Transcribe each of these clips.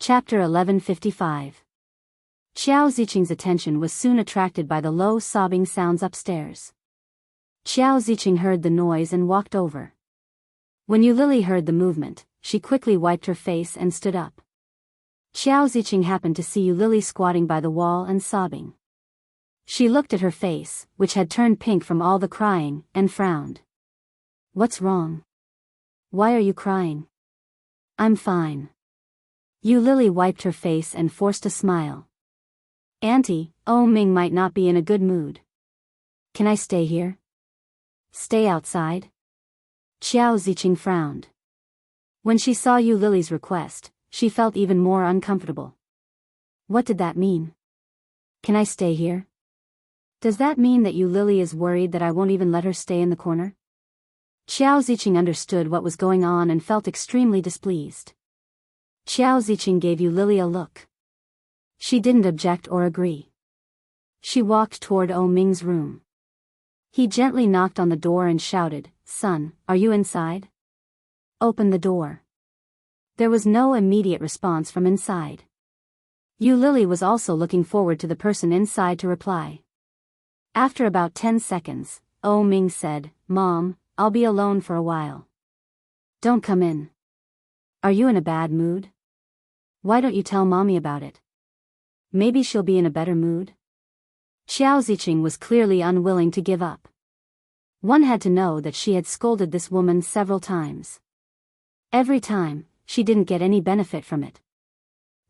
Chapter 1155. Xiao Ziqing's attention was soon attracted by the low sobbing sounds upstairs. Xiao Ziqing heard the noise and walked over. When Yulili heard the movement, she quickly wiped her face and stood up. Xiao Ziqing happened to see Yulili squatting by the wall and sobbing. She looked at her face, which had turned pink from all the crying, and frowned. "What's wrong? Why are you crying?" "I'm fine." Yulili wiped her face and forced a smile. "Auntie, Ming might not be in a good mood. Can I stay here?" "Stay outside?" Xiao Ziqing frowned. When she saw Yulili's request, she felt even more uncomfortable. What did that mean? "Can I stay here?" Does that mean that Yulili is worried that I won't even let her stay in the corner? Xiao Ziqing understood what was going on and felt extremely displeased. Xiao Ziqing gave Yulili a look. She didn't object or agree. She walked toward Ming's room. He gently knocked on the door and shouted, "Son, are you inside? Open the door." There was no immediate response from inside. Yulili was also looking forward to the person inside to reply. After about 10 seconds, Ming said, "Mom, I'll be alone for a while." "Don't come in. Are you in a bad mood? Why don't you tell Mommy about it? Maybe she'll be in a better mood." Xiao Ziqing was clearly unwilling to give up. One had to know that she had scolded this woman several times. Every time, she didn't get any benefit from it.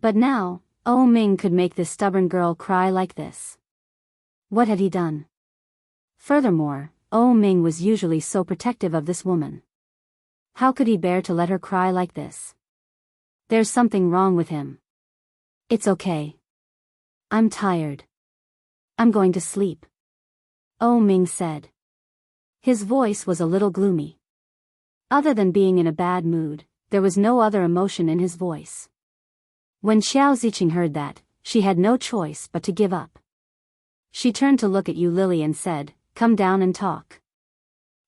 But now, Ming could make this stubborn girl cry like this. What had he done? Furthermore, Ming was usually so protective of this woman. How could he bear to let her cry like this? There's something wrong with him. "It's okay. I'm tired. I'm going to sleep," Ming said. His voice was a little gloomy. Other than being in a bad mood, there was no other emotion in his voice. When Xiao Ziqing heard that, she had no choice but to give up. She turned to look at Yulili and said, "Come down and talk."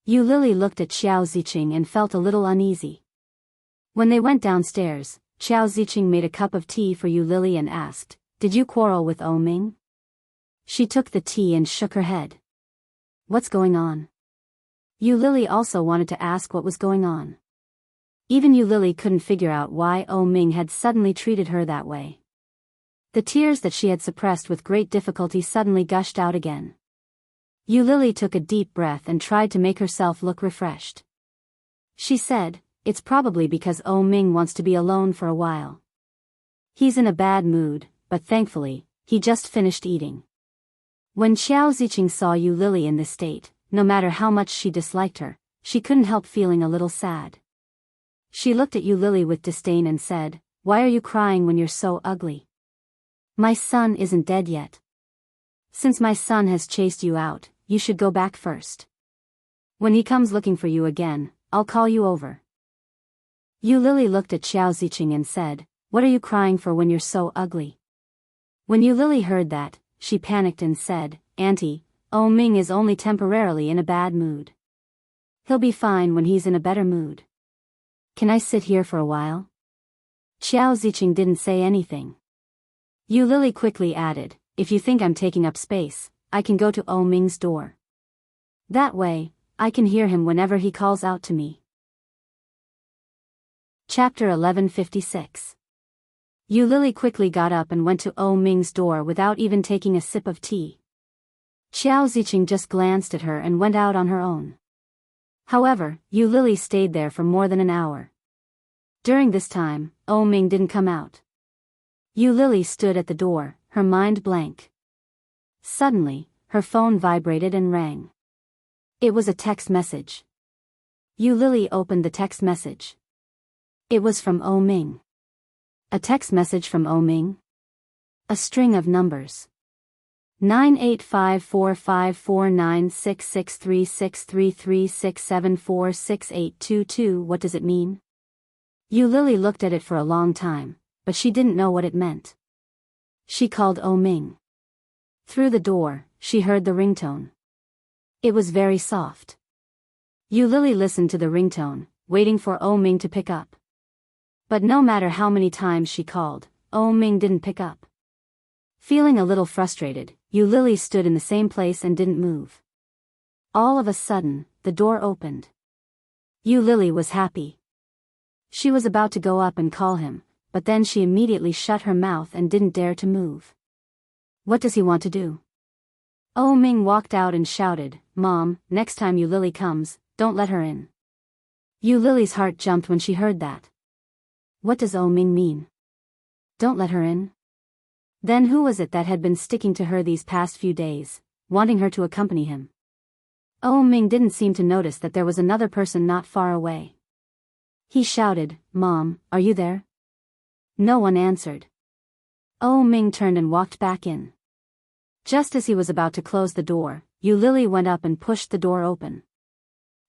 Yulili looked at Xiao Ziqing and felt a little uneasy. When they went downstairs, Xiao Ziqing made a cup of tea for Yulili and asked, "Did you quarrel with Ming?" She took the tea and shook her head. "What's going on?" Yulili also wanted to ask what was going on. Even Yulili couldn't figure out why Ming had suddenly treated her that way. The tears that she had suppressed with great difficulty suddenly gushed out again. Yulili took a deep breath and tried to make herself look refreshed. She said, "It's probably because Ming wants to be alone for a while. He's in a bad mood, but thankfully, he just finished eating." When Xiao Ziqing saw Yulili in this state, no matter how much she disliked her, she couldn't help feeling a little sad. She looked at Yulili with disdain and said, "Why are you crying when you're so ugly? My son isn't dead yet. Since my son has chased you out, you should go back first. When he comes looking for you again, I'll call you over." Yulili looked at Xiao Ziqing and said, "What are you crying for when you're so ugly?" When Yulili heard that, she panicked and said, "Auntie, Ming is only temporarily in a bad mood. He'll be fine when he's in a better mood. Can I sit here for a while?" Xiao Ziqing didn't say anything. Yulili quickly added, "If you think I'm taking up space, I can go to Ming's door. That way, I can hear him whenever he calls out to me." Chapter 1156. Yulili quickly got up and went to Ming's door without even taking a sip of tea. Xiao Ziqing just glanced at her and went out on her own. However, Yulili stayed there for more than an hour. During this time, Ming didn't come out. Yulili stood at the door, her mind blank. Suddenly, her phone vibrated and rang. It was a text message. Yulili opened the text message. It was from Ming. A text message from Ming? A string of numbers. 98545496636336746846822. What does it mean? Yulili looked at it for a long time, but she didn't know what it meant. She called Ming. Through the door, she heard the ringtone. It was very soft. Yulili listened to the ringtone, waiting for Ming to pick up. But no matter how many times she called, Oh Ming didn't pick up. Feeling a little frustrated, Yu Lily stood in the same place and didn't move. All of a sudden, the door opened. Yu Lily was happy. She was about to go up and call him, but then she immediately shut her mouth and didn't dare to move. What does he want to do? Oh Ming walked out and shouted, "Mom, next time Yu Lily comes, don't let her in." Yu Lily's heart jumped when she heard that. What does Oh Ming mean? Don't let her in? Then who was it that had been sticking to her these past few days, wanting her to accompany him? Oh Ming didn't seem to notice that there was another person not far away. He shouted, "Mom, are you there?" No one answered. Oh Ming turned and walked back in. Just as he was about to close the door, Yu Lily went up and pushed the door open.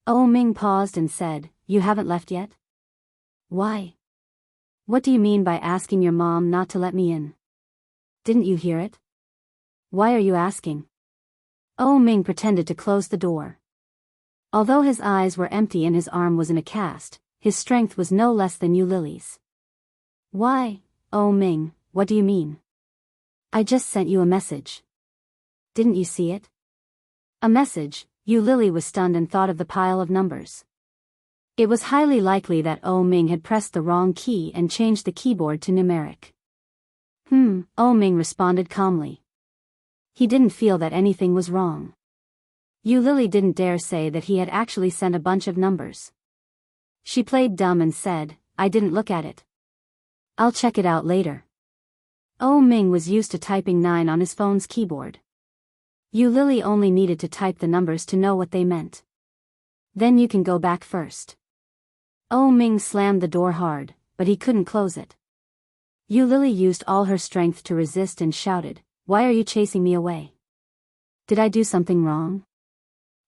Oh Ming paused and said, "You haven't left yet?" "Why? What do you mean by asking your mom not to let me in? Didn't you hear it? Why are you asking?" Oh Ming pretended to close the door. Although his eyes were empty and his arm was in a cast, his strength was no less than Yu Lily's. "Why, Oh Ming, what do you mean? I just sent you a message. Didn't you see it?" A message? Yu Lily was stunned and thought of the pile of numbers. It was highly likely that Oh Ming had pressed the wrong key and changed the keyboard to numeric. Oh Ming responded calmly. He didn't feel that anything was wrong. Yu Lily didn't dare say that he had actually sent a bunch of numbers. She played dumb and said, "I didn't look at it. I'll check it out later." Oh Ming was used to typing 9 on his phone's keyboard. Yu Lily only needed to type the numbers to know what they meant. "Then you can go back first." Oh Ming slammed the door hard, but he couldn't close it. Yu Lily used all her strength to resist and shouted, "Why are you chasing me away? Did I do something wrong?"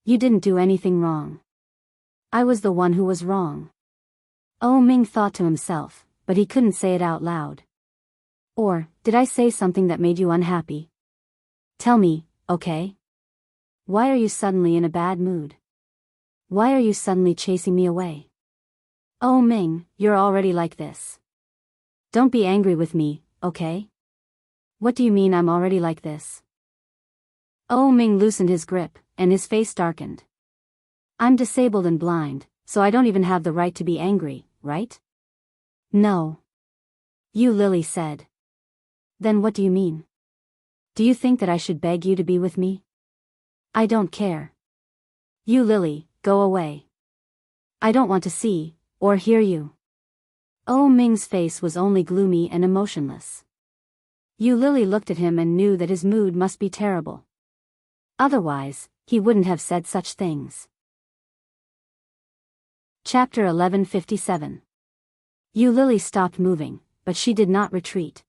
"You didn't do anything wrong. I was the one who was wrong." Oh Ming thought to himself, but he couldn't say it out loud. "Or, did I say something that made you unhappy? Tell me, okay? Why are you suddenly in a bad mood? Why are you suddenly chasing me away? Oh Ming, you're already like this. Don't be angry with me, okay? What do you mean I'm already like this?" Oh Ming loosened his grip, and his face darkened. "I'm disabled and blind, so I don't even have the right to be angry, right?" "No." Yu Lily said. "Then what do you mean? Do you think that I should beg you to be with me?" "I don't care. Yu Lily, go away. I don't want to see, or hear you." Oh Ming's face was only gloomy and emotionless. Yu Lily looked at him and knew that his mood must be terrible. Otherwise, he wouldn't have said such things. Chapter 1157. Yu Lily stopped moving, but she did not retreat.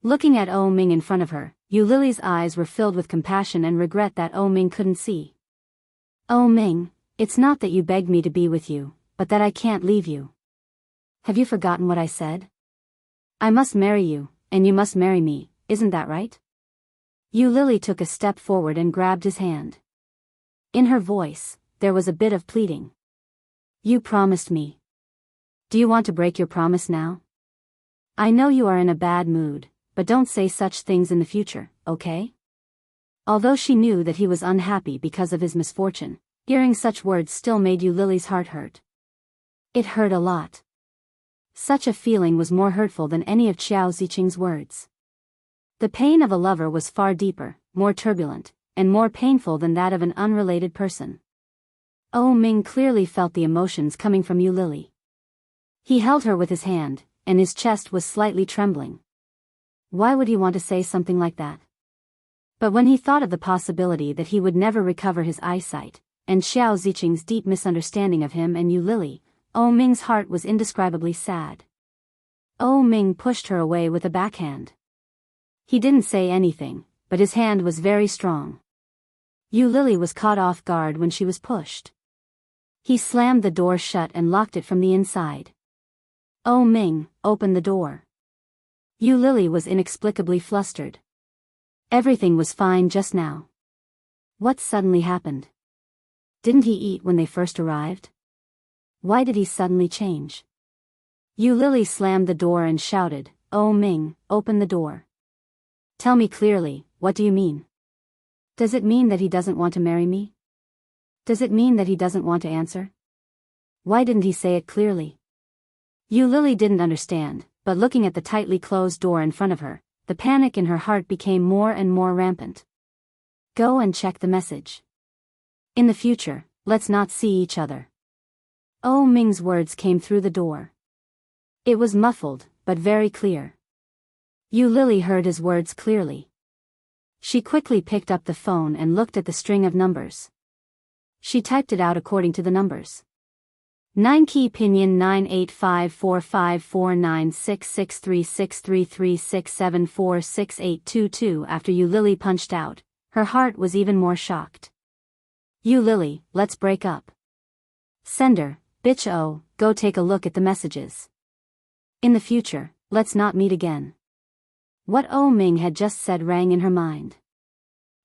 Looking at Oh Ming in front of her, Yu Lily's eyes were filled with compassion and regret that Oh Ming couldn't see. "Oh Ming, it's not that you begged me to be with you, but that I can't leave you. Have you forgotten what I said? I must marry you, and you must marry me, isn't that right?" Yu Lily took a step forward and grabbed his hand. In her voice, there was a bit of pleading. "You promised me. Do you want to break your promise now? I know you are in a bad mood, but don't say such things in the future, okay?" Although she knew that he was unhappy because of his misfortune, hearing such words still made Yu Lily's heart hurt. It hurt a lot. Such a feeling was more hurtful than any of Qiao Ziqing's words. The pain of a lover was far deeper, more turbulent, and more painful than that of an unrelated person. Oh Ming clearly felt the emotions coming from Yu Lily. He held her with his hand, and his chest was slightly trembling. Why would he want to say something like that? But when he thought of the possibility that he would never recover his eyesight, and Qiao Ziqing's deep misunderstanding of him and Yu Lily, Oh Ming's heart was indescribably sad. Oh Ming pushed her away with a backhand. He didn't say anything, but his hand was very strong. Yu Lily was caught off guard when she was pushed. He slammed the door shut and locked it from the inside. Oh Ming, open the door. Yu Lily was inexplicably flustered. Everything was fine just now. What suddenly happened? Didn't he eat when they first arrived? Why did he suddenly change? Yu Lily slammed the door and shouted, "Oh Ming, open the door. Tell me clearly, what do you mean? Does it mean that he doesn't want to marry me? Does it mean that he doesn't want to answer? Why didn't he say it clearly?" Yu Lily didn't understand, but looking at the tightly closed door in front of her, the panic in her heart became more and more rampant. "Go and check the message. In the future, let's not see each other." Oh Ming's words came through the door. It was muffled, but very clear. Yu Lily heard his words clearly. She quickly picked up the phone and looked at the string of numbers. She typed it out according to the numbers. 9 key pinyin 985454966336336746822. After Yu Lily punched out, her heart was even more shocked. "Yu Lily, let's break up. Sender, bitch go take a look at the messages. In the future, let's not meet again." What Oh Ming had just said rang in her mind.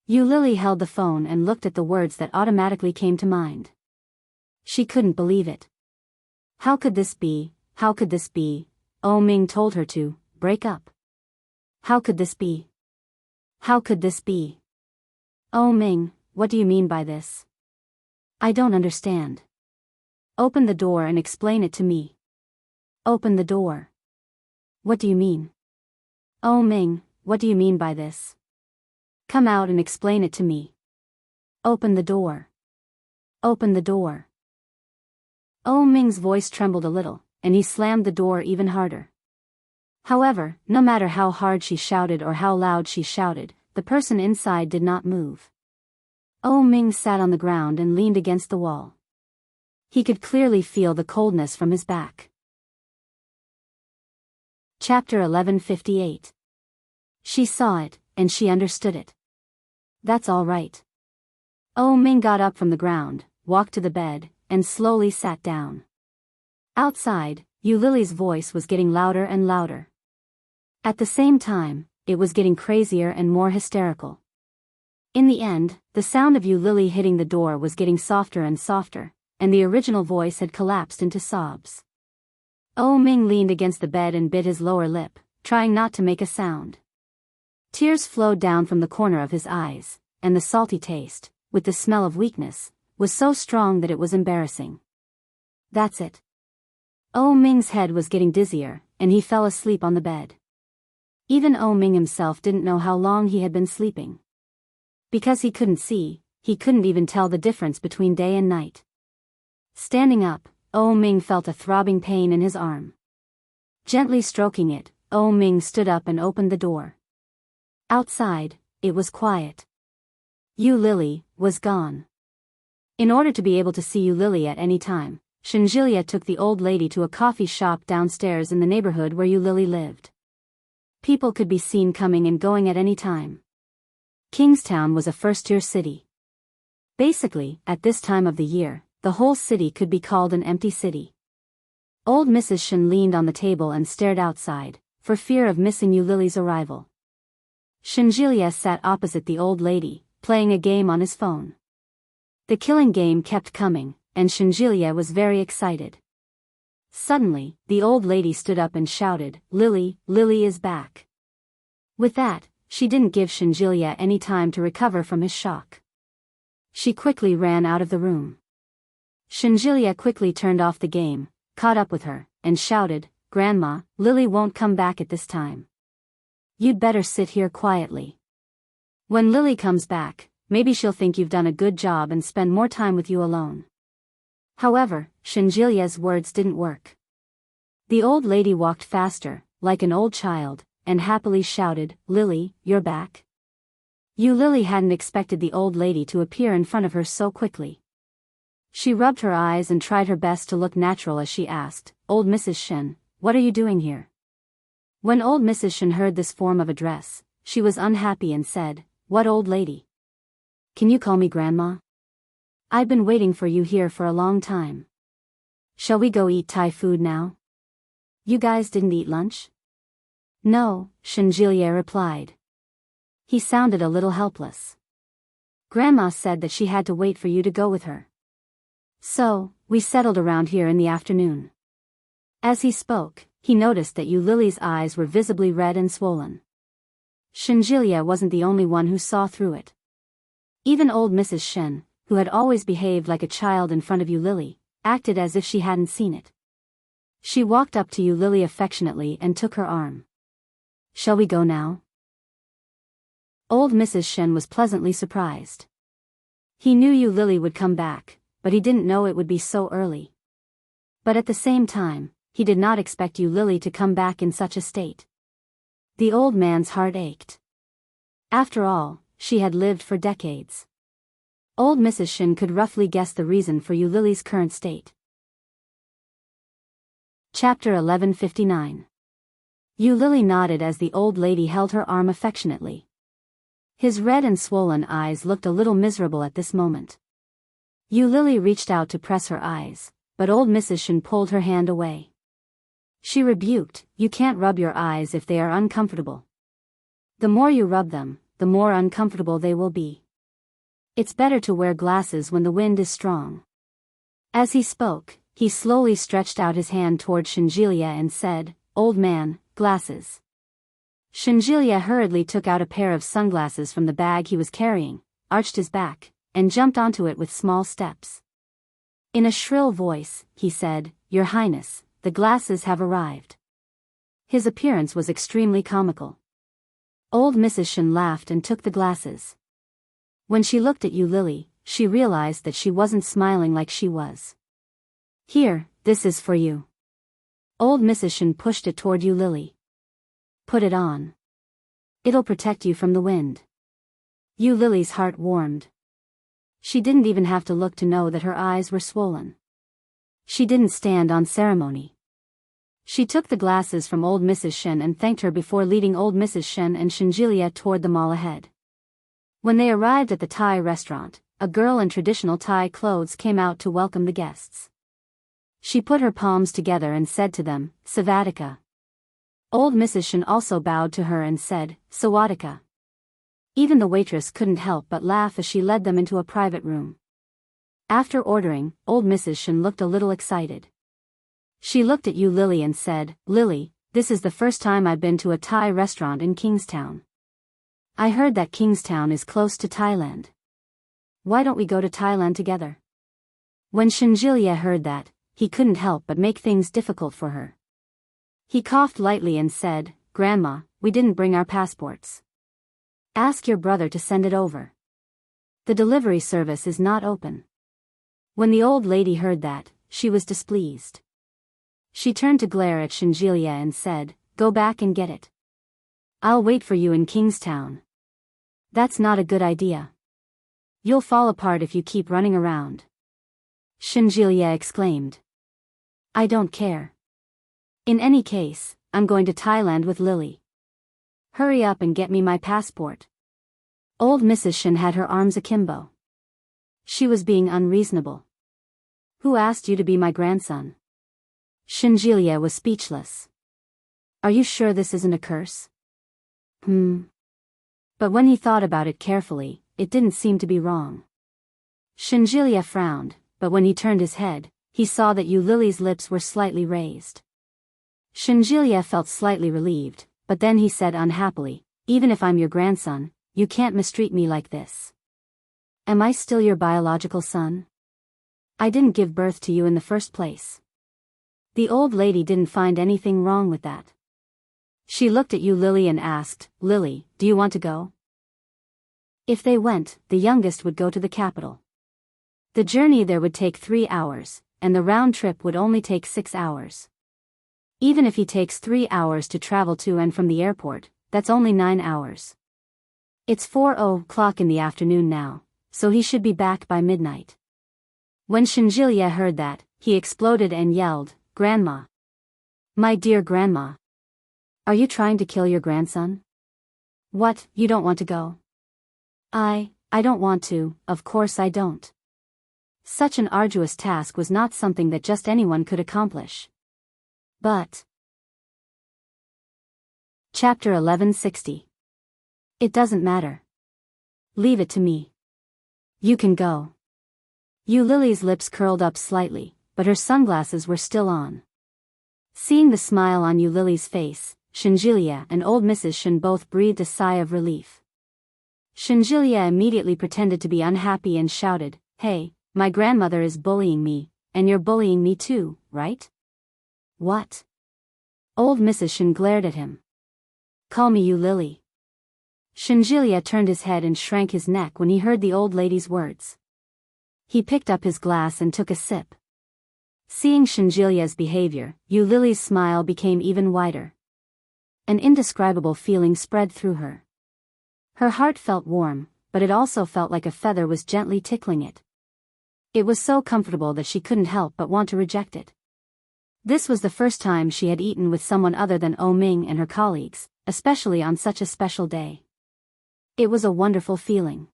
Yu Lily held the phone and looked at the words that automatically came to mind. She couldn't believe it. How could this be? How could this be? Oh Ming told her to break up. How could this be? How could this be? Oh Ming, what do you mean by this? I don't understand. Open the door and explain it to me. Open the door. What do you mean? Oh Ming, what do you mean by this? Come out and explain it to me. Open the door. Open the door. Oh Ming's voice trembled a little, and he slammed the door even harder. However, no matter how hard she shouted or how loud she shouted, the person inside did not move. Oh Ming sat on the ground and leaned against the wall. He could clearly feel the coldness from his back. Chapter 1158. She saw it, and she understood it. That's all right. Oh Ming got up from the ground, walked to the bed, and slowly sat down. Outside, Yu Lily's voice was getting louder and louder. At the same time, it was getting crazier and more hysterical. In the end, the sound of Yu Lily hitting the door was getting softer and softer, and the original voice had collapsed into sobs. Oh Ming leaned against the bed and bit his lower lip, trying not to make a sound. Tears flowed down from the corner of his eyes, and the salty taste, with the smell of weakness, was so strong that it was embarrassing. That's it. Oh Ming's head was getting dizzier, and he fell asleep on the bed. Even Oh Ming himself didn't know how long he had been sleeping. Because he couldn't see, he couldn't even tell the difference between day and night. Standing up, Oh Ming felt a throbbing pain in his arm. Gently stroking it, Oh Ming stood up and opened the door. Outside, it was quiet. Yu Lily was gone. In order to be able to see Yu Lily at any time, Shinjilia took the old lady to a coffee shop downstairs in the neighborhood where Yu Lily lived. People could be seen coming and going at any time. Kingstown was a first-tier city. Basically, at this time of the year, the whole city could be called an empty city. Old Mrs. Shin leaned on the table and stared outside, for fear of missing Yu Lily's arrival. Shinjilia sat opposite the old lady, playing a game on his phone. The killing game kept coming, and Shinjilia was very excited. Suddenly, the old lady stood up and shouted, "Lily, Lily is back." With that, she didn't give Shinjilia any time to recover from his shock. She quickly ran out of the room. Shinjilia quickly turned off the game, caught up with her, and shouted, "Grandma, Lily won't come back at this time. You'd better sit here quietly. When Lily comes back, maybe she'll think you've done a good job and spend more time with you alone." However, Shinjilia's words didn't work. The old lady walked faster, like an old child, and happily shouted, "Lily, you're back." Yu Lily hadn't expected the old lady to appear in front of her so quickly. She rubbed her eyes and tried her best to look natural as she asked, "Old Mrs. Shin, what are you doing here?" When old Mrs. Shin heard this form of address, she was unhappy and said, "What old lady? Can you call me Grandma? I've been waiting for you here for a long time. Shall we go eat Thai food now? You guys didn't eat lunch?" "No," Shinjilia replied. He sounded a little helpless. "Grandma said that she had to wait for you to go with her. So, we settled around here in the afternoon." As he spoke, he noticed that Lily's eyes were visibly red and swollen. Shinjilia wasn't the only one who saw through it. Even old Mrs. Shen, who had always behaved like a child in front of Lily, acted as if she hadn't seen it. She walked up to Lily affectionately and took her arm. "Shall we go now?" Old Mrs. Shen was pleasantly surprised. He knew Lily would come back, but he didn't know it would be so early. But at the same time, he did not expect Lily to come back in such a state. The old man's heart ached. After all, she had lived for decades. Old Mrs. Shen could roughly guess the reason for Lily's current state. Chapter 1159. Lily nodded as the old lady held her arm affectionately. His red and swollen eyes looked a little miserable at this moment. Lily reached out to press her eyes, but old Mrs. Shen pulled her hand away. She rebuked, "You can't rub your eyes if they are uncomfortable. The more you rub them, the more uncomfortable they will be. It's better to wear glasses when the wind is strong." As he spoke, he slowly stretched out his hand toward Shinjilia and said, "Old man, glasses." Shinjilia hurriedly took out a pair of sunglasses from the bag he was carrying, arched his back, and jumped onto it with small steps. In a shrill voice, he said, "Your Highness, the glasses have arrived." His appearance was extremely comical. Old Mrs. Shen laughed and took the glasses. When she looked at Lily, she realized that she wasn't smiling like she was. "Here, this is for you." Old Mrs. Shen pushed it toward Lily. "Put it on. It'll protect you from the wind." Lily's heart warmed. She didn't even have to look to know that her eyes were swollen. She didn't stand on ceremony. She took the glasses from old Mrs. Shen and thanked her before leading old Mrs. Shen and Shinjilia toward the mall ahead. When they arrived at the Thai restaurant, a girl in traditional Thai clothes came out to welcome the guests. She put her palms together and said to them, "Savadika." Old Mrs. Shen also bowed to her and said, "Sawadika." Even the waitress couldn't help but laugh as she led them into a private room. After ordering, old Mrs. Shen looked a little excited. She looked at Lily and said, "Lily, this is the first time I've been to a Thai restaurant in Kingstown. I heard that Kingstown is close to Thailand. Why don't we go to Thailand together?" When Shinjilia heard that, he couldn't help but make things difficult for her. He coughed lightly and said, "Grandma, we didn't bring our passports. Ask your brother to send it over. The delivery service is not open." When the old lady heard that, she was displeased. She turned to glare at Shinjilia and said, "Go back and get it. I'll wait for you in Kingstown." "That's not a good idea. You'll fall apart if you keep running around," Shinjilia exclaimed. "I don't care. In any case, I'm going to Thailand with Lily. Hurry up and get me my passport." Old Mrs. Shen had her arms akimbo. She was being unreasonable. "Who asked you to be my grandson?" Shinjilia was speechless. "Are you sure this isn't a curse?" But when he thought about it carefully, it didn't seem to be wrong. Shinjilia frowned, but when he turned his head, he saw that Lily's lips were slightly raised. Shinjilia felt slightly relieved, but then he said unhappily, "Even if I'm your grandson, you can't mistreat me like this. Am I still your biological son? I didn't give birth to you in the first place." The old lady didn't find anything wrong with that. She looked at Lily and asked, "Lily, do you want to go?" If they went, the youngest would go to the capital. The journey there would take 3 hours, and the round trip would only take 6 hours. Even if he takes 3 hours to travel to and from the airport, that's only 9 hours. It's 4:00 in the afternoon now, so he should be back by midnight. When Shinjilia heard that, he exploded and yelled, "Grandma! My dear grandma! Are you trying to kill your grandson? What, you don't want to go?" I don't want to, of course I don't." Such an arduous task was not something that just anyone could accomplish. But Chapter 1160. It doesn't matter. Leave it to me. You can go. Lily's lips curled up slightly, but her sunglasses were still on. Seeing the smile on Yulily's face, Shinjilia and old Mrs. Shin both breathed a sigh of relief. Shinjilia immediately pretended to be unhappy and shouted, "Hey, my grandmother is bullying me, and you're bullying me too, right?" "What?" Old Mrs. Shin glared at him. "Call me Yulily." Shinjilia turned his head and shrank his neck when he heard the old lady's words. He picked up his glass and took a sip. Seeing Shinjilia's behavior, Yulily's smile became even wider. An indescribable feeling spread through her. Her heart felt warm, but it also felt like a feather was gently tickling it. It was so comfortable that she couldn't help but want to reject it. This was the first time she had eaten with someone other than Oh Ming and her colleagues, especially on such a special day. It was a wonderful feeling.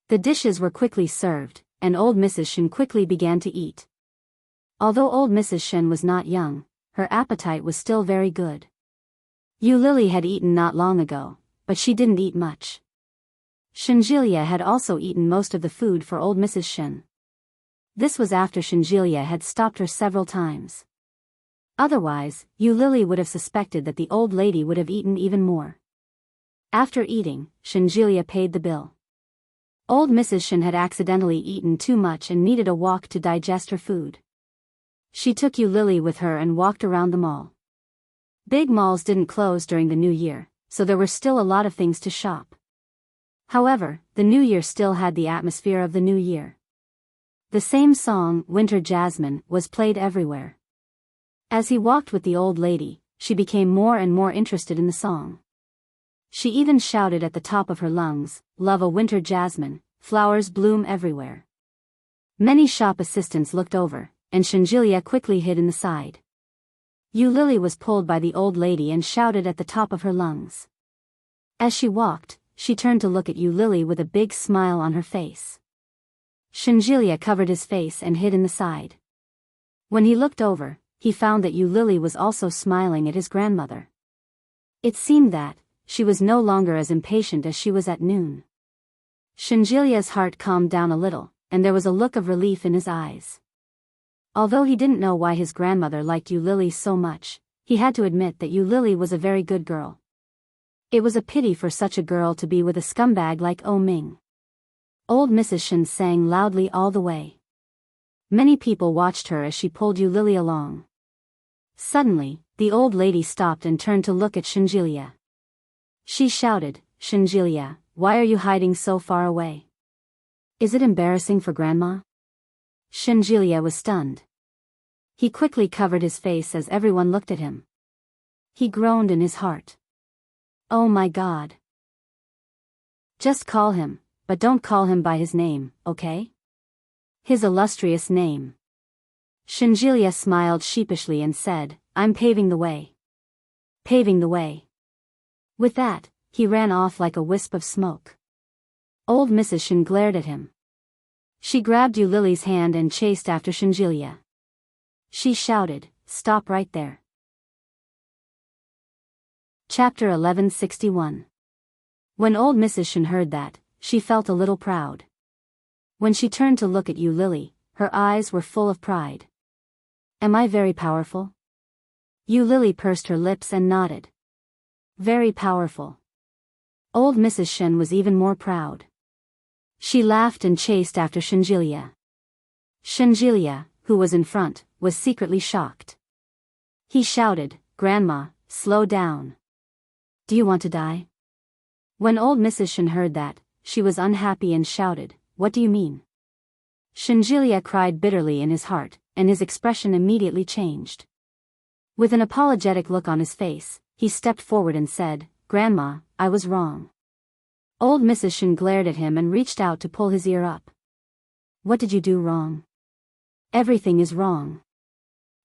The dishes were quickly served, and old Mrs. Shin quickly began to eat. Although old Mrs. Shin was not young, her appetite was still very good. Yulily had eaten not long ago, but she didn't eat much. Shinjilia had also eaten most of the food for old Mrs. Shin. This was after Shinjilia had stopped her several times. Otherwise, Yulily would have suspected that the old lady would have eaten even more. After eating, Shinjilia paid the bill. Old Mrs. Shin had accidentally eaten too much and needed a walk to digest her food. She took Yulily with her and walked around the mall. Big malls didn't close during the New Year, so there were still a lot of things to shop. However, the New Year still had the atmosphere of the New Year. The same song, Winter Jasmine, was played everywhere. As he walked with the old lady, she became more and more interested in the song. She even shouted at the top of her lungs, "Love a winter jasmine, flowers bloom everywhere." Many shop assistants looked over, and Shinjilia quickly hid in the side. Yulily was pulled by the old lady and shouted at the top of her lungs. As she walked, she turned to look at Yulily with a big smile on her face. Shinjilia covered his face and hid in the side. When he looked over, he found that Yulily was also smiling at his grandmother. It seemed that she was no longer as impatient as she was at noon. Shinjilia's heart calmed down a little, and there was a look of relief in his eyes. Although he didn't know why his grandmother liked Yulily so much, he had to admit that Yulily was a very good girl. It was a pity for such a girl to be with a scumbag like Oh Ming. Old Mrs. Shin sang loudly all the way. Many people watched her as she pulled Yulily along. Suddenly, the old lady stopped and turned to look at Shinjilia. She shouted, "Shinjilia, why are you hiding so far away? Is it embarrassing for Grandma?" Shinjilia was stunned. He quickly covered his face as everyone looked at him. He groaned in his heart. "Oh my God. Just call him, but don't call him by his name, okay? His illustrious name." Shinjilia smiled sheepishly and said, "I'm paving the way." Paving the way. With that, he ran off like a wisp of smoke. Old Mrs. Shin glared at him. She grabbed Yulily's hand and chased after Shinjilia. She shouted, "Stop right there." Chapter 1161. When old Mrs. Shin heard that, she felt a little proud. When she turned to look at Yulily, her eyes were full of pride. "Am I very powerful?" Yulily pursed her lips and nodded. "Very powerful." Old Mrs. Shin was even more proud. She laughed and chased after Shinjilia. Shinjilia, who was in front, was secretly shocked. He shouted, "Grandma, slow down. Do you want to die?" When old Mrs. Shin heard that, she was unhappy and shouted, "What do you mean?" Shinjilia cried bitterly in his heart, and his expression immediately changed. With an apologetic look on his face, he stepped forward and said, "Grandma, I was wrong." Old Mrs. Shin glared at him and reached out to pull his ear up. "What did you do wrong?" "Everything is wrong."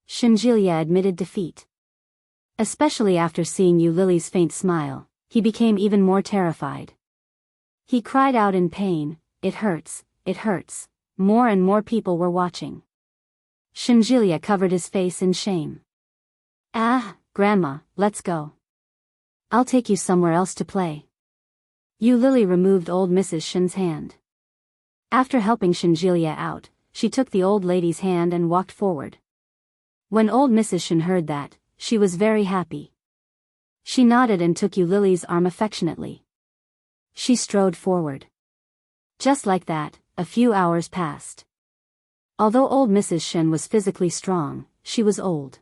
Shinjilia admitted defeat. Especially after seeing Yulily's faint smile, he became even more terrified. He cried out in pain, "It hurts, it hurts." More and more people were watching. Shinjilia covered his face in shame. "Ah, Grandma, let's go. I'll take you somewhere else to play." Yulily removed old Mrs. Shin's hand. After helping Shinjilia out, she took the old lady's hand and walked forward. When old Mrs. Shen heard that, she was very happy. She nodded and took Yu Lily's arm affectionately. She strode forward. Just like that, a few hours passed. Although old Mrs. Shen was physically strong, she was old.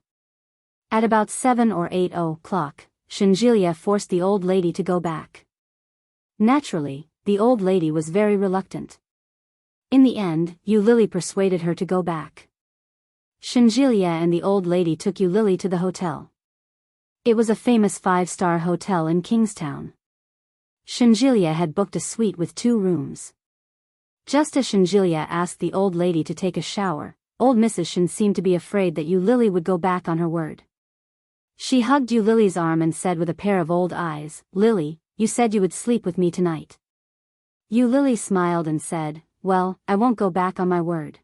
At about 7 or 8 o'clock, Shenjilia forced the old lady to go back. Naturally, the old lady was very reluctant. In the end, Yu Lily persuaded her to go back. Shenjilia and the old lady took Yu Lily to the hotel. It was a famous 5-star hotel in Kingstown. Shenjilia had booked a suite with 2 rooms. Just as Shenjilia asked the old lady to take a shower, old Mrs. Shen seemed to be afraid that Yu Lily would go back on her word. She hugged Yu Lily's arm and said with a pair of old eyes, "Lily, you said you would sleep with me tonight." Yu Lily smiled and said, "Well, I won't go back on my word."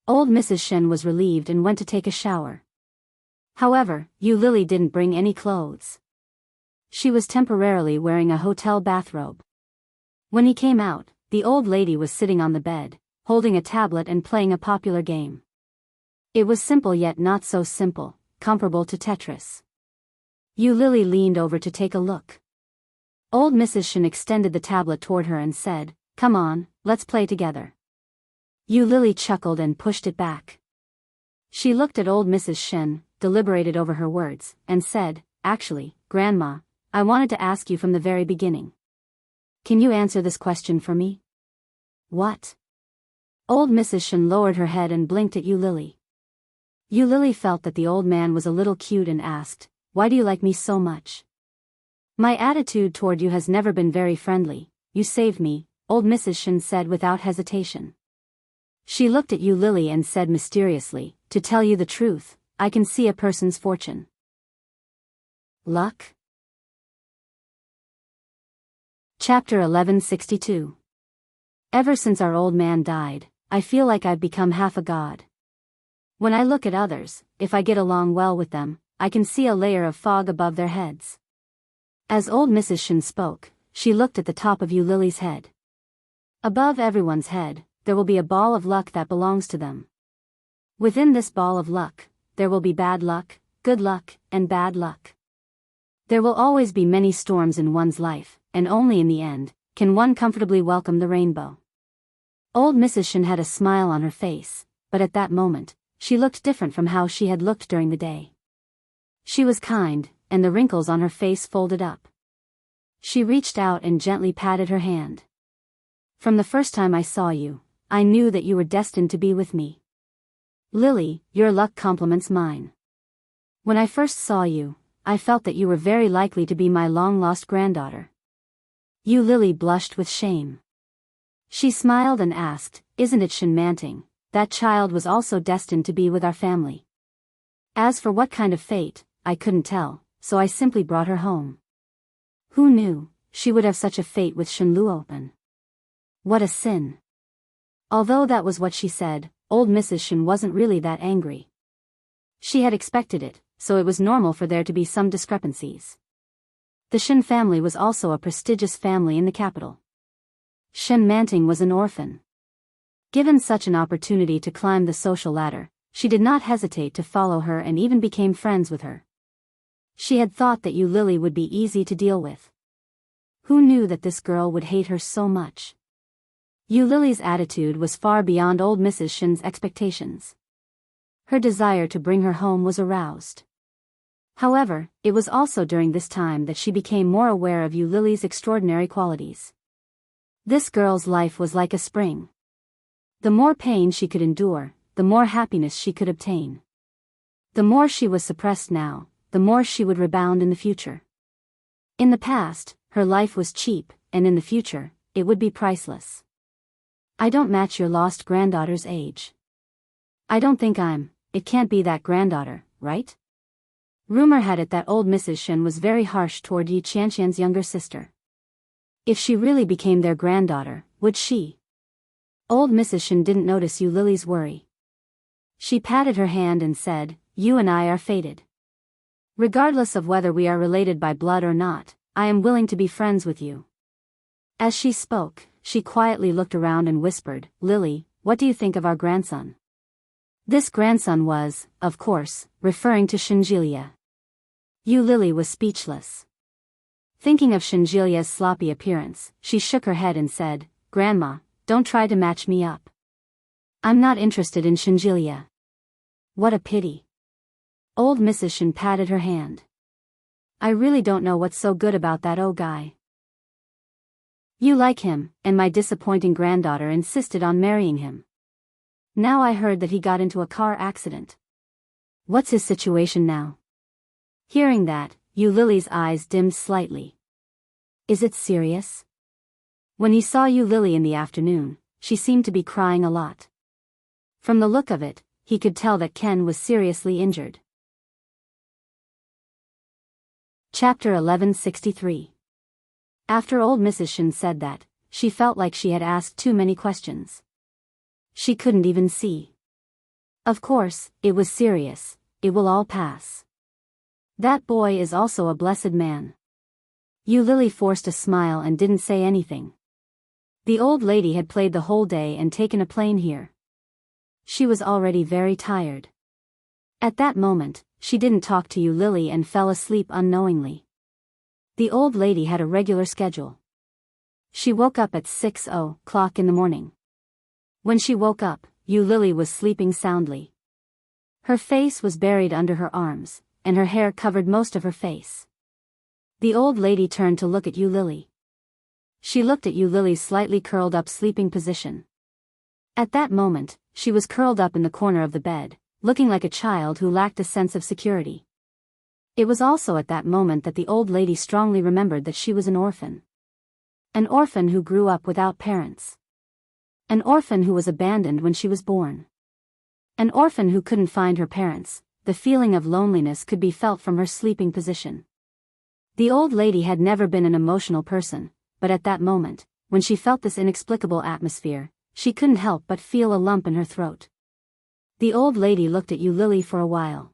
Old Mrs. Shen was relieved and went to take a shower. However, Yu Lily didn't bring any clothes. She was temporarily wearing a hotel bathrobe. When he came out, the old lady was sitting on the bed, holding a tablet and playing a popular game. It was simple yet not so simple, comparable to Tetris. Yu Lily leaned over to take a look. Old Mrs. Shen extended the tablet toward her and said, "Come on, let's play together." Yu Lily chuckled and pushed it back. She looked at old Mrs. Shen, deliberated over her words, and said, "Actually, Grandma, I wanted to ask you from the very beginning. Can you answer this question for me?" "What?" Old Mrs. Shen lowered her head and blinked at Yu Lily. Yu Lily felt that the old man was a little cute and asked, "Why do you like me so much?" "My attitude toward you has never been very friendly. You saved me," old Mrs. Shen said without hesitation. She looked at Yu Lily and said mysteriously, "To tell you the truth, I can see a person's fortune." Luck? Chapter 1162. Ever since our old man died, I feel like I've become half a god. When I look at others, if I get along well with them, I can see a layer of fog above their heads. As old Mrs. Shen spoke, she looked at the top of Yu Lily's head. Above everyone's head, there will be a ball of luck that belongs to them. Within this ball of luck, there will be bad luck, good luck, and bad luck. There will always be many storms in one's life, and only in the end, can one comfortably welcome the rainbow. Old Mrs. Shen had a smile on her face, but at that moment, she looked different from how she had looked during the day. She was kind, and the wrinkles on her face folded up. She reached out and gently patted her hand. "From the first time I saw you, I knew that you were destined to be with me. Lily, your luck complements mine. When I first saw you, I felt that you were very likely to be my long-lost granddaughter." Yu Lily blushed with shame. She smiled and asked, "Isn't it Enchanting? That child was also destined to be with our family." As for what kind of fate, I couldn't tell, so I simply brought her home. Who knew, she would have such a fate with Shenluopen. What a sin. Although that was what she said, old Mrs. Shen wasn't really that angry. She had expected it, so it was normal for there to be some discrepancies. The Shen family was also a prestigious family in the capital. Enchanting was an orphan. Given such an opportunity to climb the social ladder, she did not hesitate to follow her and even became friends with her. She had thought that Yu Lily would be easy to deal with. Who knew that this girl would hate her so much? Yu Lily's attitude was far beyond old Mrs. Shen's expectations. Her desire to bring her home was aroused. However, it was also during this time that she became more aware of Yu Lily's extraordinary qualities. This girl's life was like a spring. The more pain she could endure, the more happiness she could obtain. The more she was suppressed now, the more she would rebound in the future. In the past, her life was cheap, and in the future, it would be priceless. "I don't match your lost granddaughter's age. I don't think it can't be that granddaughter, right?" Rumor had it that old Mrs. Shen was very harsh toward Yi Qianqian's younger sister. If she really became their granddaughter, would she? Old Mrs. Shen didn't notice Yu Lily's worry. She patted her hand and said, "You and I are fated. Regardless of whether we are related by blood or not, I am willing to be friends with you." As she spoke, she quietly looked around and whispered, "Lily, what do you think of our grandson?" This grandson was, of course, referring to Shinjilia. Lily was speechless. Thinking of Shinjilia's sloppy appearance, she shook her head and said, "Grandma, don't try to match me up. I'm not interested in Shinjilia." "What a pity." Old Mrs. Shin patted her hand. "I really don't know what's so good about that guy. You like him, and my disappointing granddaughter insisted on marrying him. Now I heard that he got into a car accident. What's his situation now?" Hearing that, Lily's eyes dimmed slightly. "Is it serious?" When he saw Lily in the afternoon, she seemed to be crying a lot. From the look of it, he could tell that Ken was seriously injured. Chapter 1163. After old Mrs. Shin said that, she felt like she had asked too many questions. She couldn't even see. Of course, it was serious. It will all pass. That boy is also a blessed man. Lily forced a smile and didn't say anything. The old lady had played the whole day and taken a plane here. She was already very tired. At that moment, she didn't talk to Lily and fell asleep unknowingly. The old lady had a regular schedule. She woke up at 6:00 in the morning. When she woke up, Lily was sleeping soundly. Her face was buried under her arms, and her hair covered most of her face. The old lady turned to look at Lily. She looked at Lily's slightly curled up sleeping position. At that moment, she was curled up in the corner of the bed, looking like a child who lacked a sense of security. It was also at that moment that the old lady strongly remembered that she was an orphan. An orphan who grew up without parents. An orphan who was abandoned when she was born. An orphan who couldn't find her parents. The feeling of loneliness could be felt from her sleeping position. The old lady had never been an emotional person, but at that moment, when she felt this inexplicable atmosphere, she couldn't help but feel a lump in her throat. The old lady looked at Lily for a while.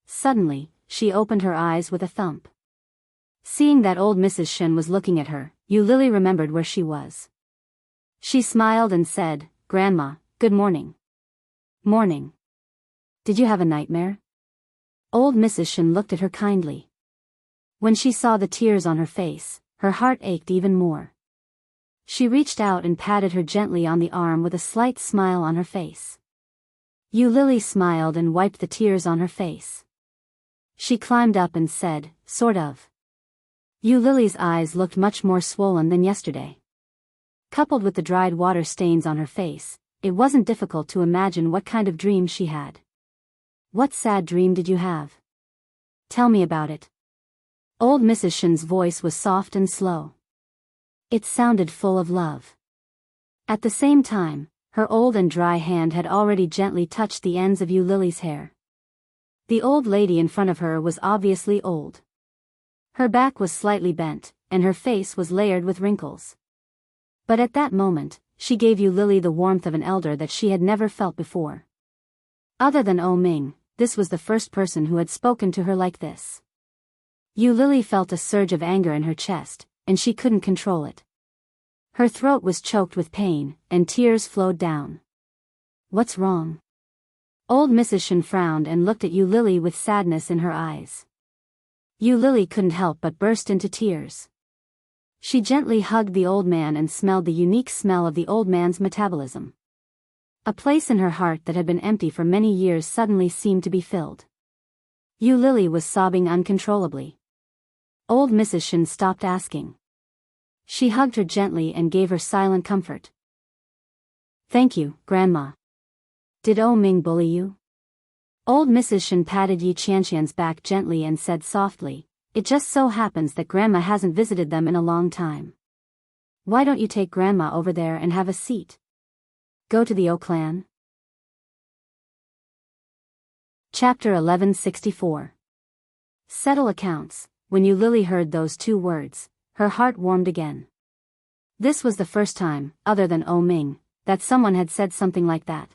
Suddenly, she opened her eyes with a thump. Seeing that old Mrs. Shin was looking at her, Lily remembered where she was. She smiled and said, "Grandma, good morning." "Morning. Did you have a nightmare?" Old Mrs. Shin looked at her kindly. When she saw the tears on her face, her heart ached even more. She reached out and patted her gently on the arm with a slight smile on her face. Lily smiled and wiped the tears on her face. She climbed up and said, "Sort of." Lily's eyes looked much more swollen than yesterday. Coupled with the dried water stains on her face, it wasn't difficult to imagine what kind of dream she had. "What sad dream did you have? Tell me about it." Old Mrs. Shin's voice was soft and slow. It sounded full of love. At the same time, her old and dry hand had already gently touched the ends of Lily's hair. The old lady in front of her was obviously old. Her back was slightly bent, and her face was layered with wrinkles. But at that moment, she gave Lily the warmth of an elder that she had never felt before. Other than Ming, this was the first person who had spoken to her like this. Lily felt a surge of anger in her chest, and she couldn't control it. Her throat was choked with pain, and tears flowed down. "What's wrong?" Old Mrs. Shin frowned and looked at Lily with sadness in her eyes. Lily couldn't help but burst into tears. She gently hugged the old man and smelled the unique smell of the old man's metabolism. A place in her heart that had been empty for many years suddenly seemed to be filled. Lily was sobbing uncontrollably. Old Mrs. Shin stopped asking. She hugged her gently and gave her silent comfort. "Thank you, Grandma. Did Ming bully you?" Old Mrs. Shin patted Yi Qianqian's back gently and said softly, "It just so happens that Grandma hasn't visited them in a long time. Why don't you take Grandma over there and have a seat? Go to the clan." Chapter 1164. Settle accounts. When Lily heard those two words, her heart warmed again. This was the first time, other than Ming, that someone had said something like that.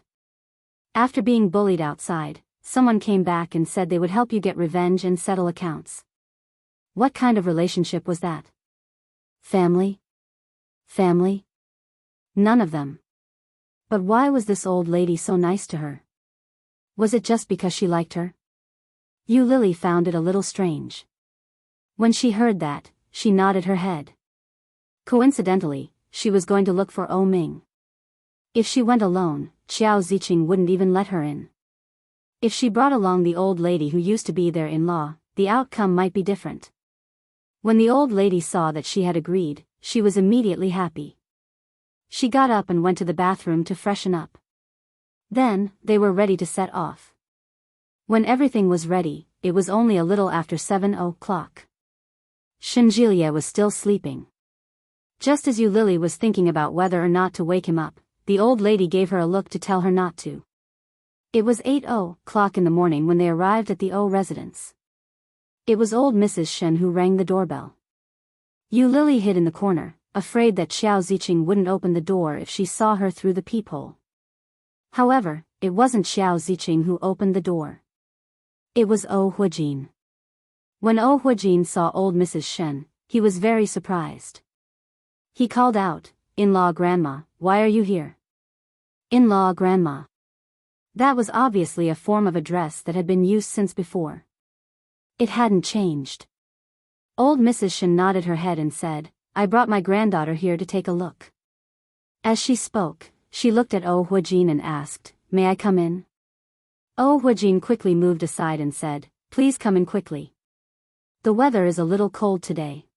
After being bullied outside, someone came back and said they would help you get revenge and settle accounts. What kind of relationship was that? Family? Family? None of them. But why was this old lady so nice to her? Was it just because she liked her? Yu Lily found it a little strange. When she heard that, she nodded her head. Coincidentally, she was going to look for O Ming. If she went alone, Qiao Ziqing wouldn't even let her in. If she brought along the old lady who used to be their in-law, the outcome might be different. When the old lady saw that she had agreed, she was immediately happy. She got up and went to the bathroom to freshen up. Then, they were ready to set off. When everything was ready, it was only a little after 7 o'clock. Shenjilie was still sleeping. Just as Yu Lily was thinking about whether or not to wake him up, the old lady gave her a look to tell her not to. It was 8 o'clock in the morning when they arrived at the O residence. It was old Mrs. Shen who rang the doorbell. Yu Lily hid in the corner, afraid that Qiao Ziqing wouldn't open the door if she saw her through the peephole. However, it wasn't Qiao Ziqing who opened the door. It was O Huijin. When O Huijin saw old Mrs. Shen, he was very surprised. He called out, "In-law grandma, why are you here?" "In-law grandma." That was obviously a form of address that had been used since before. It hadn't changed. Old Mrs. Shen nodded her head and said, "I brought my granddaughter here to take a look." As she spoke, she looked at O Huijin and asked, "May I come in?" O Huijin quickly moved aside and said, "Please come in quickly. The weather is a little cold today.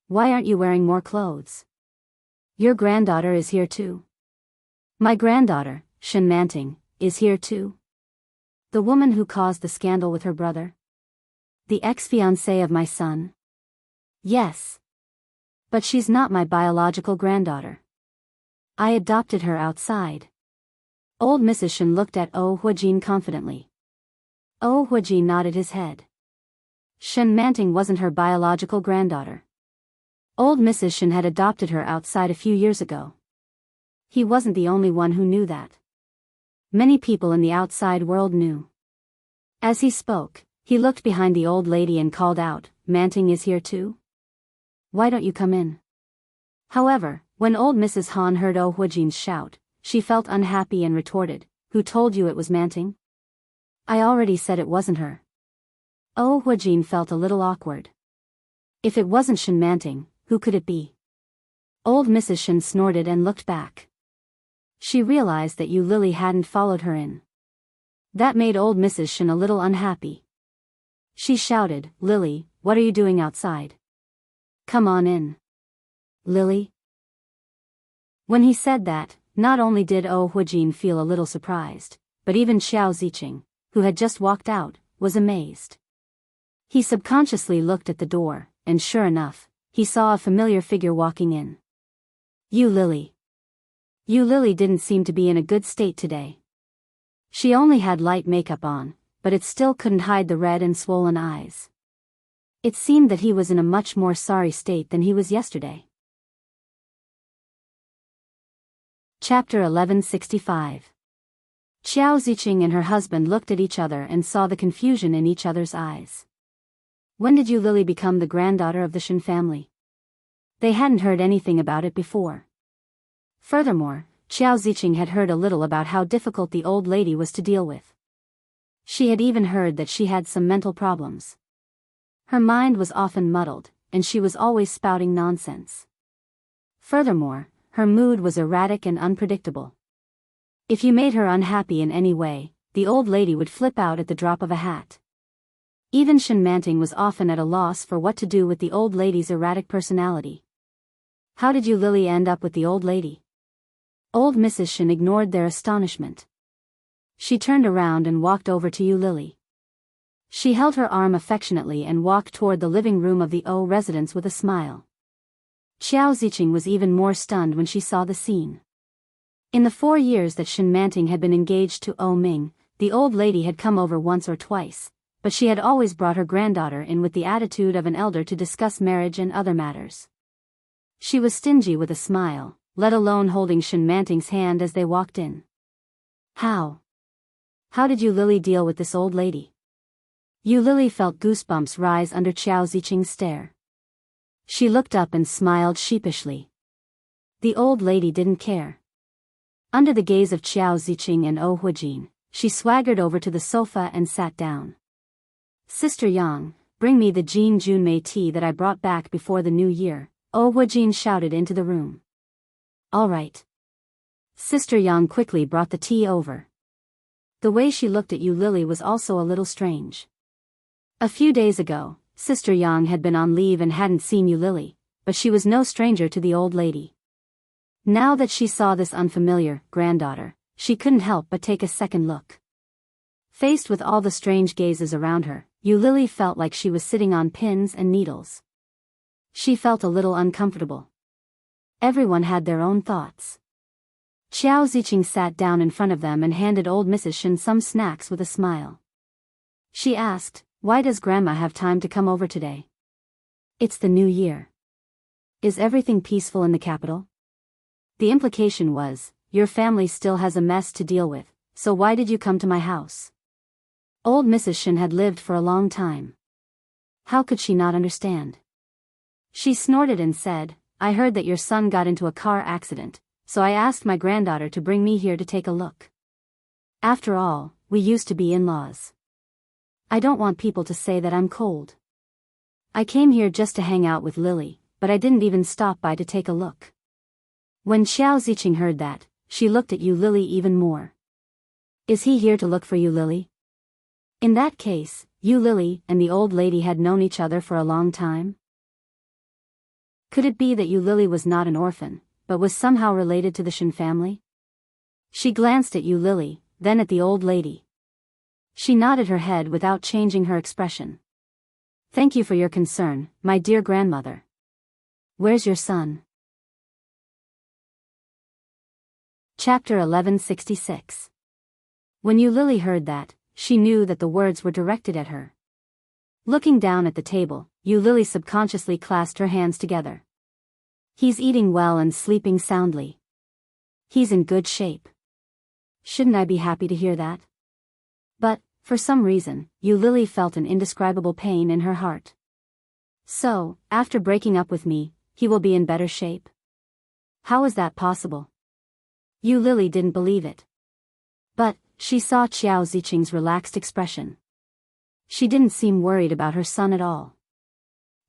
Why aren't you wearing more clothes? Your granddaughter is here too." "My granddaughter, Enchanting, is here too." "The woman who caused the scandal with her brother? The ex-fiancée of my son?" "Yes. But she's not my biological granddaughter. I adopted her outside." Old Mrs. Shen looked at O Huijin confidently. O Huijin nodded his head. Enchanting wasn't her biological granddaughter. Old Mrs. Shen had adopted her outside a few years ago. He wasn't the only one who knew that. Many people in the outside world knew. As he spoke, he looked behind the old lady and called out, "Manting is here too? Why don't you come in?" However, when old Mrs. Han heard O Huijin's shout, she felt unhappy and retorted, "Who told you it was Manting? I already said it wasn't her." O Huijin felt a little awkward. If it wasn't Shen Manting, who could it be? Old Mrs. Shen snorted and looked back. She realized that Yu Lily hadn't followed her in. That made old Mrs. Shen a little unhappy. She shouted, "Lily, what are you doing outside? Come on in." "Lily?" When he said that, not only did O Huijin feel a little surprised, but even Qiao Ziqing, who had just walked out, was amazed. He subconsciously looked at the door, and sure enough, he saw a familiar figure walking in. Yu Lily. Yu Lily didn't seem to be in a good state today. She only had light makeup on, but it still couldn't hide the red and swollen eyes. It seemed that he was in a much more sorry state than he was yesterday. Chapter 1165. Qiao Ziqing and her husband looked at each other and saw the confusion in each other's eyes. When did Yu Lily become the granddaughter of the Shen family? They hadn't heard anything about it before. Furthermore, Qiao Ziqing had heard a little about how difficult the old lady was to deal with. She had even heard that she had some mental problems. Her mind was often muddled, and she was always spouting nonsense. Furthermore, her mood was erratic and unpredictable. If you made her unhappy in any way, the old lady would flip out at the drop of a hat. Even Enchanting was often at a loss for what to do with the old lady's erratic personality. How did Yu Lily end up with the old lady? Old Mrs. Shen ignored their astonishment. She turned around and walked over to Yu Lily. She held her arm affectionately and walked toward the living room of the O residence with a smile. Qiao Ziqing was even more stunned when she saw the scene. In the 4 years that Enchanting had been engaged to O Ming, the old lady had come over once or twice, but she had always brought her granddaughter in with the attitude of an elder to discuss marriage and other matters. She was stingy with a smile, let alone holding Enchanting's hand as they walked in. How did Yu Lily deal with this old lady? Yu Lily felt goosebumps rise under Qiao Ziqing's stare. She looked up and smiled sheepishly. The old lady didn't care. Under the gaze of Qiao Ziqing and O Huijin, she swaggered over to the sofa and sat down. Sister Yang, bring me the Jin Junmei tea that I brought back before the new year, Oh Huijin shouted into the room. All right. Sister Yang quickly brought the tea over. The way she looked at Yu Lily was also a little strange. A few days ago, Sister Yang had been on leave and hadn't seen Yu Lily, but she was no stranger to the old lady. Now that she saw this unfamiliar granddaughter, she couldn't help but take a second look. Faced with all the strange gazes around her, Yu Lily felt like she was sitting on pins and needles. She felt a little uncomfortable. Everyone had their own thoughts. Xiao Ziqing sat down in front of them and handed old Mrs. Shen some snacks with a smile. She asked, "Why does Grandma have time to come over today?" "It's the new year. Is everything peaceful in the capital?" The implication was, "Your family still has a mess to deal with, so why did you come to my house?" Old Mrs. Shen had lived for a long time. How could she not understand? She snorted and said, "I heard that your son got into a car accident, so I asked my granddaughter to bring me here to take a look. After all, we used to be in-laws. I don't want people to say that I'm cold. I came here just to hang out with Lily, but I didn't even stop by to take a look." When Xiao Ziqing heard that, she looked at Yu Lily even more. "Is he here to look for Yu Lily?" In that case, Yu Lily and the old lady had known each other for a long time? Could it be that Yu Lily was not an orphan, but was somehow related to the Shen family? She glanced at Yu Lily, then at the old lady. She nodded her head without changing her expression. "Thank you for your concern, my dear grandmother. Where's your son?" Chapter 1166. When Yu Lily heard that, she knew that the words were directed at her. Looking down at the table, Yu Lily subconsciously clasped her hands together. He's eating well and sleeping soundly. He's in good shape. Shouldn't I be happy to hear that? But, for some reason, Yu Lily felt an indescribable pain in her heart. So, after breaking up with me, he will be in better shape? How is that possible? Yu Lily didn't believe it. But, she saw Xiao Ziqing's relaxed expression. She didn't seem worried about her son at all.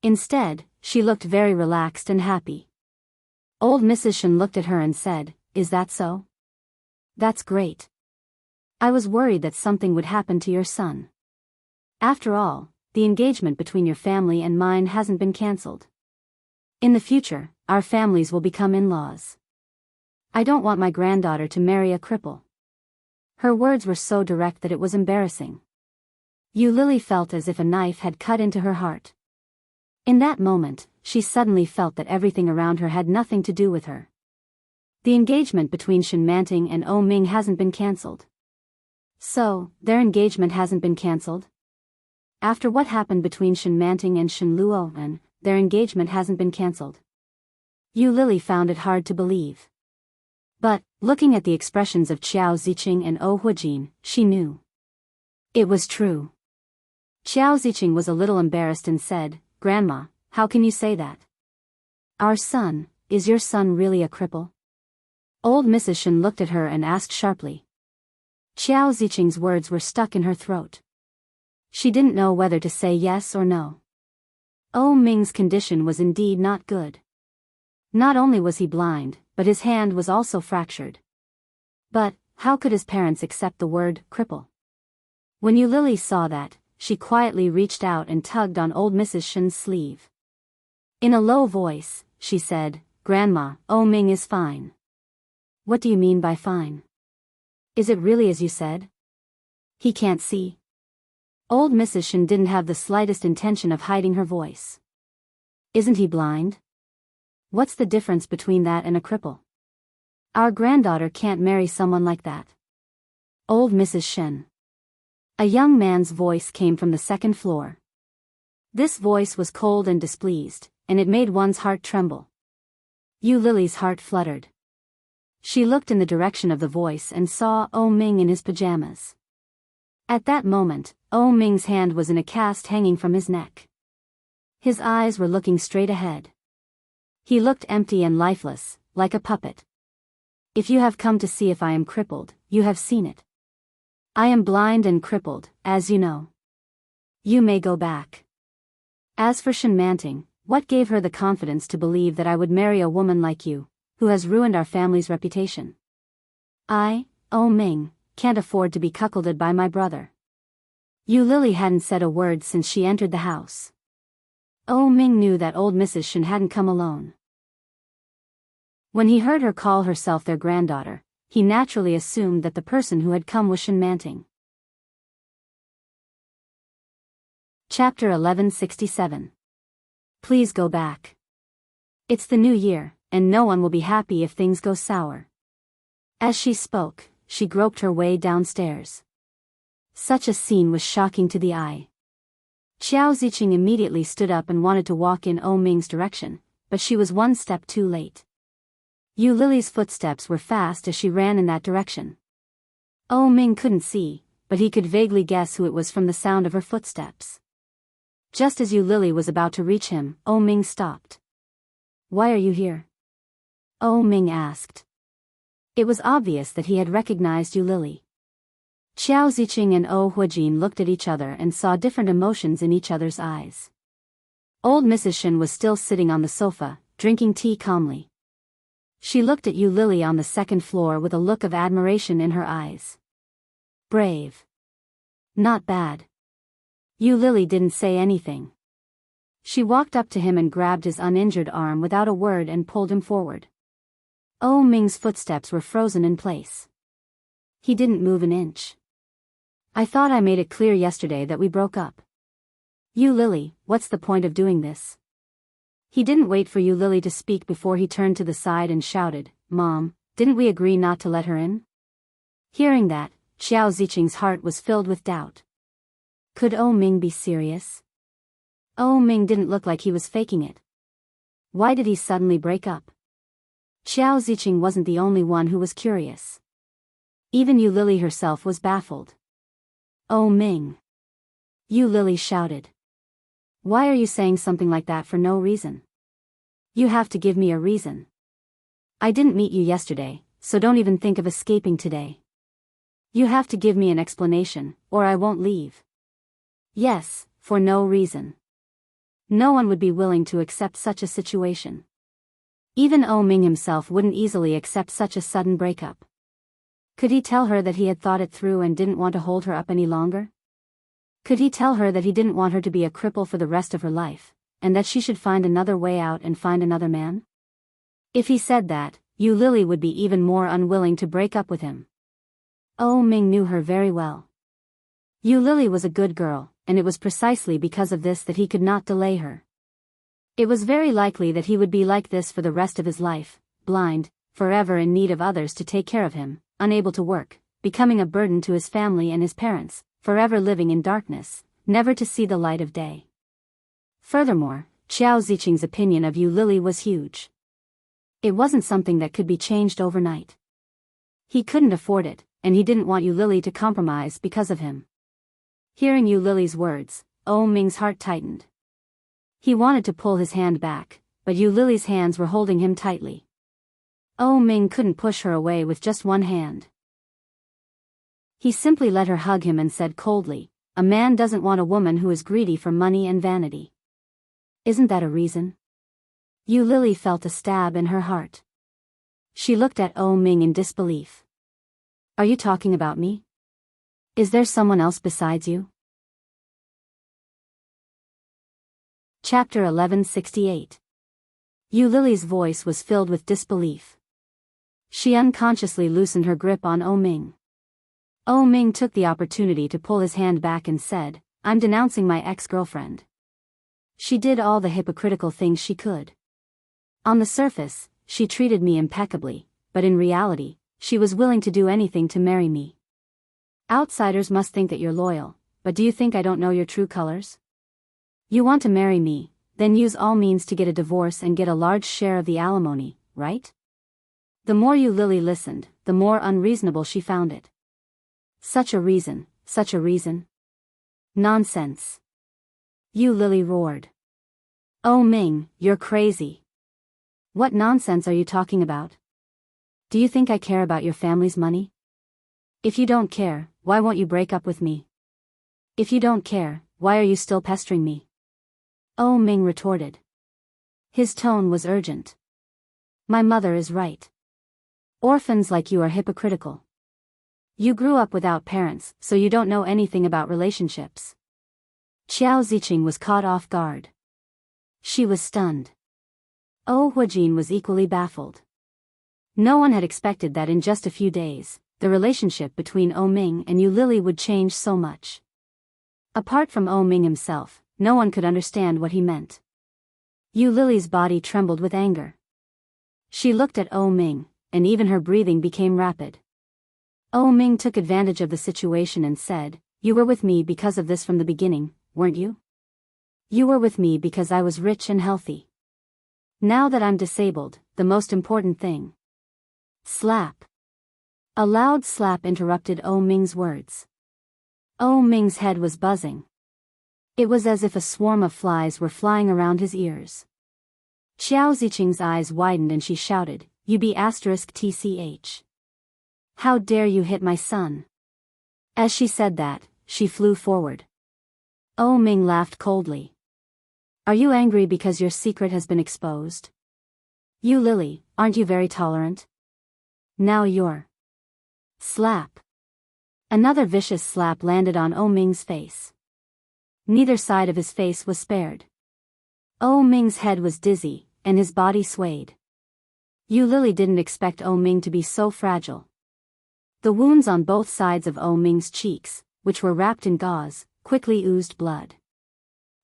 Instead, she looked very relaxed and happy. Old Mrs. Shen looked at her and said, "Is that so? That's great. I was worried that something would happen to your son. After all, the engagement between your family and mine hasn't been cancelled. In the future, our families will become in-laws. I don't want my granddaughter to marry a cripple." Her words were so direct that it was embarrassing. Yu Lily felt as if a knife had cut into her heart. In that moment, she suddenly felt that everything around her had nothing to do with her. The engagement between Shen Manting and Oh Ming hasn't been cancelled. So, their engagement hasn't been cancelled? After what happened between Shen Manting and Shen Luoan, their engagement hasn't been cancelled. Yu Lily found it hard to believe. But, looking at the expressions of Xiao Ziqing and Oh Huijin, she knew. It was true. Xiao Ziqing was a little embarrassed and said, "Grandma, how can you say that? Our son, is your son really a cripple?" Old Mrs. Shen looked at her and asked sharply. Xiao Ziqing's words were stuck in her throat. She didn't know whether to say yes or no. Oh Ming's condition was indeed not good. Not only was he blind, but his hand was also fractured. But, how could his parents accept the word cripple? When Yu Lily saw that, she quietly reached out and tugged on old Mrs. Shen's sleeve. In a low voice, she said, "Grandma, Oh Ming is fine." "What do you mean by fine? Is it really as you said? He can't see?" Old Mrs. Shen didn't have the slightest intention of hiding her voice. "Isn't he blind? What's the difference between that and a cripple? Our granddaughter can't marry someone like that." Old Mrs. Shen. A young man's voice came from the second floor. This voice was cold and displeased, and it made one's heart tremble. Yu Lily's heart fluttered. She looked in the direction of the voice and saw Oh Ming in his pajamas. At that moment, Oh Ming's hand was in a cast hanging from his neck. His eyes were looking straight ahead. He looked empty and lifeless, like a puppet. "If you have come to see if I am crippled, you have seen it. I am blind and crippled, as you know. You may go back. As for Enchanting, what gave her the confidence to believe that I would marry a woman like you, who has ruined our family's reputation? Ming, can't afford to be cuckolded by my brother. Yu Lily hadn't said a word since she entered the house. Ming knew that old Mrs. Shen hadn't come alone. When he heard her call herself their granddaughter, he naturally assumed that the person who had come was Enchanting. Chapter 1167. Please go back. It's the new year, and no one will be happy if things go sour. As she spoke, she groped her way downstairs. Such a scene was shocking to the eye. Xiao Ziqing immediately stood up and wanted to walk in Ming's direction, but she was one step too late. Yu Lily's footsteps were fast as she ran in that direction. Ming couldn't see, but he could vaguely guess who it was from the sound of her footsteps. Just as Yu Lily was about to reach him, Ming stopped. Why are you here? Ming asked. It was obvious that he had recognized Yu Lily. Xiao Ziqing and Huajin looked at each other and saw different emotions in each other's eyes. Old Mrs. Shen was still sitting on the sofa, drinking tea calmly. She looked at Yu Lily on the second floor with a look of admiration in her eyes. Brave. Not bad. Yu Lily didn't say anything. She walked up to him and grabbed his uninjured arm without a word and pulled him forward. Ming's footsteps were frozen in place. He didn't move an inch. I thought I made it clear yesterday that we broke up. Yu Lily, what's the point of doing this? He didn't wait for Yu Lily to speak before he turned to the side and shouted, Mom, didn't we agree not to let her in? Hearing that, Xiao Ziqing's heart was filled with doubt. Could Ming be serious? Ming didn't look like he was faking it. Why did he suddenly break up? Xiao Ziqing wasn't the only one who was curious. Even Yu Lily herself was baffled. Ming. Yu Lily shouted. Why are you saying something like that for no reason? You have to give me a reason. I didn't meet you yesterday, so don't even think of escaping today. You have to give me an explanation, or I won't leave. Yes, for no reason. No one would be willing to accept such a situation. Even Ming himself wouldn't easily accept such a sudden breakup. Could he tell her that he had thought it through and didn't want to hold her up any longer? Could he tell her that he didn't want her to be a cripple for the rest of her life, and that she should find another way out and find another man? If he said that, Yu Lily would be even more unwilling to break up with him. Ming knew her very well. Yu Lily was a good girl, and it was precisely because of this that he could not delay her. It was very likely that he would be like this for the rest of his life, blind, forever in need of others to take care of him, unable to work, becoming a burden to his family and his parents, forever living in darkness, never to see the light of day. Furthermore, Xiao Ziqing's opinion of Yu Lily was huge. It wasn't something that could be changed overnight. He couldn't afford it, and he didn't want Yu Lily to compromise because of him. Hearing Yu Lily's words, Ming's heart tightened. He wanted to pull his hand back, but Yu Lily's hands were holding him tightly. Ming couldn't push her away with just one hand. He simply let her hug him and said coldly, a man doesn't want a woman who is greedy for money and vanity. Isn't that a reason? Yu Lily felt a stab in her heart. She looked at Ming in disbelief. Are you talking about me? Is there someone else besides you? Chapter 1168. Yu Lily's voice was filled with disbelief. She unconsciously loosened her grip on Ming. Ming took the opportunity to pull his hand back and said, I'm denouncing my ex-girlfriend. She did all the hypocritical things she could. On the surface, she treated me impeccably, but in reality, she was willing to do anything to marry me. Outsiders must think that you're loyal, but do you think I don't know your true colors? You want to marry me, then use all means to get a divorce and get a large share of the alimony, right? The more Yu Lily listened, the more unreasonable she found it. Such a reason, such a reason. Nonsense. Yu Lily roared. Ming, you're crazy. What nonsense are you talking about? Do you think I care about your family's money? If you don't care, why won't you break up with me? If you don't care, why are you still pestering me? Oh Ming retorted. His tone was urgent. My mother is right. Orphans like you are hypocritical. You grew up without parents, so you don't know anything about relationships. Qiao Ziqing was caught off guard. She was stunned. Oh Huajin was equally baffled. No one had expected that in just a few days, the relationship between Oh Ming and Yu Lily would change so much. Apart from Oh Ming himself, no one could understand what he meant. Yu Lily's body trembled with anger. She looked at Oh Ming, and even her breathing became rapid. Oh Ming took advantage of the situation and said, "You were with me because of this from the beginning, weren't you? You were with me because I was rich and healthy. Now that I'm disabled, the most important thing." Slap. A loud slap interrupted Oh Ming's words. Oh Ming's head was buzzing. It was as if a swarm of flies were flying around his ears. Qiao Ziqing's eyes widened and she shouted, "You be *tch. How dare you hit my son?" As she said that, she flew forward. Oh Ming laughed coldly. Are you angry because your secret has been exposed? You Lily, aren't you very tolerant? Now you're. Slap. Another vicious slap landed on Oh Ming's face. Neither side of his face was spared. Oh Ming's head was dizzy, and his body swayed. Yu Lily didn't expect Oh Ming to be so fragile. The wounds on both sides of Oh Ming's cheeks, which were wrapped in gauze, quickly oozed blood.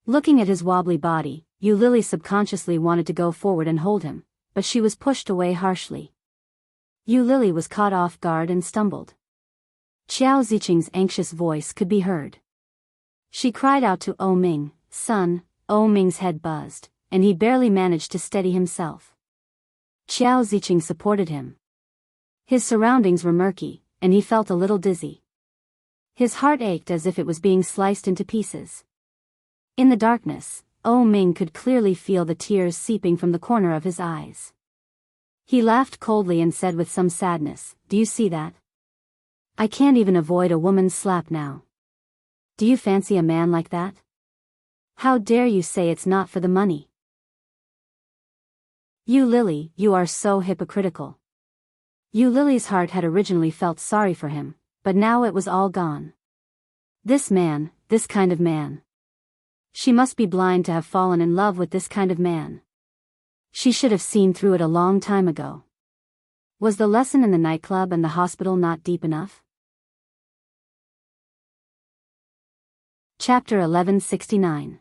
Looking at his wobbly body, Yu Lily subconsciously wanted to go forward and hold him, but she was pushed away harshly. Yu Lily was caught off guard and stumbled. Qiao Ziqing's anxious voice could be heard. She cried out to Oh Ming, "Son." Oh Ming's head buzzed, and he barely managed to steady himself. Qiao Ziqing supported him. His surroundings were murky, and he felt a little dizzy. His heart ached as if it was being sliced into pieces. In the darkness, Oh Ming could clearly feel the tears seeping from the corner of his eyes. He laughed coldly and said with some sadness, "Do you see that? I can't even avoid a woman's slap now. Do you fancy a man like that? How dare you say it's not for the money? You Lily, you are so hypocritical." Yu Lily's heart had originally felt sorry for him, but now it was all gone. This man, this kind of man. She must be blind to have fallen in love with this kind of man. She should have seen through it a long time ago. Was the lesson in the nightclub and the hospital not deep enough? Chapter 1169.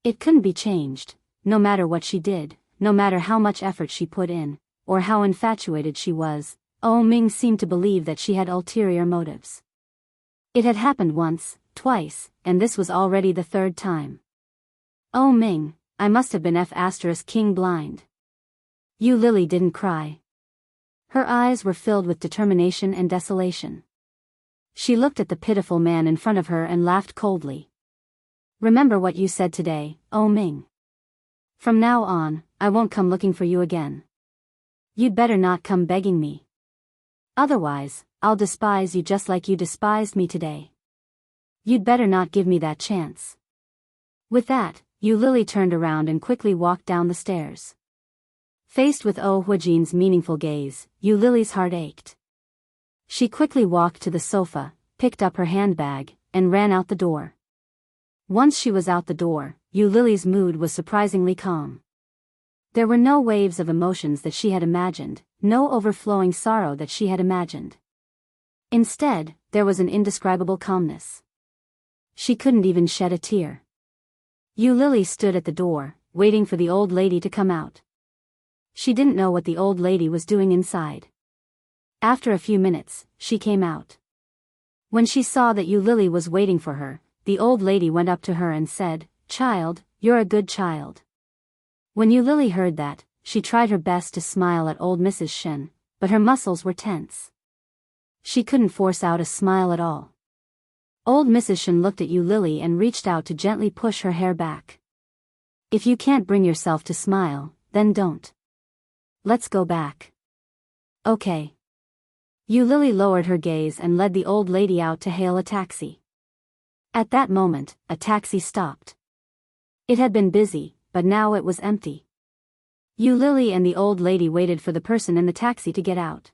It couldn't be changed, no matter what she did, no matter how much effort she put in, or how infatuated she was. Oh Ming seemed to believe that she had ulterior motives. It had happened once, twice, and this was already the third time. Oh Ming, I must have been *king blind. Yu Lily didn't cry. Her eyes were filled with determination and desolation. She looked at the pitiful man in front of her and laughed coldly. Remember what you said today, Oh Ming. From now on, I won't come looking for you again. You'd better not come begging me. Otherwise, I'll despise you just like you despised me today. You'd better not give me that chance. With that, Yu Lily turned around and quickly walked down the stairs. Faced with Oh Huajin's meaningful gaze, Yu Lily's heart ached. She quickly walked to the sofa, picked up her handbag, and ran out the door. Once she was out the door, Yu Lily's mood was surprisingly calm. There were no waves of emotions that she had imagined, no overflowing sorrow that she had imagined. Instead, there was an indescribable calmness. She couldn't even shed a tear. Yu Lily stood at the door, waiting for the old lady to come out. She didn't know what the old lady was doing inside. After a few minutes, she came out. When she saw that Yu Lily was waiting for her, the old lady went up to her and said, "Child, you're a good child." When Yu Lily heard that, she tried her best to smile at old Mrs. Shen, but her muscles were tense. She couldn't force out a smile at all. Old Mrs. Shen looked at Yu Lily and reached out to gently push her hair back. "If you can't bring yourself to smile, then don't. Let's go back." "Okay." Yu Lily lowered her gaze and led the old lady out to hail a taxi. At that moment, a taxi stopped. It had been busy, but now it was empty. Yu Lily and the old lady waited for the person in the taxi to get out.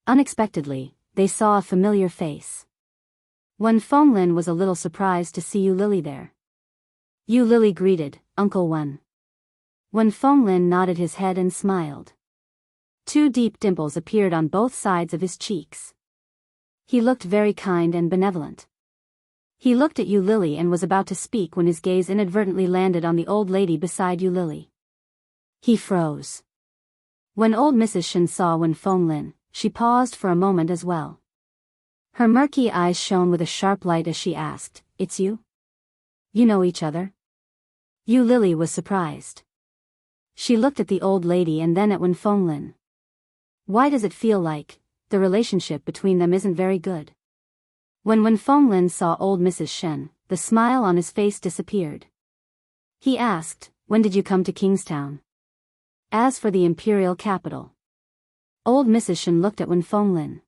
Unexpectedly, they saw a familiar face. Wen Fenglin was a little surprised to see Yu Lily there. Yu Lily greeted, "Uncle Wen." Wen Fenglin nodded his head and smiled. Two deep dimples appeared on both sides of his cheeks. He looked very kind and benevolent. He looked at Yu Lily and was about to speak when his gaze inadvertently landed on the old lady beside Yu Lily. He froze. When old Mrs. Shen saw Wen Fenglin, she paused for a moment as well. Her murky eyes shone with a sharp light as she asked, "It's you? You know each other?" Yu Lily was surprised. She looked at the old lady and then at Wen Fenglin. Why does it feel like the relationship between them isn't very good? When Wen Fenglin saw old Mrs. Shen, the smile on his face disappeared. He asked, "When did you come to Kingstown?" As for the imperial capital. Old Mrs. Shen looked at Wen Fenglin.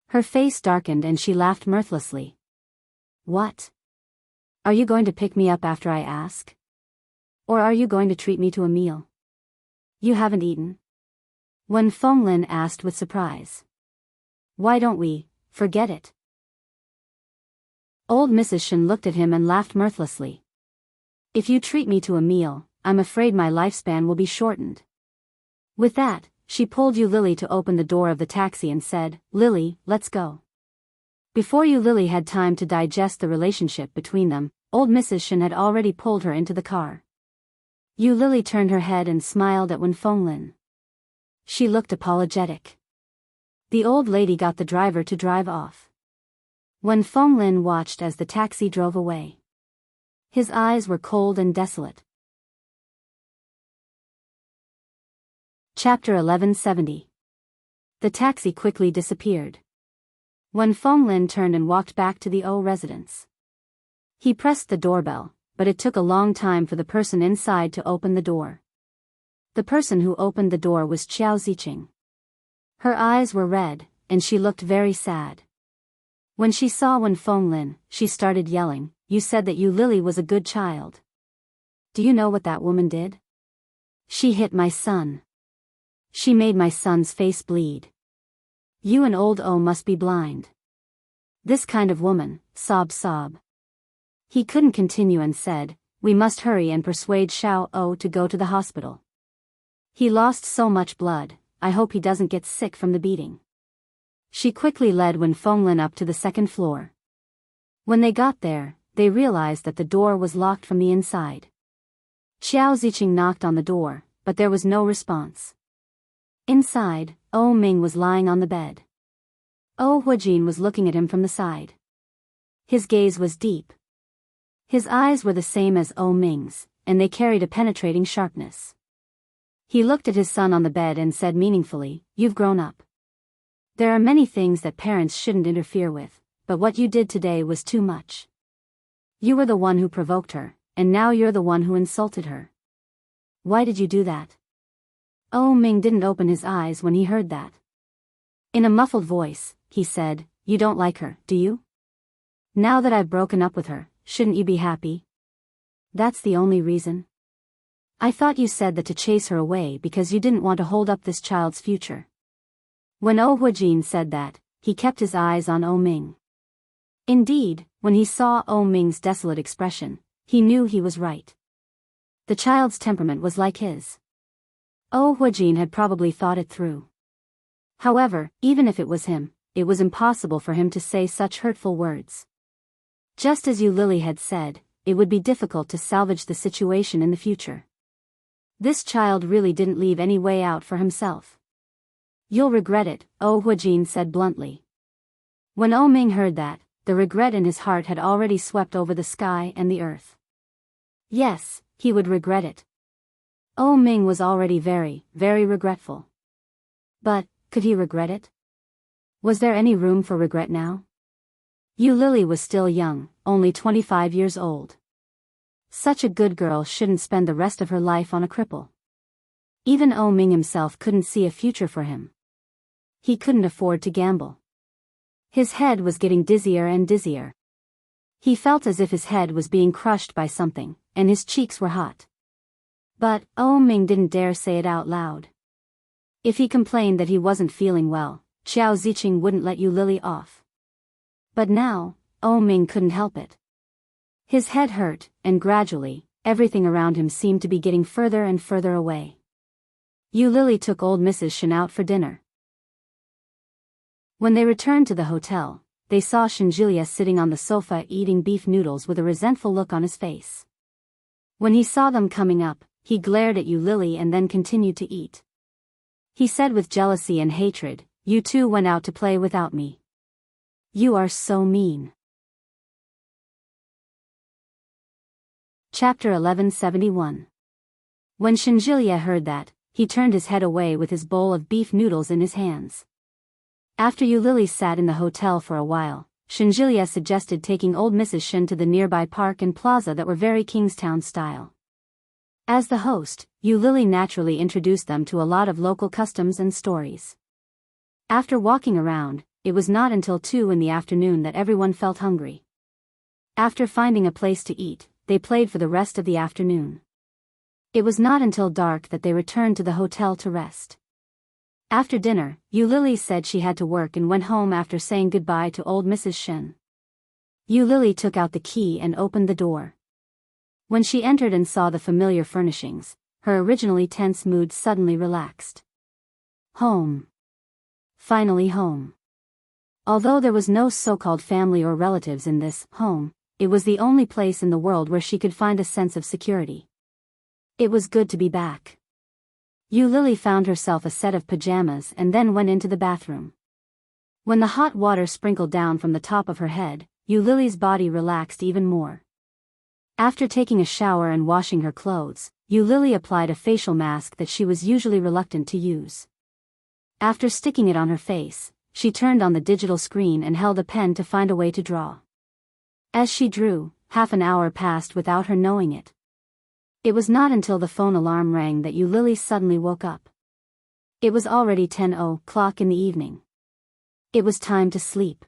Her face darkened and she laughed mirthlessly. "What? Are you going to pick me up after I ask? Or are you going to treat me to a meal? You haven't eaten?" Wen Fenglin asked with surprise. "Why don't we forget it?" Old Mrs. Shen looked at him and laughed mirthlessly. "If you treat me to a meal, I'm afraid my lifespan will be shortened." With that, she pulled Yu Lily to open the door of the taxi and said, "Lily, let's go." Before Yu Lily had time to digest the relationship between them, old Mrs. Shen had already pulled her into the car. Yu Lily turned her head and smiled at Wen Fenglin. She looked apologetic. The old lady got the driver to drive off. Wen Fenglin watched as the taxi drove away. His eyes were cold and desolate. Chapter 1170. The taxi quickly disappeared. Wen Fenglin turned and walked back to the O residence. He pressed the doorbell, but it took a long time for the person inside to open the door. The person who opened the door was Xiao Ziqing. Her eyes were red, and she looked very sad. When she saw Wen Fenglin, she started yelling, "You said that Yu Lily was a good child. Do you know what that woman did? She hit my son. She made my son's face bleed. You and old O must be blind. This kind of woman," sob. He couldn't continue and said, "We must hurry and persuade Xiao O to go to the hospital. He lost so much blood, I hope he doesn't get sick from the beating." She quickly led Wen Fenglin up to the second floor. When they got there, they realized that the door was locked from the inside. Xiao Ziqing knocked on the door, but there was no response. Inside, O Ming was lying on the bed. O Huijin was looking at him from the side. His gaze was deep. His eyes were the same as O Ming's, and they carried a penetrating sharpness. He looked at his son on the bed and said meaningfully, "You've grown up. There are many things that parents shouldn't interfere with, but what you did today was too much. You were the one who provoked her, and now you're the one who insulted her. Why did you do that?" O Ming didn't open his eyes when he heard that. In a muffled voice, he said, "You don't like her, do you? Now that I've broken up with her, shouldn't you be happy? That's the only reason? I thought you said that to chase her away because you didn't want to hold up this child's future." When O Huijin said that, he kept his eyes on O Ming. Indeed, when he saw O Ming's desolate expression, he knew he was right. The child's temperament was like his. O Huijin had probably thought it through. However, even if it was him, it was impossible for him to say such hurtful words. Just as Yu Lily had said, it would be difficult to salvage the situation in the future. This child really didn't leave any way out for himself. "You'll regret it," O Huijin said bluntly. When O Ming heard that, the regret in his heart had already swept over the sky and the earth. Yes, he would regret it. O Ming was already very, very regretful. But, could he regret it? Was there any room for regret now? Yu Lily was still young, only 25 years old. Such a good girl shouldn't spend the rest of her life on a cripple. Even O Ming himself couldn't see a future for him. he couldn't afford to gamble. His head was getting dizzier and dizzier. He felt as if his head was being crushed by something, and his cheeks were hot. But, Ming didn't dare say it out loud. If he complained that he wasn't feeling well, Qiao Ziqing wouldn't let Yu Lili off. But now, Ming couldn't help it. His head hurt, and gradually, everything around him seemed to be getting further and further away. Yu Lili took old Mrs. Shen out for dinner. When they returned to the hotel, they saw Shenjulia sitting on the sofa eating beef noodles with a resentful look on his face. When he saw them coming up, he glared at Yu Lili and then continued to eat. He said with jealousy and hatred, "You two went out to play without me. You are so mean." Chapter 1171. When Shenjulia heard that, he turned his head away with his bowl of beef noodles in his hands. After Yu Lili sat in the hotel for a while, Shenjulia suggested taking old Mrs. Shen to the nearby park and plaza that were very Kingstown style. As the host, Yu Lili naturally introduced them to a lot of local customs and stories. After walking around, it was not until 2 in the afternoon that everyone felt hungry. After finding a place to eat, they played for the rest of the afternoon. It was not until dark that they returned to the hotel to rest. After dinner, Yu Lili said she had to work and went home after saying goodbye to old Mrs. Shen. Yu Lili took out the key and opened the door. When she entered and saw the familiar furnishings, her originally tense mood suddenly relaxed. Home. Finally home. Although there was no so-called family or relatives in this home, it was the only place in the world where she could find a sense of security. It was good to be back. Yu Lili found herself a set of pajamas and then went into the bathroom. When the hot water sprinkled down from the top of her head, Yu Lili's body relaxed even more. After taking a shower and washing her clothes, Yu Lili applied a facial mask that she was usually reluctant to use. After sticking it on her face, she turned on the digital screen and held a pen to find a way to draw. As she drew, half an hour passed without her knowing it. It was not until the phone alarm rang that Yu Lili suddenly woke up. It was already 10:00 in the evening. It was time to sleep.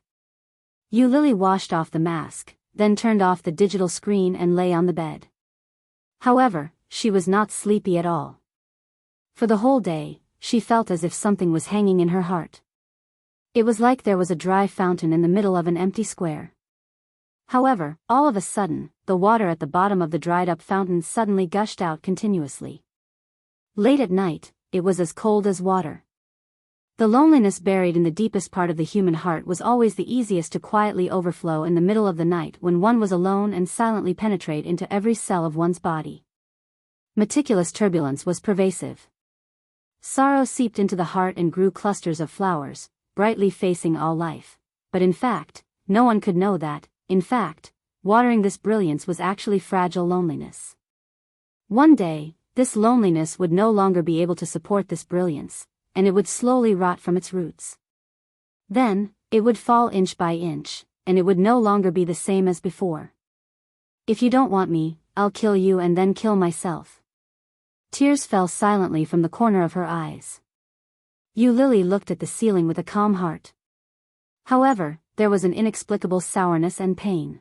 Yu Lili washed off the mask, then turned off the digital screen and lay on the bed. However, she was not sleepy at all. For the whole day, she felt as if something was hanging in her heart. It was like there was a dry fountain in the middle of an empty square. However, all of a sudden, the water at the bottom of the dried-up fountain suddenly gushed out continuously. Late at night, it was as cold as water. The loneliness buried in the deepest part of the human heart was always the easiest to quietly overflow in the middle of the night when one was alone and silently penetrate into every cell of one's body. Meticulous turbulence was pervasive. Sorrow seeped into the heart and grew clusters of flowers, brightly facing all life. But in fact, no one could know that. In fact, watering this brilliance was actually fragile loneliness. One day, this loneliness would no longer be able to support this brilliance, and it would slowly rot from its roots. Then, it would fall inch by inch, and it would no longer be the same as before. "If you don't want me, I'll kill you and then kill myself." Tears fell silently from the corner of her eyes. Yu Lili looked at the ceiling with a calm heart. However, there was an inexplicable sourness and pain.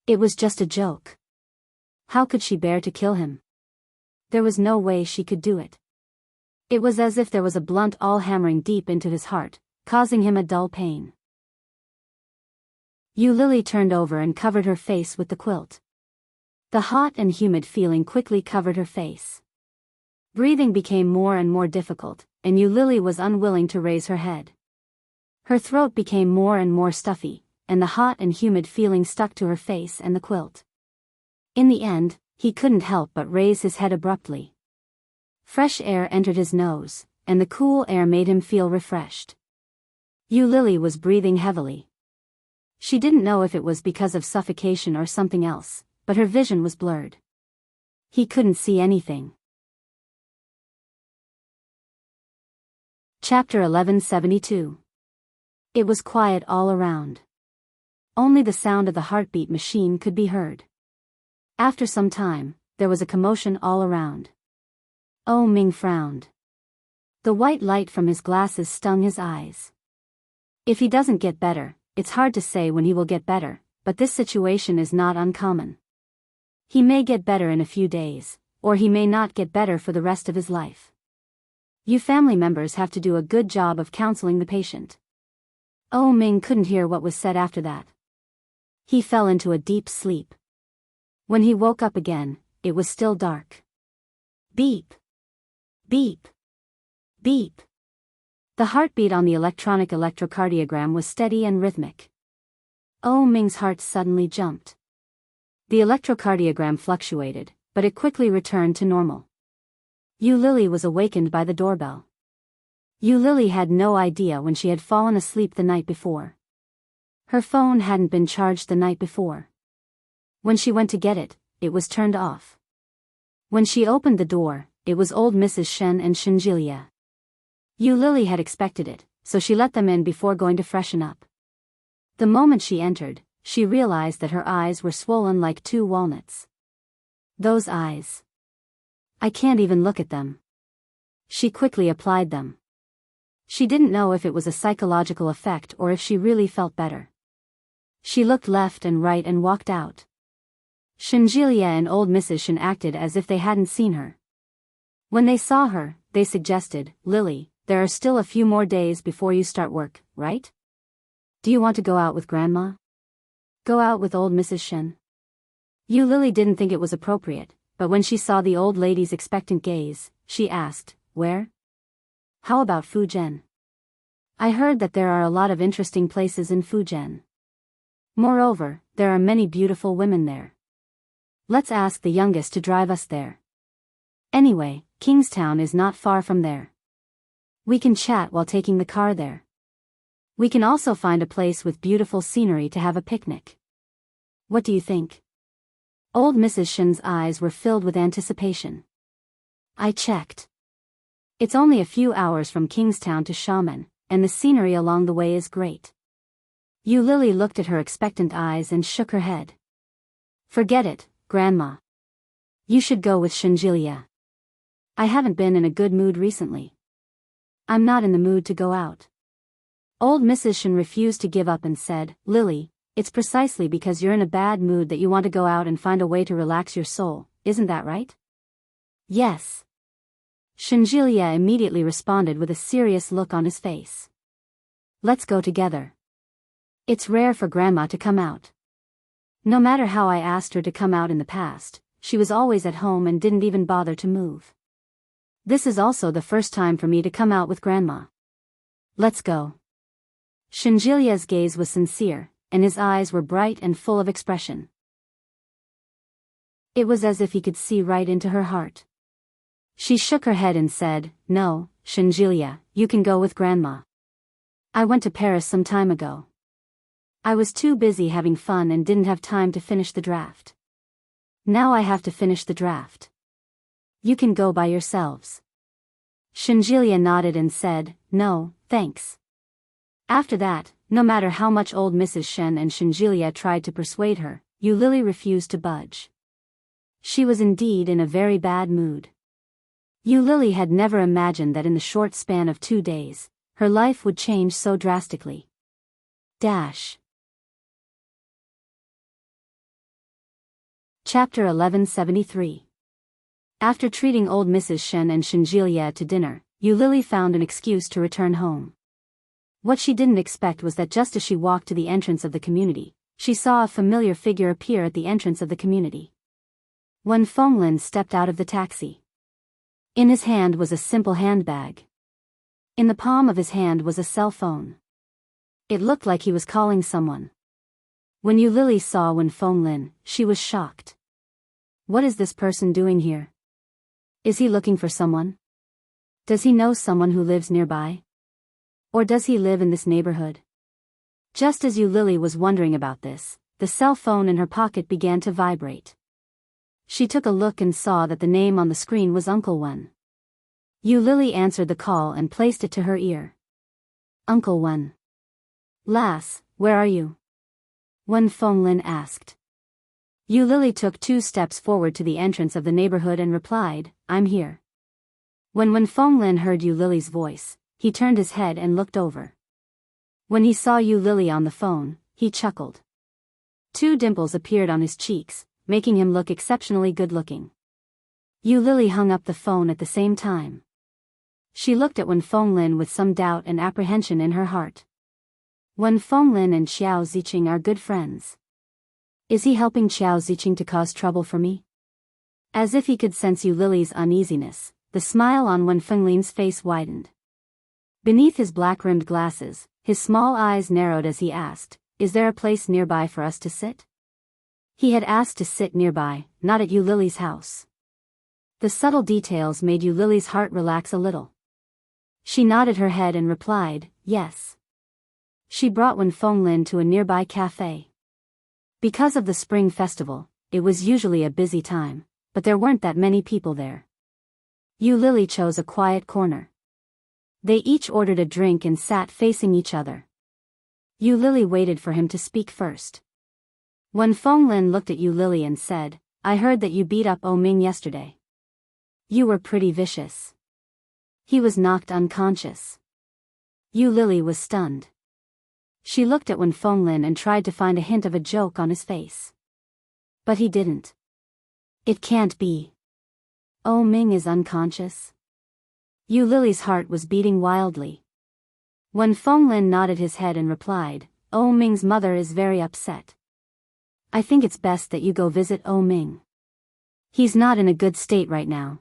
It was just a joke. How could she bear to kill him? There was no way she could do it. It was as if there was a blunt awl hammering deep into his heart, causing him a dull pain. Yu Lili turned over and covered her face with the quilt. The hot and humid feeling quickly covered her face. Breathing became more and more difficult, and Yu Lili was unwilling to raise her head. Her throat became more and more stuffy, and the hot and humid feeling stuck to her face and the quilt. In the end, he couldn't help but raise his head abruptly. Fresh air entered his nose, and the cool air made him feel refreshed. Yu Lili was breathing heavily. She didn't know if it was because of suffocation or something else, but her vision was blurred. He couldn't see anything. Chapter 1172. It was quiet all around. Only the sound of the heartbeat machine could be heard. After some time, there was a commotion all around. Ming frowned. The white light from his glasses stung his eyes. If he doesn't get better, it's hard to say when he will get better, but this situation is not uncommon. He may get better in a few days, or he may not get better for the rest of his life. You family members have to do a good job of counseling the patient. Oh Ming couldn't hear what was said after that. He fell into a deep sleep. When he woke up again, it was still dark. Beep. Beep. Beep. The heartbeat on the electronic electrocardiogram was steady and rhythmic. Oh Ming's heart suddenly jumped. The electrocardiogram fluctuated, but it quickly returned to normal. Yu Lily was awakened by the doorbell. Yu Lily had no idea when she had fallen asleep the night before. Her phone hadn't been charged the night before. When she went to get it, it was turned off. When she opened the door, it was old Mrs. Shen and Shinjilia. Yu Lily had expected it, so she let them in before going to freshen up. The moment she entered, she realized that her eyes were swollen like 2 walnuts. Those eyes. I can't even look at them. She quickly applied them. She didn't know if it was a psychological effect or if she really felt better. She looked left and right and walked out. Shinjilia and old Mrs. Shen acted as if they hadn't seen her. When they saw her, they suggested, "Lily, there are still a few more days before you start work, right? Do you want to go out with Grandma? Go out with old Mrs. Shen?" Yu Lily didn't think it was appropriate, but when she saw the old lady's expectant gaze, she asked, "Where? How about Fujian? I heard that there are a lot of interesting places in Fujian. Moreover, there are many beautiful women there. Let's ask the youngest to drive us there. Anyway, Kingstown is not far from there. We can chat while taking the car there. We can also find a place with beautiful scenery to have a picnic. What do you think?" Old Mrs. Shen's eyes were filled with anticipation. "I checked. It's only a few hours from Kingstown to Xiamen, and the scenery along the way is great." Yu Lily looked at her expectant eyes and shook her head. "Forget it, Grandma. You should go with Shinjilia. I haven't been in a good mood recently. I'm not in the mood to go out." Old Mrs. Shen refused to give up and said, "Lily, it's precisely because you're in a bad mood that you want to go out and find a way to relax your soul, isn't that right?" "Yes." Shinjilia immediately responded with a serious look on his face. "Let's go together. It's rare for Grandma to come out. No matter how I asked her to come out in the past, she was always at home and didn't even bother to move. This is also the first time for me to come out with Grandma. Let's go." Shinjilia's gaze was sincere, and his eyes were bright and full of expression. It was as if he could see right into her heart. She shook her head and said, "No, Shinjilia, you can go with Grandma. I went to Paris some time ago. I was too busy having fun and didn't have time to finish the draft. Now I have to finish the draft. You can go by yourselves." Shinjilia nodded and said, "No, thanks." After that, no matter how much old Mrs. Shen and Shinjilia tried to persuade her, Yu Lily refused to budge. She was indeed in a very bad mood. Yu Lily had never imagined that in the short span of 2 days, her life would change so drastically. Chapter 1173. After treating old Mrs. Shen and Shinjilia to dinner, Yu Lily found an excuse to return home. What she didn't expect was that just as she walked to the entrance of the community, she saw a familiar figure appear at the entrance of the community. Wen Fenglin stepped out of the taxi. In his hand was a simple handbag. In the palm of his hand was a cell phone. It looked like he was calling someone. When Yu Lily saw Wen Fenglin, she was shocked. What is this person doing here? Is he looking for someone? Does he know someone who lives nearby? Or does he live in this neighborhood? Just as Yu Lily was wondering about this, the cell phone in her pocket began to vibrate. She took a look and saw that the name on the screen was Uncle Wen. Yu Lily answered the call and placed it to her ear. "Uncle Wen. Lass, where are you?" Wen Fenglin asked. Yu Lily took 2 steps forward to the entrance of the neighborhood and replied, "I'm here." When Fenglin heard Yu Lily's voice, he turned his head and looked over. When he saw Yu Lily on the phone, he chuckled. 2 dimples appeared on his cheeks, making him look exceptionally good-looking. Yu Lily hung up the phone at the same time. She looked at Wen Fenglin with some doubt and apprehension in her heart. Wen Fenglin and Xiao Ziqing are good friends. Is he helping Xiao Ziqing to cause trouble for me? As if he could sense Yu Lily's uneasiness, the smile on Wen Fenglin's face widened. Beneath his black-rimmed glasses, his small eyes narrowed as he asked, "Is there a place nearby for us to sit?" He had asked to sit nearby, not at Yu Lily's house. The subtle details made Yu Lily's heart relax a little. She nodded her head and replied, "Yes." She brought Wen Fenglin to a nearby cafe. Because of the spring festival, it was usually a busy time, but there weren't that many people there. Yu Lily chose a quiet corner. They each ordered a drink and sat facing each other. Yu Lily waited for him to speak first. Wen Fenglin looked at Yu Lily and said, "I heard that you beat up Ming yesterday. You were pretty vicious." He was knocked unconscious. Yu Lily was stunned. She looked at Wen Fenglin and tried to find a hint of a joke on his face. But he didn't. It can't be. Ming is unconscious? Yu Lily's heart was beating wildly. Wen Fenglin nodded his head and replied, Ming's mother is very upset. I think it's best that you go visit Ming. He's not in a good state right now.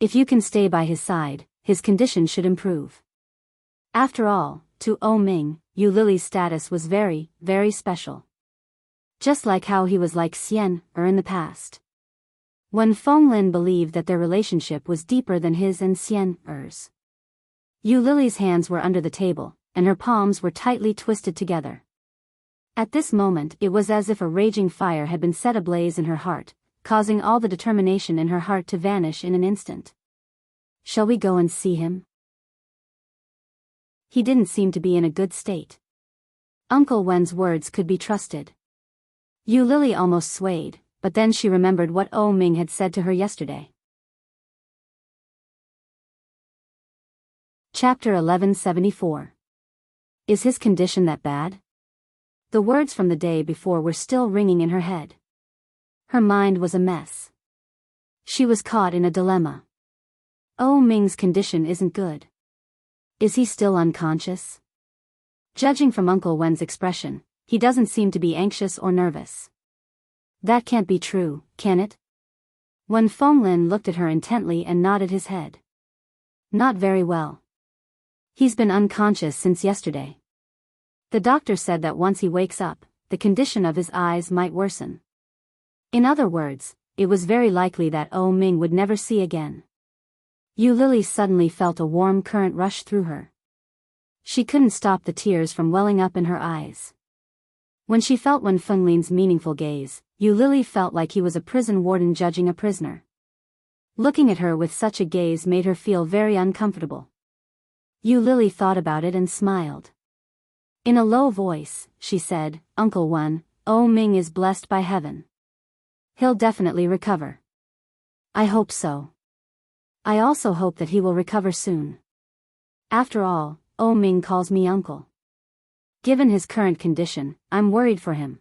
If you can stay by his side, his condition should improve. After all, to Ming, Yu Lily's status was very, very special. Just like how he was like Xian in the past. Wen Fenglin believed that their relationship was deeper than his and Xian's. Yu Lily's hands were under the table, and her palms were tightly twisted together. At this moment it was as if a raging fire had been set ablaze in her heart, causing all the determination in her heart to vanish in an instant. Shall we go and see him? He didn't seem to be in a good state. Uncle Wen's words could be trusted. Yu Lily almost swayed, but then she remembered what Ming had said to her yesterday. Chapter 1174. Is his condition that bad? The words from the day before were still ringing in her head. Her mind was a mess. She was caught in a dilemma. Ming's condition isn't good. Is he still unconscious? Judging from Uncle Wen's expression, he doesn't seem to be anxious or nervous. That can't be true, can it? Wen Fenglin looked at her intently and nodded his head. Not very well. He's been unconscious since yesterday. The doctor said that once he wakes up, the condition of his eyes might worsen. In other words, it was very likely that Ming would never see again. Yu Lily suddenly felt a warm current rush through her. She couldn't stop the tears from welling up in her eyes. When she felt Wen Fenglin's meaningful gaze, Yu Lily felt like he was a prison warden judging a prisoner. Looking at her with such a gaze made her feel very uncomfortable. Yu Lily thought about it and smiled. In a low voice, she said, Uncle Wen, Ming is blessed by heaven. He'll definitely recover. I hope so. I also hope that he will recover soon. After all, Ming calls me uncle. Given his current condition, I'm worried for him.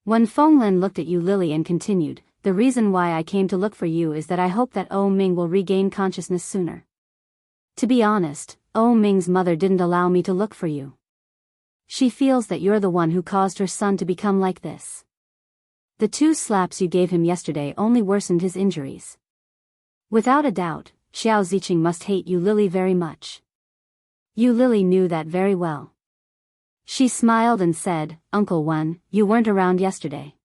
Wen Fenglin looked at Yu Lily and continued, the reason why I came to look for you is that I hope that Ming will regain consciousness sooner. To be honest, Ming's mother didn't allow me to look for you. She feels that you're the one who caused her son to become like this. The 2 slaps you gave him yesterday only worsened his injuries. Without a doubt, Xiao Ziqing must hate Yu Lily very much. Yu Lily knew that very well. She smiled and said, Uncle Wen, you weren't around yesterday.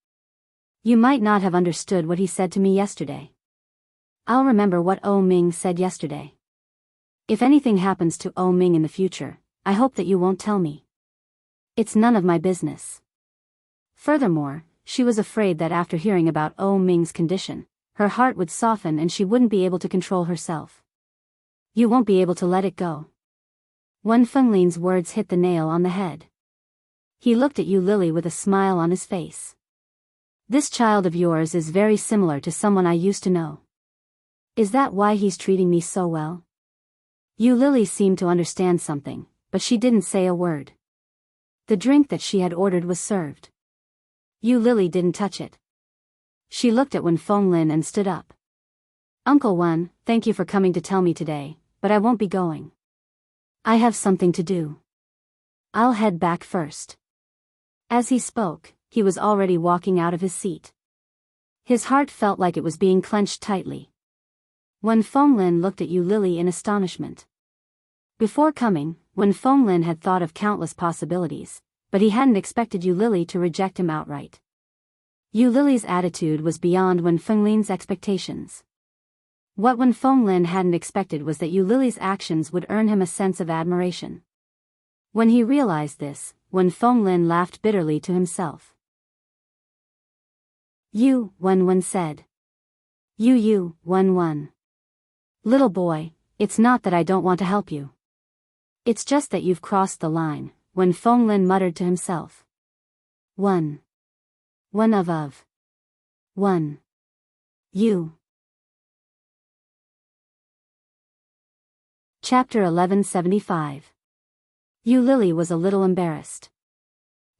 You might not have understood what he said to me yesterday. I'll remember what Ming said yesterday. If anything happens to Ming in the future, I hope that you won't tell me. It's none of my business. Furthermore, she was afraid that after hearing about Ming's condition, her heart would soften and she wouldn't be able to control herself. You won't be able to let it go. Wen Fenglin's words hit the nail on the head. He looked at Yu Lily with a smile on his face. This child of yours is very similar to someone I used to know. Is that why he's treating me so well? Yu Lily seemed to understand something, but she didn't say a word. The drink that she had ordered was served. Yu Lily didn't touch it. She looked at Wen Fenglin and stood up. Uncle Wen, thank you for coming to tell me today, but I won't be going. I have something to do. I'll head back first. As he spoke, he was already walking out of his seat. His heart felt like it was being clenched tightly. Wen Fenglin looked at Yu Lily in astonishment. Before coming, Wen Fenglin had thought of countless possibilities, but he hadn't expected Yu Lily to reject him outright. Yu Lily's attitude was beyond Wen Fenglin's expectations. What Wen Fenglin hadn't expected was that Yu Lily's actions would earn him a sense of admiration. When he realized this, Wen Fenglin laughed bitterly to himself. Wen said. Wen. Little boy, it's not that I don't want to help you. It's just that you've crossed the line, Wen Fenglin muttered to himself. One. You. Chapter 1175. Yu Lily was a little embarrassed.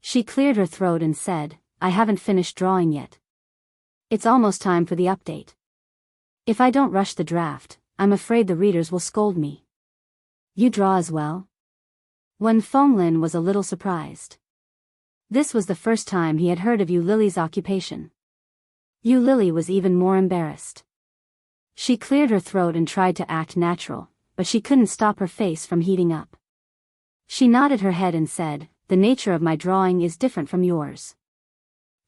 She cleared her throat and said, I haven't finished drawing yet. It's almost time for the update. If I don't rush the draft, I'm afraid the readers will scold me. You draw as well? Wen Fenglin was a little surprised. This was the first time he had heard of Yu Lily's occupation. Yu Lily was even more embarrassed. She cleared her throat and tried to act natural, but she couldn't stop her face from heating up. She nodded her head and said, the nature of my drawing is different from yours.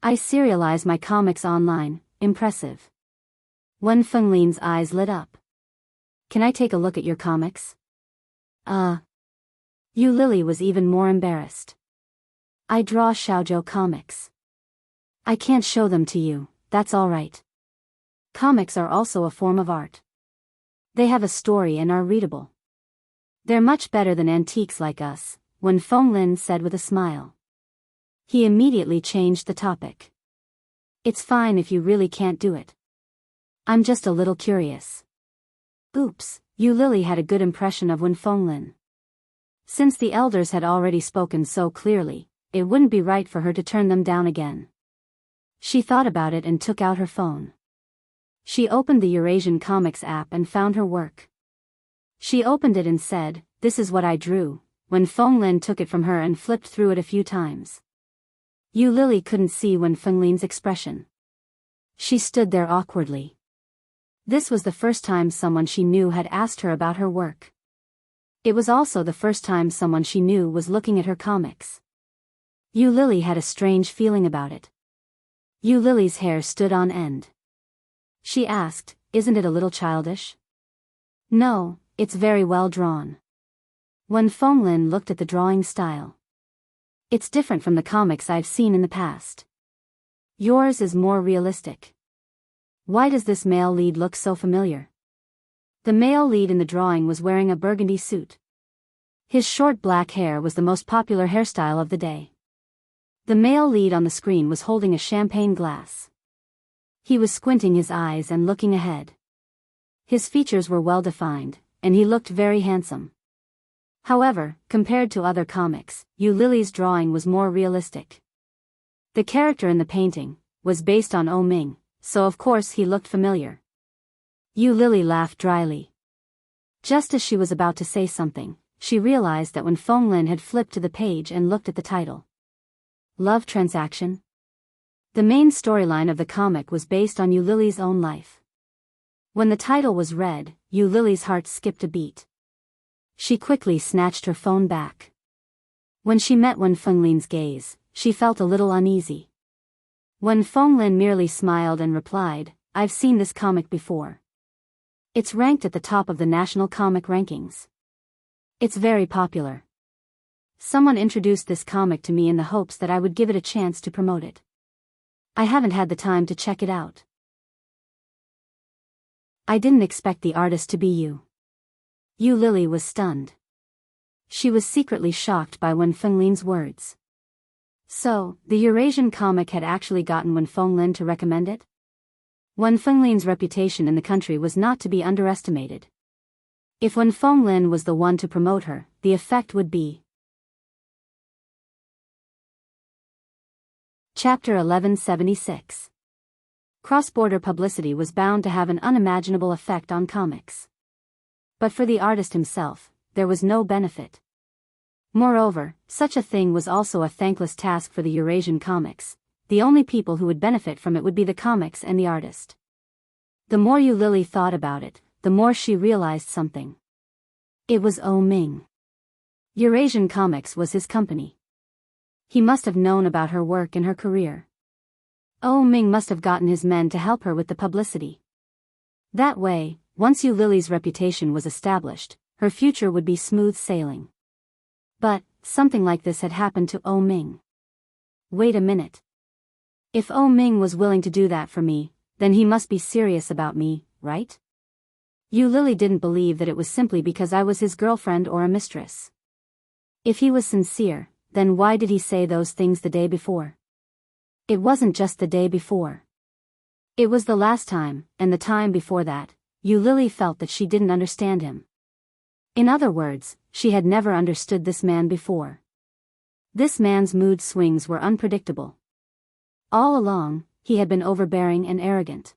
I serialize my comics online. Impressive. Wen Fenglin's eyes lit up. Can I take a look at your comics? Yu Lily was even more embarrassed. I draw shoujo comics. I can't show them to you, that's alright. Comics are also a form of art. They have a story and are readable. They're much better than antiques like us, Wen Fenglin said with a smile. He immediately changed the topic. It's fine if you really can't do it. I'm just a little curious. Oops, Yu Lily had a good impression of Wen Fenglin. Since the elders had already spoken so clearly, it wouldn't be right for her to turn them down again. She thought about it and took out her phone. She opened the Eurasian Comics app and found her work. She opened it and said, this is what I drew, Wen Fenglin took it from her and flipped through it a few times. Yu Lily couldn't see Wen Fenglin's expression. She stood there awkwardly. This was the first time someone she knew had asked her about her work. It was also the first time someone she knew was looking at her comics. Yu Lily had a strange feeling about it. Yu Lily's hair stood on end. She asked, isn't it a little childish? No, it's very well drawn. Wen Fenglin looked at the drawing style. It's different from the comics I've seen in the past. Yours is more realistic. Why does this male lead look so familiar? The male lead in the drawing was wearing a burgundy suit. His short black hair was the most popular hairstyle of the day. The male lead on the screen was holding a champagne glass. He was squinting his eyes and looking ahead. His features were well defined, and he looked very handsome. However, compared to other comics, Yu Lily's drawing was more realistic. The character in the painting was based on O Ming, so of course he looked familiar. Yu Lily laughed dryly. Just as she was about to say something, she realized that Wen Fenglin had flipped to the page and looked at the title. Love Transaction? The main storyline of the comic was based on Yu Lily's own life. When the title was read, Yu Lily's heart skipped a beat. She quickly snatched her phone back. When she met Wen Fenglin's gaze, she felt a little uneasy. Wen Fenglin merely smiled and replied, I've seen this comic before. It's ranked at the top of the national comic rankings. It's very popular. Someone introduced this comic to me in the hopes that I would give it a chance to promote it. I haven't had the time to check it out. I didn't expect the artist to be you. Yu Lily was stunned. She was secretly shocked by Wen Fenglin's words. So, the Eurasian comic had actually gotten Wen Fenglin to recommend it? Wen Fenglin's reputation in the country was not to be underestimated. If Wen Fenglin was the one to promote her, the effect would be. Chapter 1176. Cross-border publicity was bound to have an unimaginable effect on comics. But for the artist himself, there was no benefit. Moreover, such a thing was also a thankless task for the Eurasian comics. The only people who would benefit from it would be the comics and the artist. The more Yu Lily thought about it, the more she realized something. It was Oh Ming. Eurasian Comics was his company. He must have known about her work and her career. Oh Ming must have gotten his men to help her with the publicity. That way, once Yu Lily's reputation was established, her future would be smooth sailing. But, something like this had happened to Oh Ming. Wait a minute. If Oh Ming was willing to do that for me, then he must be serious about me, right? Yu Lily didn't believe that it was simply because I was his girlfriend or a mistress. If he was sincere, then why did he say those things the day before? It wasn't just the day before. It was the last time, and the time before that. Yu Lily felt that she didn't understand him. In other words, she had never understood this man before. This man's mood swings were unpredictable. All along, he had been overbearing and arrogant.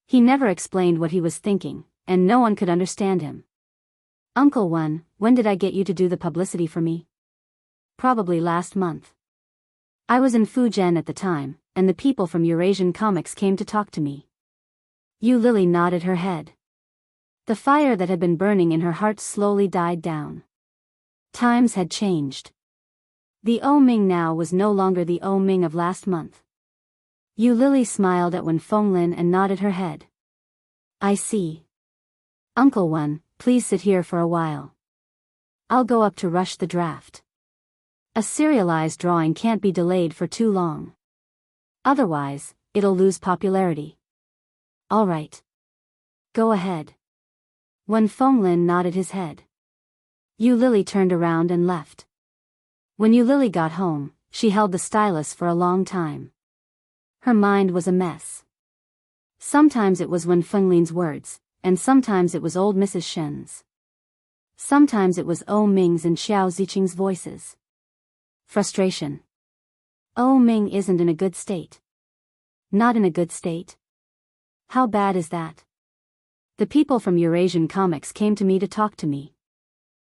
He never explained what he was thinking, and no one could understand him. Uncle Wen, when did I get you to do the publicity for me? Probably last month. I was in Fujian at the time, and the people from Eurasian Comics came to talk to me. Yu Lily nodded her head. The fire that had been burning in her heart slowly died down. Times had changed. The Oh Ming now was no longer the Oh Ming of last month. Yu Lily smiled at Wen Fenglin and nodded her head. I see. Uncle Wen, please sit here for a while. I'll go up to rush the draft. A serialized drawing can't be delayed for too long. Otherwise, it'll lose popularity. All right. Go ahead. Wen Fenglin nodded his head. Yu Lily turned around and left. When Yu Lily got home, she held the stylus for a long time. Her mind was a mess. Sometimes it was Wen Fenglin's words, and sometimes it was old Mrs. Shen's. Sometimes it was Oh Ming's and Xiao Ziqing's voices. Frustration. Oh Ming isn't in a good state. Not in a good state? How bad is that? The people from Eurasian Comics came to me to talk to me.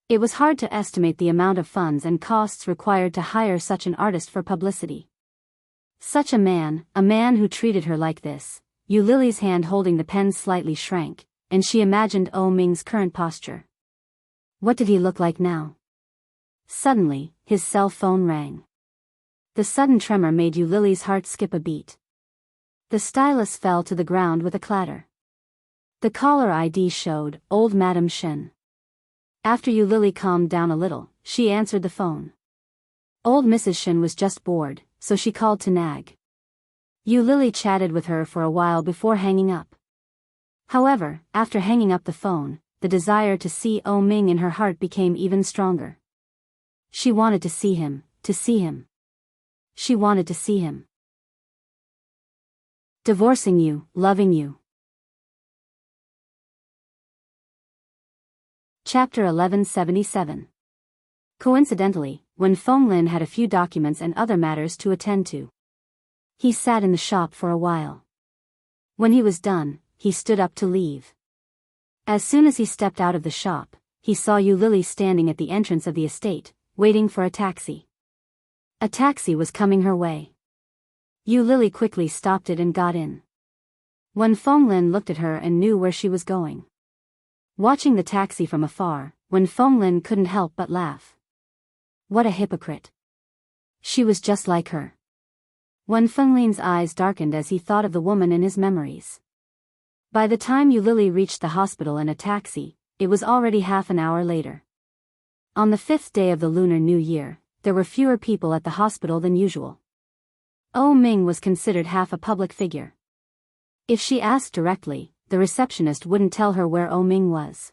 It was hard to estimate the amount of funds and costs required to hire such an artist for publicity. Such a man who treated her like this. Yu Lily's hand holding the pen slightly shrank, and she imagined Oh Ming's current posture. What did he look like now? Suddenly, his cell phone rang. The sudden tremor made Yu Lily's heart skip a beat. The stylus fell to the ground with a clatter. The caller ID showed old Madame Shen. After Yu Lily calmed down a little, she answered the phone. Old Mrs. Shen was just bored, so she called to nag. Yu Lily chatted with her for a while before hanging up. However, after hanging up the phone, the desire to see Oh Ming in her heart became even stronger. She wanted to see him, to see him. She wanted to see him. Divorcing you, loving you. Chapter 1177. Coincidentally, Wen Fenglin had a few documents and other matters to attend to. He sat in the shop for a while. When he was done, he stood up to leave. As soon as he stepped out of the shop, he saw Yu Lily standing at the entrance of the estate, waiting for a taxi. A taxi was coming her way. Yu Lily quickly stopped it and got in. Wen Fenglin looked at her and knew where she was going. Watching the taxi from afar, Wen Fenglin couldn't help but laugh. What a hypocrite. She was just like her. Wen Fenglin's eyes darkened as he thought of the woman in his memories. By the time Yu Lily reached the hospital in a taxi, it was already half an hour later. On the 5th day of the Lunar New Year, there were fewer people at the hospital than usual. Oh Ming was considered half a public figure. If she asked directly, the receptionist wouldn't tell her where Oh Ming was.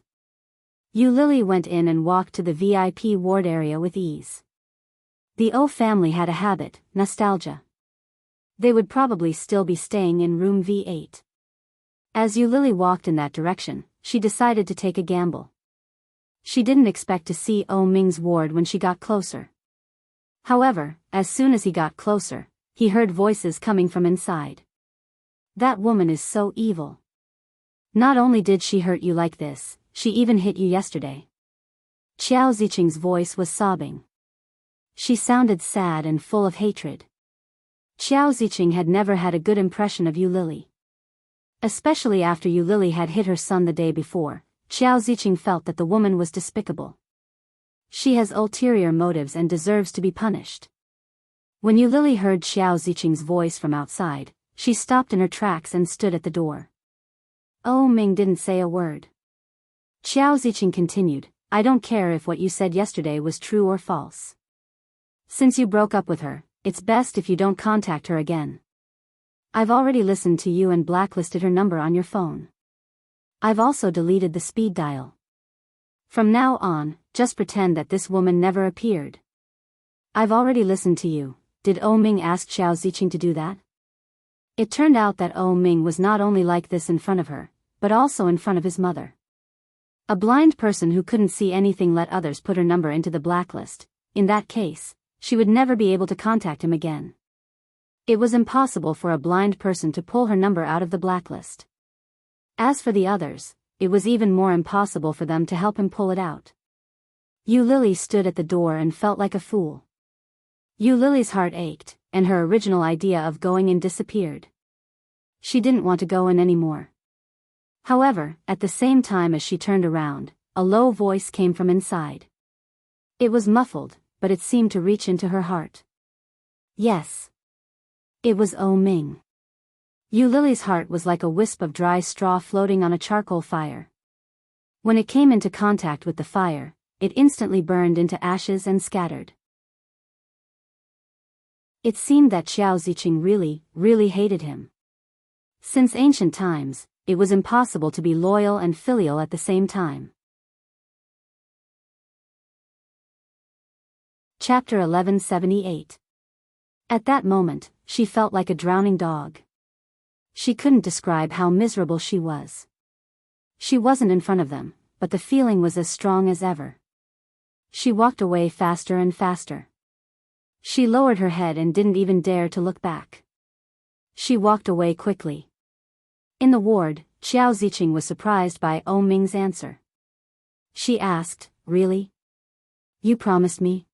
Yu Lily went in and walked to the VIP ward area with ease. The Oh family had a habit, nostalgia. They would probably still be staying in room V8. As Yu Lily walked in that direction, she decided to take a gamble. She didn't expect to see Oh Ming's ward when she got closer. However, as soon as he got closer, he heard voices coming from inside. That woman is so evil. Not only did she hurt you like this, she even hit you yesterday. Qiao Ziqing's voice was sobbing. She sounded sad and full of hatred. Qiao Ziqing had never had a good impression of Yu Lily. Especially after Yu Lily had hit her son the day before, Qiao Ziqing felt that the woman was despicable. She has ulterior motives and deserves to be punished. When Yu Lily heard Qiao Ziqing's voice from outside, she stopped in her tracks and stood at the door. Oh Ming didn't say a word. Qiao Ziqing continued, I don't care if what you said yesterday was true or false. Since you broke up with her, it's best if you don't contact her again. I've already listened to you and blacklisted her number on your phone. I've also deleted the speed dial. From now on, just pretend that this woman never appeared. I've already listened to you. Did Oh Ming ask Qiao Ziqing to do that? It turned out that Oh Ming was not only like this in front of her, but also in front of his mother. A blind person who couldn't see anything let others put her number into the blacklist. In that case, she would never be able to contact him again. It was impossible for a blind person to pull her number out of the blacklist. As for the others, it was even more impossible for them to help him pull it out. Yu Lily stood at the door and felt like a fool. Yu Lily's heart ached, and her original idea of going in disappeared. She didn't want to go in anymore. However, at the same time as she turned around, a low voice came from inside. It was muffled, but it seemed to reach into her heart. Yes. It was Oh Ming. Yu Lily's heart was like a wisp of dry straw floating on a charcoal fire. When it came into contact with the fire, it instantly burned into ashes and scattered. It seemed that Qiao Ziqing really hated him. Since ancient times, it was impossible to be loyal and filial at the same time. Chapter 1178. At that moment, she felt like a drowning dog. She couldn't describe how miserable she was. She wasn't in front of them, but the feeling was as strong as ever. She walked away faster and faster. She lowered her head and didn't even dare to look back. She walked away quickly. In the ward, Qiao Ziqing was surprised by Oh Ming's answer. She asked, Really? You promised me?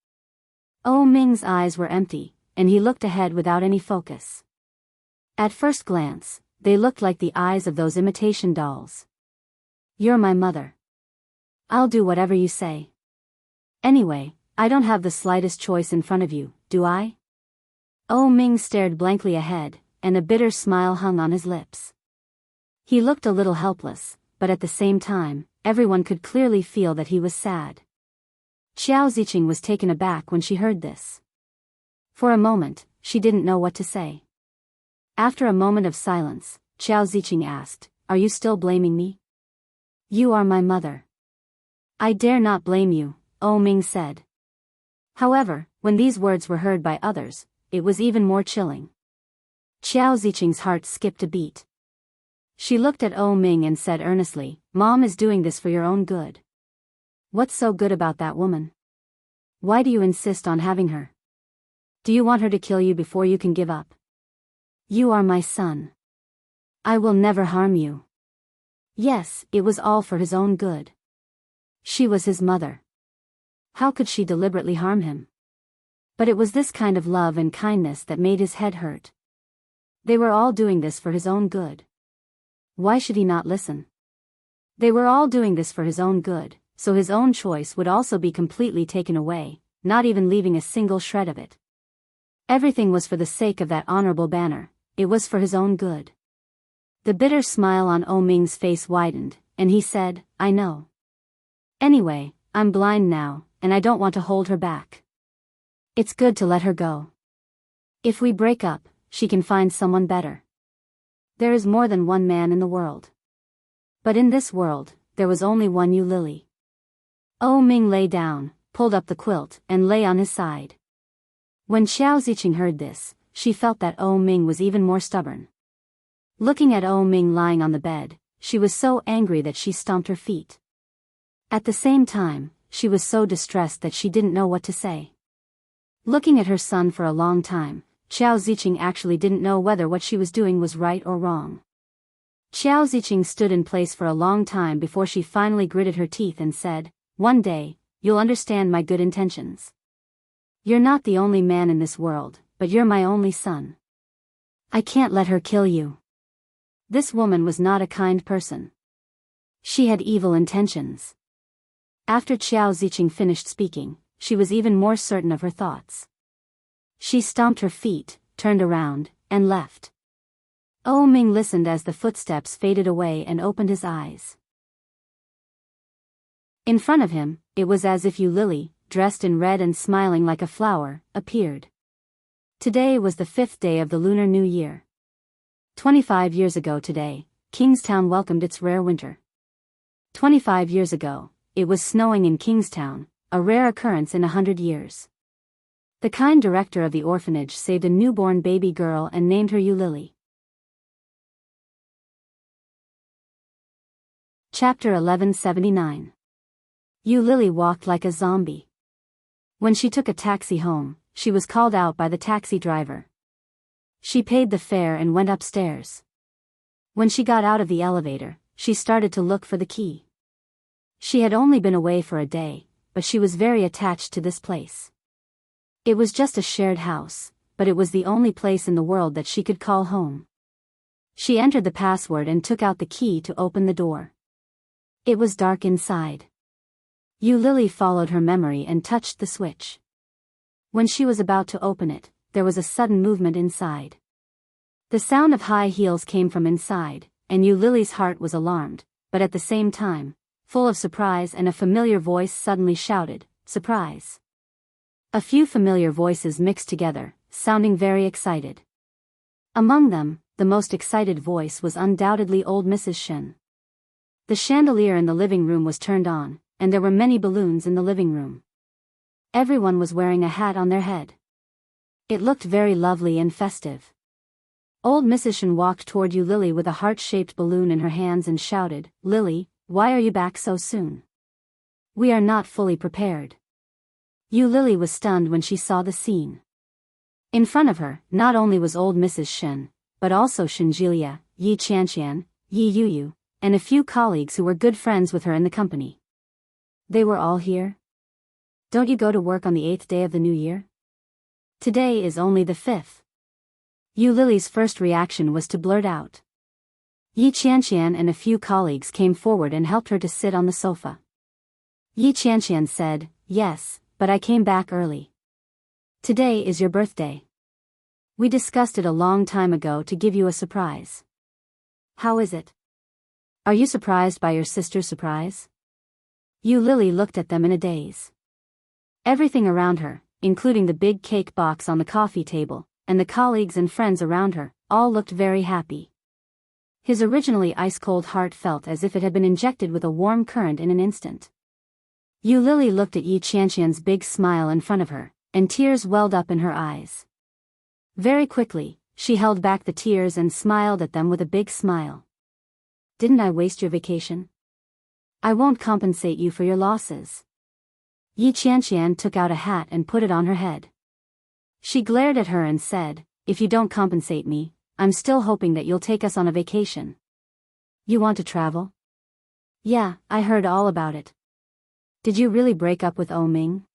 Oh Ming's eyes were empty, and he looked ahead without any focus. At first glance, they looked like the eyes of those imitation dolls. You're my mother. I'll do whatever you say. Anyway, I don't have the slightest choice in front of you, do I? Oh Ming stared blankly ahead, and a bitter smile hung on his lips. He looked a little helpless, but at the same time, everyone could clearly feel that he was sad. Qiao Ziqing was taken aback when she heard this. For a moment, she didn't know what to say. After a moment of silence, Qiao Ziqing asked, Are you still blaming me? You are my mother. I dare not blame you, Oh Ming said. However, when these words were heard by others, it was even more chilling. Qiao Ziqing's heart skipped a beat. She looked at Oh Ming and said earnestly, Mom is doing this for your own good. What's so good about that woman? Why do you insist on having her? Do you want her to kill you before you can give up? You are my son. I will never harm you. Yes, it was all for his own good. She was his mother. How could she deliberately harm him? But it was this kind of love and kindness that made his head hurt. They were all doing this for his own good. Why should he not listen? They were all doing this for his own good, so his own choice would also be completely taken away, not even leaving a single shred of it. Everything was for the sake of that honorable banner, it was for his own good. The bitter smile on Oh Ming's face widened, and he said, I know. Anyway, I'm blind now, and I don't want to hold her back. It's good to let her go. If we break up, she can find someone better. There is more than one man in the world. But in this world, there was only one Yu Lily. Oh Ming lay down, pulled up the quilt, and lay on his side. When Qiao Ziqing heard this, she felt that Oh Ming was even more stubborn. Looking at O Ming lying on the bed, she was so angry that she stomped her feet. At the same time, she was so distressed that she didn't know what to say. Looking at her son for a long time, Xiao Ziqing actually didn't know whether what she was doing was right or wrong. Xiao Ziqing stood in place for a long time before she finally gritted her teeth and said, "One day, you'll understand my good intentions. You're not the only man in this world, but you're my only son. I can't let her kill you." This woman was not a kind person. She had evil intentions. After Xiao Ziqing finished speaking, she was even more certain of her thoughts. She stomped her feet, turned around, and left. O Ming listened as the footsteps faded away and opened his eyes. In front of him, it was as if Yu Lily, dressed in red and smiling like a flower, appeared. Today was the 5th day of the Lunar New Year. 25 years ago today, Kingstown welcomed its rare winter. 25 years ago, it was snowing in Kingstown, a rare occurrence in 100 years. The kind director of the orphanage saved a newborn baby girl and named her Yu Lily. Chapter 1179. Yu Lily walked like a zombie. When she took a taxi home, she was called out by the taxi driver. She paid the fare and went upstairs. When she got out of the elevator, she started to look for the key. She had only been away for a day, but she was very attached to this place. It was just a shared house, but it was the only place in the world that she could call home. She entered the password and took out the key to open the door. It was dark inside. Yu Lily followed her memory and touched the switch. When she was about to open it, there was a sudden movement inside. The sound of high heels came from inside, and Yu Lily's heart was alarmed, but at the same time, full of surprise, and a familiar voice suddenly shouted, "Surprise!" A few familiar voices mixed together, sounding very excited. Among them, the most excited voice was undoubtedly old Mrs. Shen. The chandelier in the living room was turned on, and there were many balloons in the living room. Everyone was wearing a hat on their head. It looked very lovely and festive. Old Mrs. Shen walked toward Yu Lily with a heart-shaped balloon in her hands and shouted, "Lily, why are you back so soon? We are not fully prepared." Yu Lily was stunned when she saw the scene. In front of her, not only was old Mrs. Shen, but also Shenjilia, Yi Qianqian, Yi Yuyu, and a few colleagues who were good friends with her in the company. They were all here? Don't you go to work on the 8th day of the new year? Today is only the 5th. Yu Lily's first reaction was to blurt out. Yi Qianqian and a few colleagues came forward and helped her to sit on the sofa. Yi Qianqian said, "Yes, but I came back early. Today is your birthday. We discussed it a long time ago to give you a surprise. How is it? Are you surprised by your sister's surprise?" Yu Lily looked at them in a daze. Everything around her, including the big cake box on the coffee table, and the colleagues and friends around her, all looked very happy. His originally ice-cold heart felt as if it had been injected with a warm current in an instant. Yu Lily looked at Yi Qianqian's big smile in front of her, and tears welled up in her eyes. Very quickly, she held back the tears and smiled at them with a big smile. "Didn't I waste your vacation? I won't compensate you for your losses." Yi Qianqian took out a hat and put it on her head. She glared at her and said, "If you don't compensate me, I'm still hoping that you'll take us on a vacation." "You want to travel?" "Yeah, I heard all about it." "Did you really break up with O Ming?"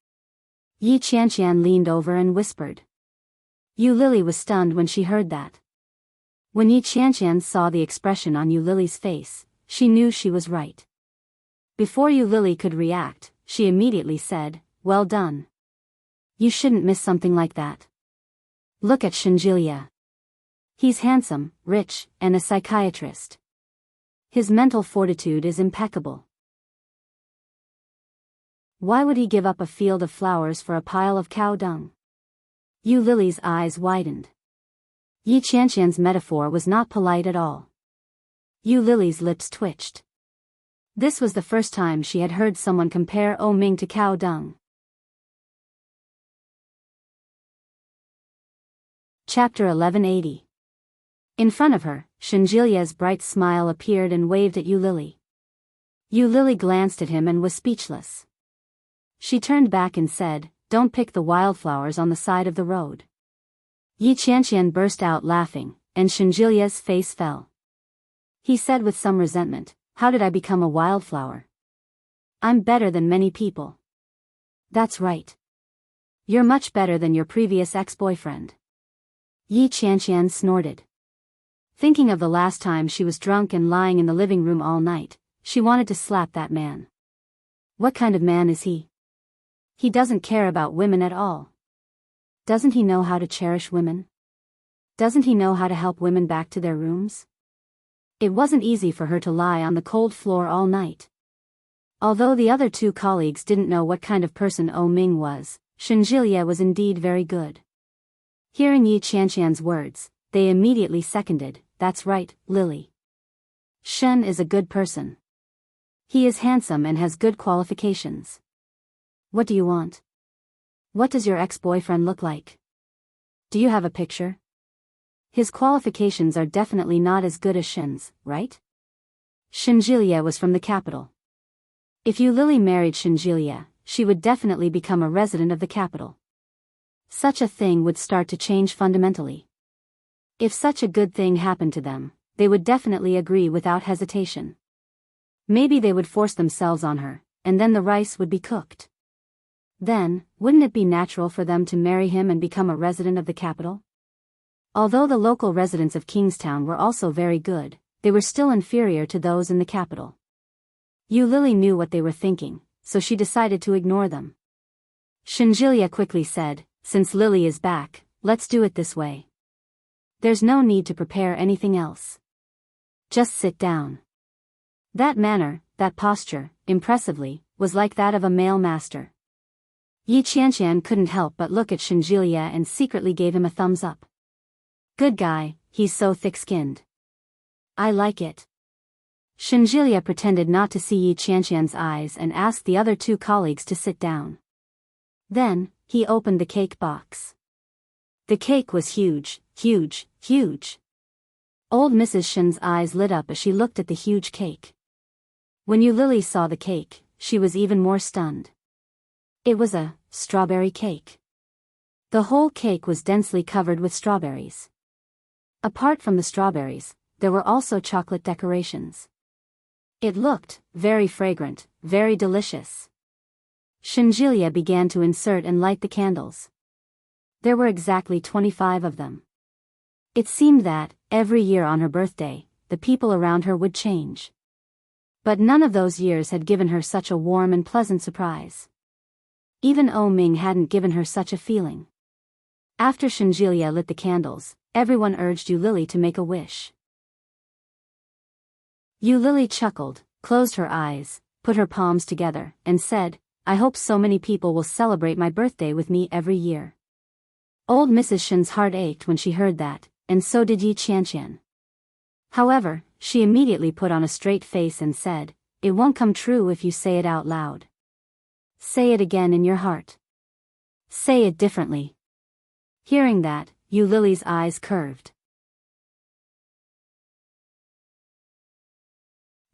Yi Qianqian leaned over and whispered. Yu Lily was stunned when she heard that. When Yi Qianqian saw the expression on Yu Lily's face, she knew she was right. Before Yu Lily could react, she immediately said, "Well done. You shouldn't miss something like that. Look at Shenjilia. He's handsome, rich, and a psychiatrist. His mental fortitude is impeccable. Why would he give up a field of flowers for a pile of cow dung?" Yu Lily's eyes widened. Yi Qianqian's metaphor was not polite at all. Yu Lily's lips twitched. This was the first time she had heard someone compare O Ming to cow dung. Chapter 1180. In front of her, Shinjilia's bright smile appeared and waved at Yu Lily. Yu Lily glanced at him and was speechless. She turned back and said, "Don't pick the wildflowers on the side of the road." Yi Qianqian burst out laughing, and Shinjilia's face fell. He said with some resentment, "How did I become a wildflower? I'm better than many people." "That's right. You're much better than your previous ex-boyfriend." Yi Qianqian snorted. Thinking of the last time she was drunk and lying in the living room all night, she wanted to slap that man. What kind of man is he? He doesn't care about women at all. Doesn't he know how to cherish women? Doesn't he know how to help women back to their rooms? It wasn't easy for her to lie on the cold floor all night. Although the other two colleagues didn't know what kind of person Oh Ming was, Shinjilia was indeed very good. Hearing Yi Qianqian's words, they immediately seconded, "That's right, Lily. Shen is a good person. He is handsome and has good qualifications. What do you want? What does your ex-boyfriend look like? Do you have a picture? His qualifications are definitely not as good as Shen's, right?" Shinjilia was from the capital. If Yu Lily married Shinjilia, she would definitely become a resident of the capital. Such a thing would start to change fundamentally. If such a good thing happened to them, they would definitely agree without hesitation. Maybe they would force themselves on her, and then the rice would be cooked. Then, wouldn't it be natural for them to marry him and become a resident of the capital? Although the local residents of Kingstown were also very good, they were still inferior to those in the capital. Yu Lily knew what they were thinking, so she decided to ignore them. Shinjilia quickly said, "Since Lily is back, let's do it this way. There's no need to prepare anything else. Just sit down." That manner, that posture, impressively, was like that of a male master. Yi Qianqian couldn't help but look at Shinjilia and secretly gave him a thumbs up. "Good guy, he's so thick-skinned. I like it." Shinjilia pretended not to see Yi Qianqian's eyes and asked the other two colleagues to sit down. Then, he opened the cake box. The cake was huge, huge, huge. Old Mrs. Shen's eyes lit up as she looked at the huge cake. When Yu Lily saw the cake, she was even more stunned. It was a strawberry cake. The whole cake was densely covered with strawberries. Apart from the strawberries, there were also chocolate decorations. It looked very fragrant, very delicious. Shinjilia began to insert and light the candles. There were exactly 25 of them. It seemed that, every year on her birthday, the people around her would change. But none of those years had given her such a warm and pleasant surprise. Even Oh Ming hadn't given her such a feeling. After Shinjilia lit the candles, everyone urged Yu Lily to make a wish. Yu Lily chuckled, closed her eyes, put her palms together, and said, "I hope so many people will celebrate my birthday with me every year." Old Mrs. Shen's heart ached when she heard that, and so did Yi Qianqian. However, she immediately put on a straight face and said, "It won't come true if you say it out loud. Say it again in your heart. Say it differently." Hearing that, Yu Lily's eyes curved.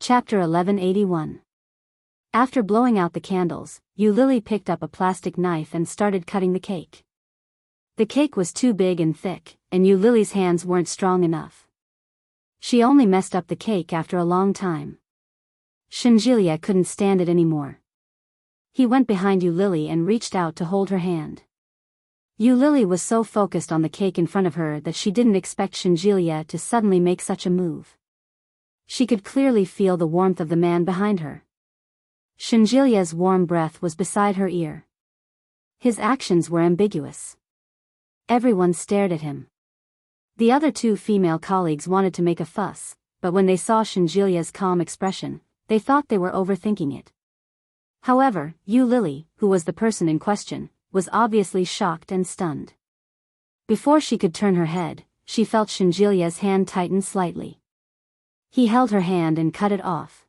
Chapter 1181. After blowing out the candles, Yu Lily picked up a plastic knife and started cutting the cake. The cake was too big and thick, and Yu Lily's hands weren't strong enough. She only messed up the cake after a long time. Shinjilia couldn't stand it anymore. He went behind Yu Lily and reached out to hold her hand. Yu Lily was so focused on the cake in front of her that she didn't expect Shinjilia to suddenly make such a move. She could clearly feel the warmth of the man behind her. Shinjilia's warm breath was beside her ear. His actions were ambiguous. Everyone stared at him. The other two female colleagues wanted to make a fuss, but when they saw Shinjilia's calm expression, they thought they were overthinking it. However, Yu Lily, who was the person in question, was obviously shocked and stunned. Before she could turn her head, she felt Shinjilia's hand tighten slightly. He held her hand and cut it off.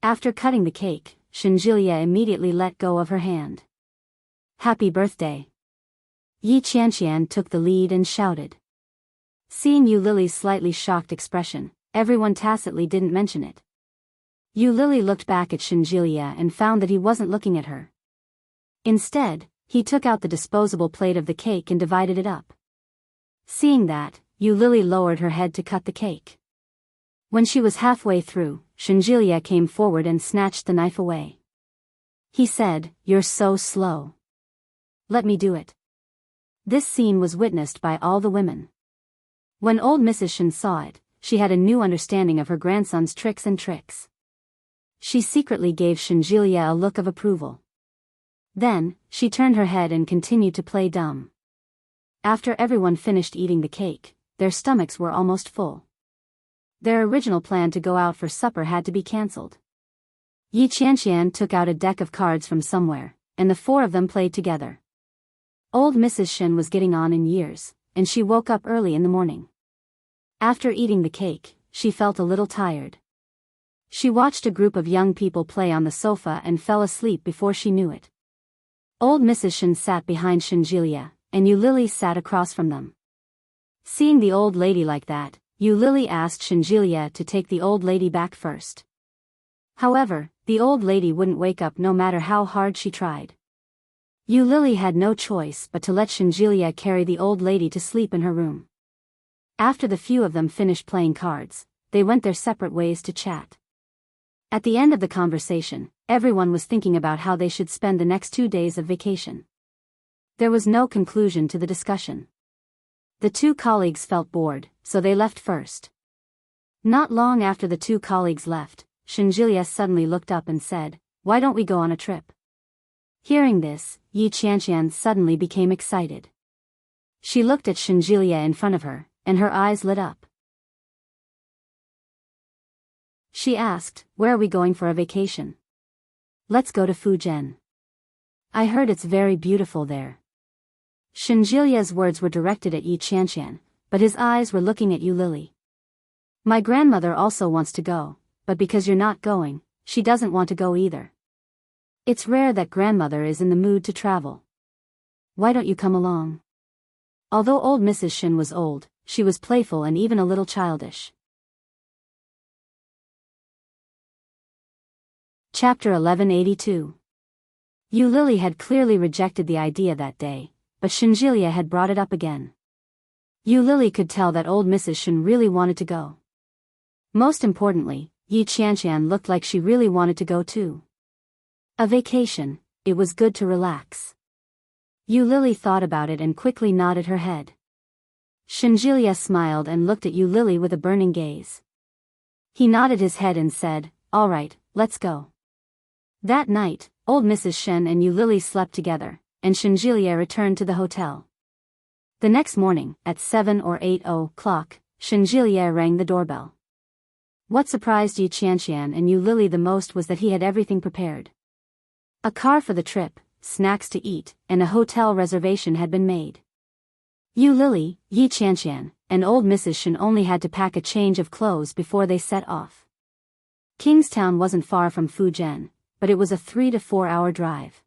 After cutting the cake, Shinjilia immediately let go of her hand. "Happy birthday." Yi Qianqian took the lead and shouted. Seeing Yu Lily's slightly shocked expression, everyone tacitly didn't mention it. Yu Lily looked back at Shinjilia and found that he wasn't looking at her. Instead, he took out the disposable plate of the cake and divided it up. Seeing that, Yu Lily lowered her head to cut the cake. When she was halfway through, Shinjilia came forward and snatched the knife away. He said, "You're so slow. Let me do it." This scene was witnessed by all the women. When old Mrs. Shin saw it, she had a new understanding of her grandson's tricks and tricks. She secretly gave Shinjilia a look of approval. Then, she turned her head and continued to play dumb. After everyone finished eating the cake, their stomachs were almost full. Their original plan to go out for supper had to be cancelled. Yi Qianqian took out a deck of cards from somewhere, and the four of them played together. Old Mrs. Shin was getting on in years, and she woke up early in the morning. After eating the cake, she felt a little tired. She watched a group of young people play on the sofa and fell asleep before she knew it. Old Mrs. Shin sat behind Shinjilia, and Yu Lily sat across from them. Seeing the old lady like that, Yu Lily asked Shinjilia to take the old lady back first. However, the old lady wouldn't wake up no matter how hard she tried. Yu Lily had no choice but to let Shinjilia carry the old lady to sleep in her room. After the few of them finished playing cards, they went their separate ways to chat. At the end of the conversation, everyone was thinking about how they should spend the next 2 days of vacation. There was no conclusion to the discussion. The two colleagues felt bored, so they left first. Not long after the two colleagues left, Shinjilia suddenly looked up and said, "Why don't we go on a trip?" Hearing this, Yi Qianqian suddenly became excited. She looked at Shinjilia in front of her, and her eyes lit up. She asked, "Where are we going for a vacation?" "Let's go to Fujian. I heard it's very beautiful there." Shinjilia's words were directed at Yi Qianqian, but his eyes were looking at Yu Lily. "My grandmother also wants to go, but because you're not going, she doesn't want to go either. It's rare that grandmother is in the mood to travel. Why don't you come along?" Although old Mrs. Shin was old, she was playful and even a little childish. Chapter 1182. Yu Lily had clearly rejected the idea that day, but Shinjilia had brought it up again. Yu Lily could tell that old Mrs. Shin really wanted to go. Most importantly, Yi Qianqian looked like she really wanted to go too. A vacation, it was good to relax. Yu Lily thought about it and quickly nodded her head. Shinjilia smiled and looked at Yu Lily with a burning gaze. He nodded his head and said, "All right, let's go." That night, old Mrs. Shen and Yu Lily slept together, and Shinjilia returned to the hotel. The next morning, at 7 or 8 o'clock, Shinjilia rang the doorbell. What surprised Yi Qianqian and Yu Lily the most was that he had everything prepared. A car for the trip, snacks to eat, and a hotel reservation had been made. Yu Lily, Yi Qianqian, and old Mrs. Shen only had to pack a change of clothes before they set off. Kingstown wasn't far from Fujian, but it was a 3 to 4 hour drive.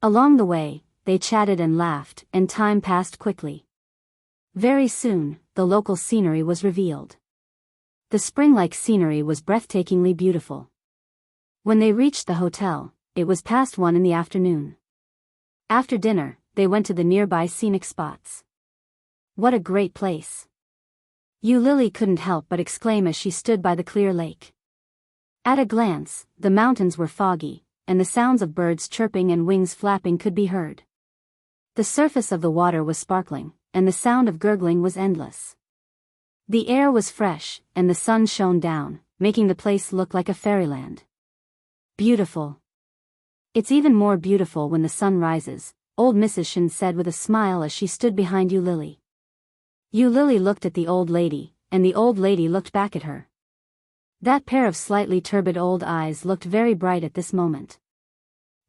Along the way, they chatted and laughed, and time passed quickly. Very soon, the local scenery was revealed. The spring-like scenery was breathtakingly beautiful. When they reached the hotel, it was past 1 in the afternoon. After dinner, they went to the nearby scenic spots. What a great place! Yu Lily couldn't help but exclaim as she stood by the clear lake. At a glance, the mountains were foggy, and the sounds of birds chirping and wings flapping could be heard. The surface of the water was sparkling, and the sound of gurgling was endless. The air was fresh, and the sun shone down, making the place look like a fairyland. Beautiful. "It's even more beautiful when the sun rises," old Mrs. Shin said with a smile as she stood behind Yu Lily. Yu Lily looked at the old lady, and the old lady looked back at her. That pair of slightly turbid old eyes looked very bright at this moment.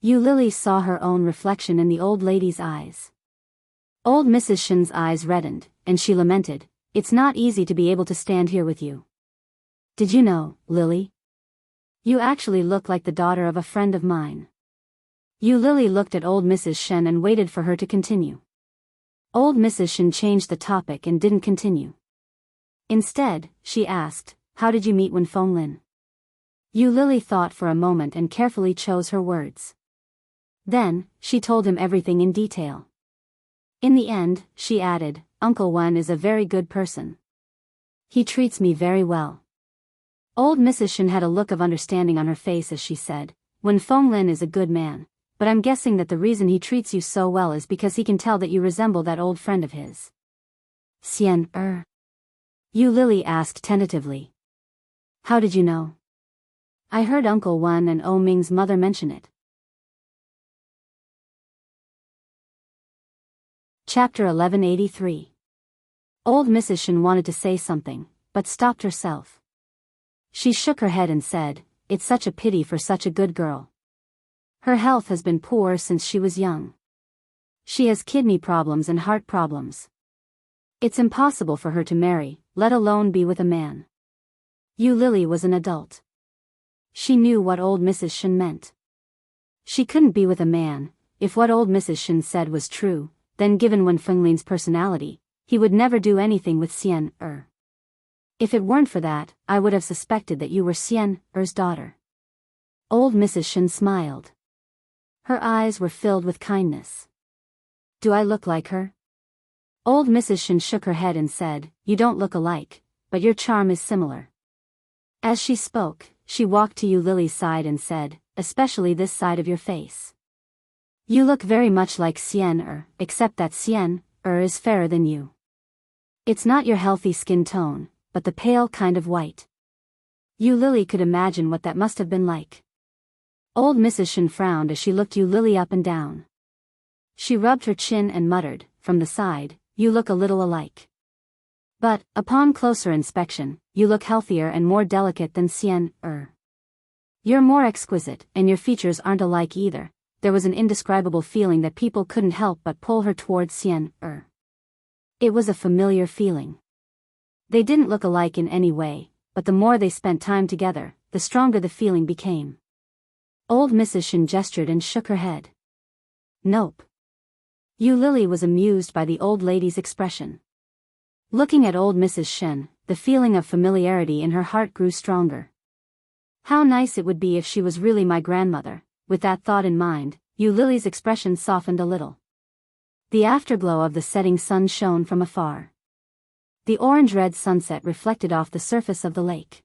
Yu Lily saw her own reflection in the old lady's eyes. Old Mrs. Shin's eyes reddened, and she lamented, "It's not easy to be able to stand here with you. Did you know, Lily? You actually look like the daughter of a friend of mine." Yu Lily looked at old Mrs. Shen and waited for her to continue. Old Mrs. Shin changed the topic and didn't continue. Instead, she asked, "How did you meet Wen Fenglin?" Yu Lily thought for a moment and carefully chose her words. Then, she told him everything in detail. In the end, she added, "Uncle Wen is a very good person. He treats me very well." Old Mrs. Shin had a look of understanding on her face as she said, "Wen Fenglin is a good man, but I'm guessing that the reason he treats you so well is because he can tell that you resemble that old friend of his." Xian Yu Lily asked tentatively. "How did you know?" "I heard Uncle Wen and O Ming's mother mention it." Chapter 1183. Old Mrs. Shin wanted to say something, but stopped herself. She shook her head and said, "It's such a pity for such a good girl. Her health has been poor since she was young. She has kidney problems and heart problems. It's impossible for her to marry, let alone be with a man." Yu Lily was an adult. She knew what old Mrs. Shin meant. She couldn't be with a man. If what old Mrs. Shin said was true, then given Wen Fenglin's personality, he would never do anything with Xian If it weren't for that, I would have suspected that you were Xian daughter. Old Mrs. Shin smiled. Her eyes were filled with kindness. "Do I look like her?" Old Mrs. Shin shook her head and said, "You don't look alike, but your charm is similar." As she spoke, she walked to Yu Lily's side and said, "Especially this side of your face. You look very much like Xian except that Xian is fairer than you. It's not your healthy skin tone, but the pale kind of white." Yu Lily could imagine what that must have been like. Old Mrs. Shin frowned as she looked Yu Lily up and down. She rubbed her chin and muttered, from the side, "You look a little alike. But, upon closer inspection, you look healthier and more delicate than Xian You're more exquisite, and your features aren't alike either." There was an indescribable feeling that people couldn't help but pull her towards Xian It was a familiar feeling. They didn't look alike in any way, but the more they spent time together, the stronger the feeling became. Old Mrs. Shin gestured and shook her head. "Nope." Yu Lily was amused by the old lady's expression. Looking at old Mrs. Shin, the feeling of familiarity in her heart grew stronger. How nice it would be if she was really my grandmother. With that thought in mind, Yu Lily's expression softened a little. The afterglow of the setting sun shone from afar. The orange-red sunset reflected off the surface of the lake.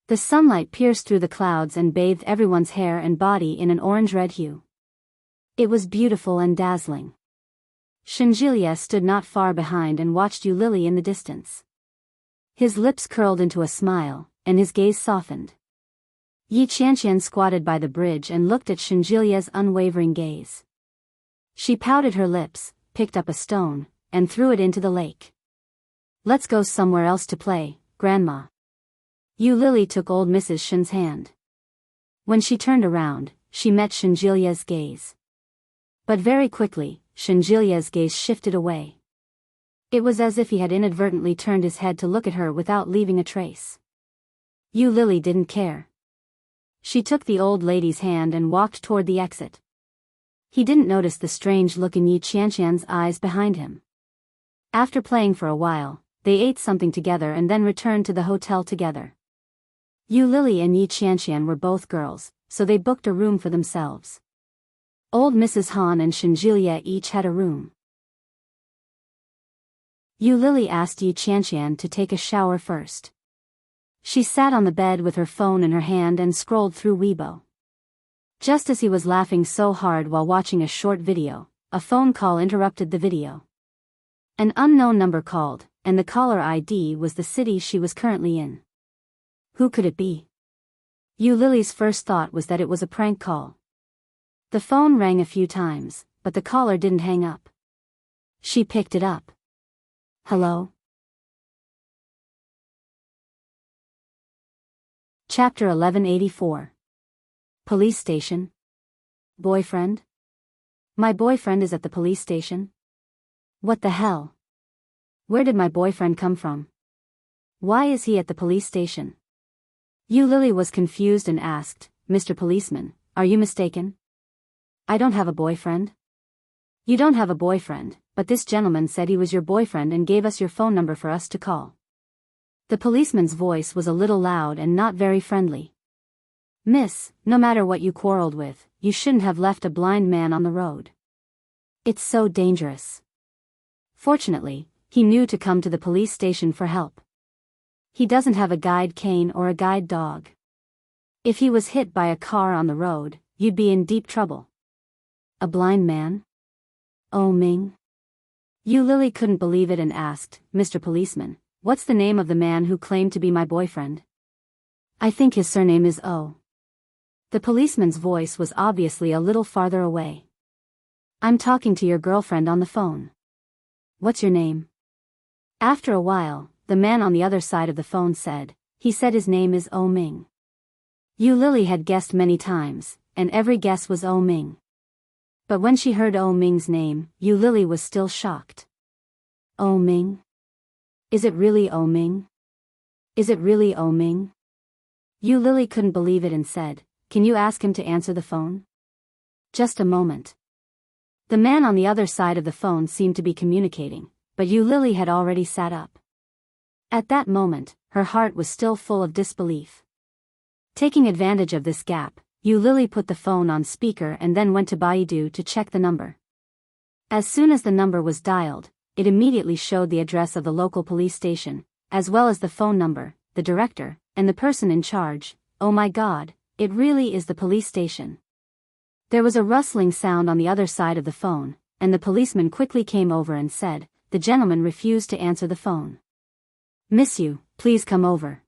The sunlight pierced through the clouds and bathed everyone's hair and body in an orange-red hue. It was beautiful and dazzling. Shinjilia stood not far behind and watched Yu Lily in the distance. His lips curled into a smile, and his gaze softened. Yi Qianqian squatted by the bridge and looked at Shinjilia's unwavering gaze. She pouted her lips, picked up a stone, and threw it into the lake. "Let's go somewhere else to play, Grandma." Yu Lily took old Mrs. Shin's hand. When she turned around, she met Shinjilia's gaze. But very quickly, Shinjilia's gaze shifted away. It was as if he had inadvertently turned his head to look at her without leaving a trace. Yu Lily didn't care. She took the old lady's hand and walked toward the exit. He didn't notice the strange look in Yi Qianqian's eyes behind him. After playing for a while, they ate something together and then returned to the hotel together. Yu Lily and Yi Qianqian were both girls, so they booked a room for themselves. Old Mrs. Han and Shinjilia each had a room. Yu Lily asked Yi Qianqian to take a shower first. She sat on the bed with her phone in her hand and scrolled through Weibo. Just as he was laughing so hard while watching a short video, a phone call interrupted the video. An unknown number called, and the caller ID was the city she was currently in. Who could it be? Yu Lily's first thought was that it was a prank call. The phone rang a few times, but the caller didn't hang up. She picked it up. "Hello?" Chapter 1184. Police station. Boyfriend? My boyfriend is at the police station? What the hell? Where did my boyfriend come from? Why is he at the police station? Yu Lily was confused and asked, "Mr. Policeman, are you mistaken? I don't have a boyfriend." You don't have a boyfriend, but this gentleman said he was your boyfriend and gave us your phone number for us to call. The policeman's voice was a little loud and not very friendly. Miss, no matter what you quarreled with, you shouldn't have left a blind man on the road. It's so dangerous. Fortunately, he knew to come to the police station for help. He doesn't have a guide cane or a guide dog. If he was hit by a car on the road, you'd be in deep trouble. A blind man? Oh Ming. Yu Lily couldn't believe it and asked, Mr. Policeman, what's the name of the man who claimed to be my boyfriend? I think his surname is O. The policeman's voice was obviously a little farther away. I'm talking to your girlfriend on the phone. What's your name? After a while, the man on the other side of the phone said, he said his name is O Ming. Yu Lily had guessed many times, and every guess was O Ming. But when she heard O Ming's name, Yu Lily was still shocked. O Ming? Is it really O Ming? Is it really O Ming? Yu Lily couldn't believe it and said, can you ask him to answer the phone? Just a moment. The man on the other side of the phone seemed to be communicating, but Yu Lily had already sat up. At that moment, her heart was still full of disbelief. Taking advantage of this gap, Yu Lily put the phone on speaker and then went to Baidu to check the number. As soon as the number was dialed, it immediately showed the address of the local police station, as well as the phone number, the director, and the person in charge. Oh my God, it really is the police station. There was a rustling sound on the other side of the phone, and the policeman quickly came over and said, the gentleman refused to answer the phone. Miss Yu, please come over.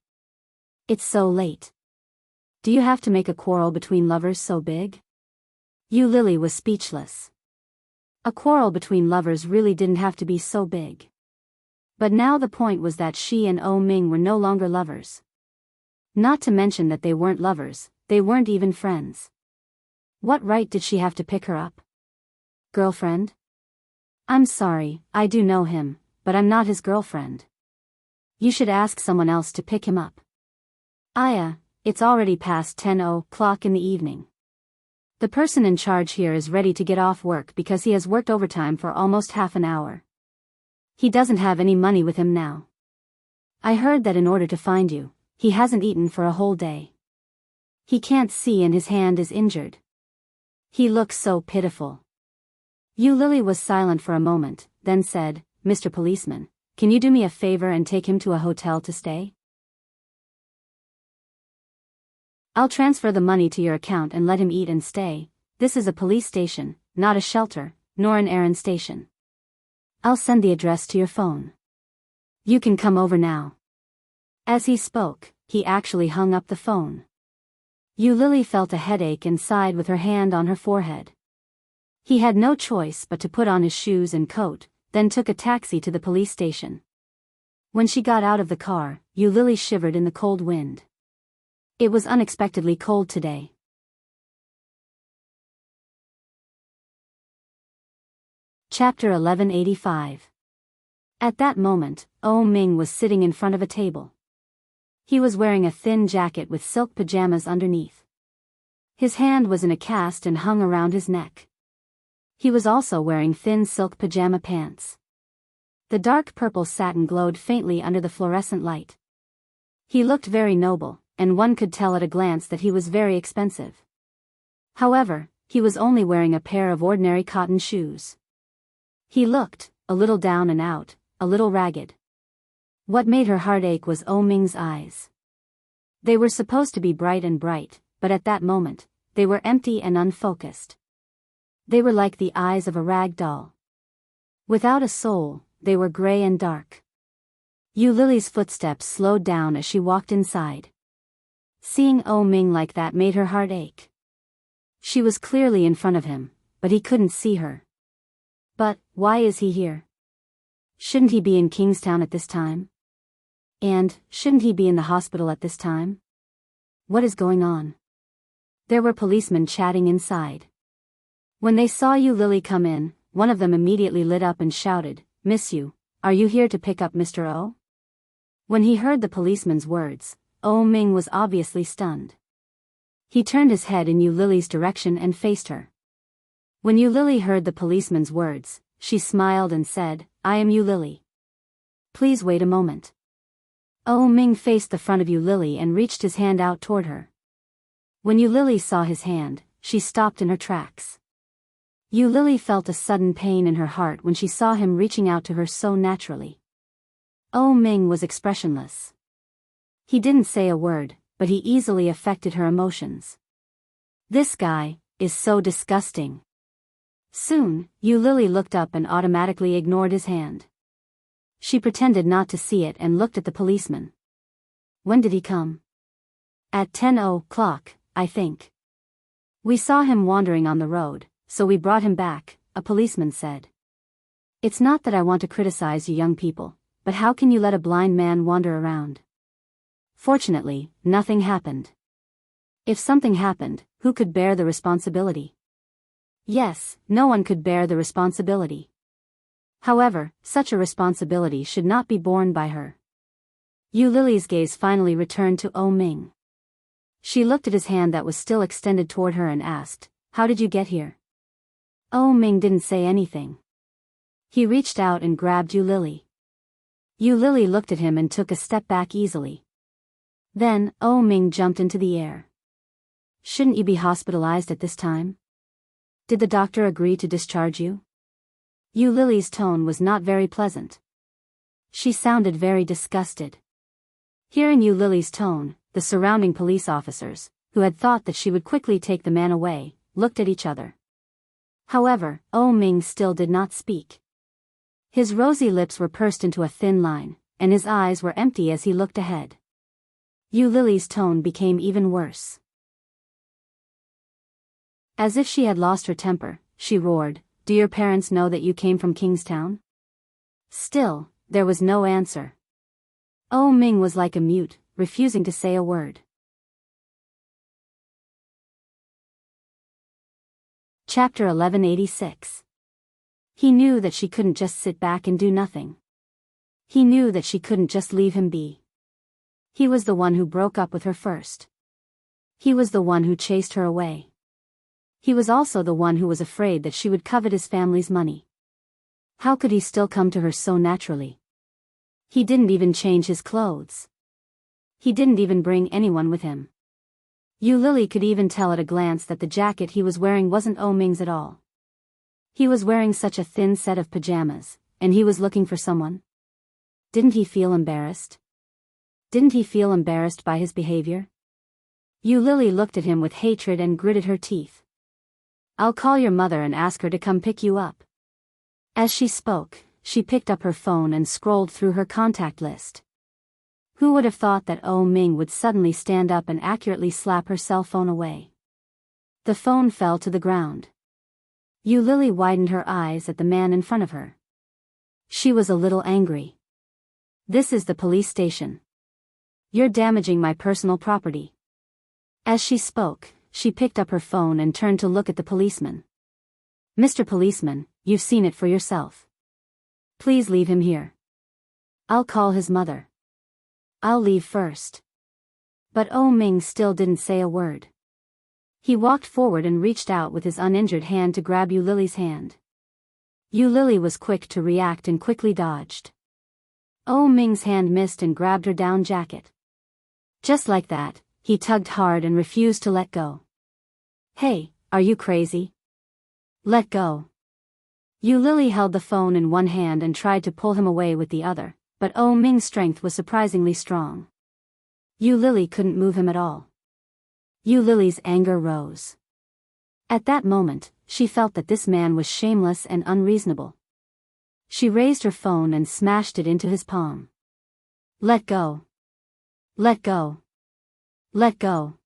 It's so late. Do you have to make a quarrel between lovers so big? Yu Lily was speechless. A quarrel between lovers really didn't have to be so big. But now the point was that she and O Ming were no longer lovers. Not to mention that they weren't lovers, they weren't even friends. What right did she have to pick her up? Girlfriend? I'm sorry, I do know him, but I'm not his girlfriend. You should ask someone else to pick him up. Aya, it's already past 10 o'clock in the evening. The person in charge here is ready to get off work because he has worked overtime for almost half an hour. He doesn't have any money with him now. I heard that in order to find you, he hasn't eaten for a whole day. He can't see and his hand is injured. He looks so pitiful. Yu Lily was silent for a moment, then said, Mr. Policeman, can you do me a favor and take him to a hotel to stay? I'll transfer the money to your account and let him eat and stay. This is a police station, not a shelter, nor an errand station. I'll send the address to your phone. You can come over now. As he spoke, he actually hung up the phone. Yu Lily felt a headache and sighed with her hand on her forehead. He had no choice but to put on his shoes and coat, then took a taxi to the police station. When she got out of the car, Yu Lily shivered in the cold wind. It was unexpectedly cold today. Chapter 1185. At that moment, O Ming was sitting in front of a table. He was wearing a thin jacket with silk pajamas underneath. His hand was in a cast and hung around his neck. He was also wearing thin silk pajama pants. The dark purple satin glowed faintly under the fluorescent light. He looked very noble, and one could tell at a glance that he was very expensive. However, he was only wearing a pair of ordinary cotton shoes. He looked, a little down and out, a little ragged. What made her heart ache was O Ming's eyes. They were supposed to be bright and bright, but at that moment, they were empty and unfocused. They were like the eyes of a rag doll. Without a soul, they were gray and dark. Yu Lily's footsteps slowed down as she walked inside. Seeing O Ming like that made her heart ache. She was clearly in front of him, but he couldn't see her. But, why is he here? Shouldn't he be in Kingstown at this time? And, shouldn't he be in the hospital at this time? What is going on? There were policemen chatting inside. When they saw Yu Lily come in, one of them immediately lit up and shouted, Miss Yu, are you here to pick up Mr. O? When he heard the policeman's words, O Ming was obviously stunned. He turned his head in Yu Lily's direction and faced her. When Yu Lily heard the policeman's words, she smiled and said, "I am Yu Lily. Please wait a moment." Oh Ming faced the front of Yu Lily and reached his hand out toward her. When Yu Lily saw his hand, she stopped in her tracks. Yu Lily felt a sudden pain in her heart when she saw him reaching out to her so naturally. Oh Ming was expressionless. He didn't say a word, but he easily affected her emotions. "This guy is so disgusting." Soon, Yu Lily looked up and automatically ignored his hand. She pretended not to see it and looked at the policeman. "When did he come?" "At 10 o'clock, I think. We saw him wandering on the road, so we brought him back," a policeman said. "It's not that I want to criticize you young people, but how can you let a blind man wander around?" Fortunately, nothing happened. If something happened, who could bear the responsibility? Yes, no one could bear the responsibility. However, such a responsibility should not be borne by her. Yu Lily's gaze finally returned to Oh Ming. She looked at his hand that was still extended toward her and asked, "How did you get here?" Oh Ming didn't say anything. He reached out and grabbed Yu Lily. Yu Lily looked at him and took a step back easily. Then, Oh Ming jumped into the air. "Shouldn't you be hospitalized at this time? Did the doctor agree to discharge you?" Yu Lily's tone was not very pleasant. She sounded very disgusted. Hearing Yu Lily's tone, the surrounding police officers, who had thought that she would quickly take the man away, looked at each other. However, Oh Ming still did not speak. His rosy lips were pursed into a thin line, and his eyes were empty as he looked ahead. Yu Lily's tone became even worse. As if she had lost her temper, she roared, "Do your parents know that you came from Kingstown?" Still, there was no answer. Oh Ming was like a mute, refusing to say a word. Chapter 1186. He knew that she couldn't just sit back and do nothing. He knew that she couldn't just leave him be. He was the one who broke up with her first. He was the one who chased her away. He was also the one who was afraid that she would covet his family's money. How could he still come to her so naturally? He didn't even change his clothes. He didn't even bring anyone with him. Yu Lily could even tell at a glance that the jacket he was wearing wasn't Oh Ming's at all. He was wearing such a thin set of pajamas, and he was looking for someone. Didn't he feel embarrassed? Didn't he feel embarrassed by his behavior? Yu Lily looked at him with hatred and gritted her teeth. "I'll call your mother and ask her to come pick you up." As she spoke, she picked up her phone and scrolled through her contact list. Who would have thought that Oh Ming would suddenly stand up and accurately slap her cell phone away? The phone fell to the ground. Yu Lily widened her eyes at the man in front of her. She was a little angry. "This is the police station. You're damaging my personal property." As she spoke, she picked up her phone and turned to look at the policeman. "Mr. Policeman, you've seen it for yourself. Please leave him here. I'll call his mother. I'll leave first." But Oh Ming still didn't say a word. He walked forward and reached out with his uninjured hand to grab Yu Lily's hand. Yu Lily was quick to react and quickly dodged. Oh Ming's hand missed and grabbed her down jacket. Just like that, he tugged hard and refused to let go. "Hey, are you crazy? Let go." Yu Lily held the phone in one hand and tried to pull him away with the other, but Oh Ming's strength was surprisingly strong. Yu Lily couldn't move him at all. Yu Lily's anger rose. At that moment, she felt that this man was shameless and unreasonable. She raised her phone and smashed it into his palm. "Let go. Let go. Let go."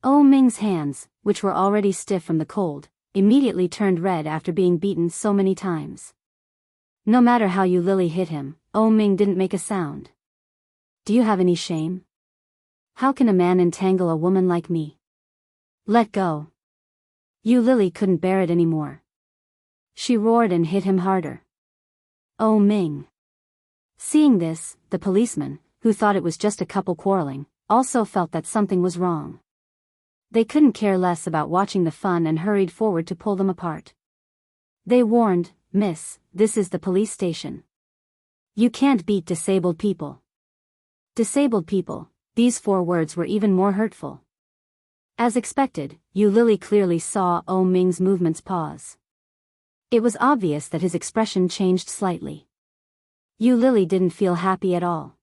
Oh Ming's hands, which were already stiff from the cold, immediately turned red after being beaten so many times. No matter how Yu Lily hit him, Oh Ming didn't make a sound. "Do you have any shame? How can a man entangle a woman like me? Let go." Yu Lily couldn't bear it anymore. She roared and hit him harder. Oh Ming. Seeing this, the policeman, who thought it was just a couple quarreling, also felt that something was wrong. They couldn't care less about watching the fun and hurried forward to pull them apart. They warned, "Miss, this is the police station. You can't beat disabled people." Disabled people, these 4 words were even more hurtful. As expected, Yu Lily clearly saw Oh Ming's movements pause. It was obvious that his expression changed slightly. Yu Lily didn't feel happy at all.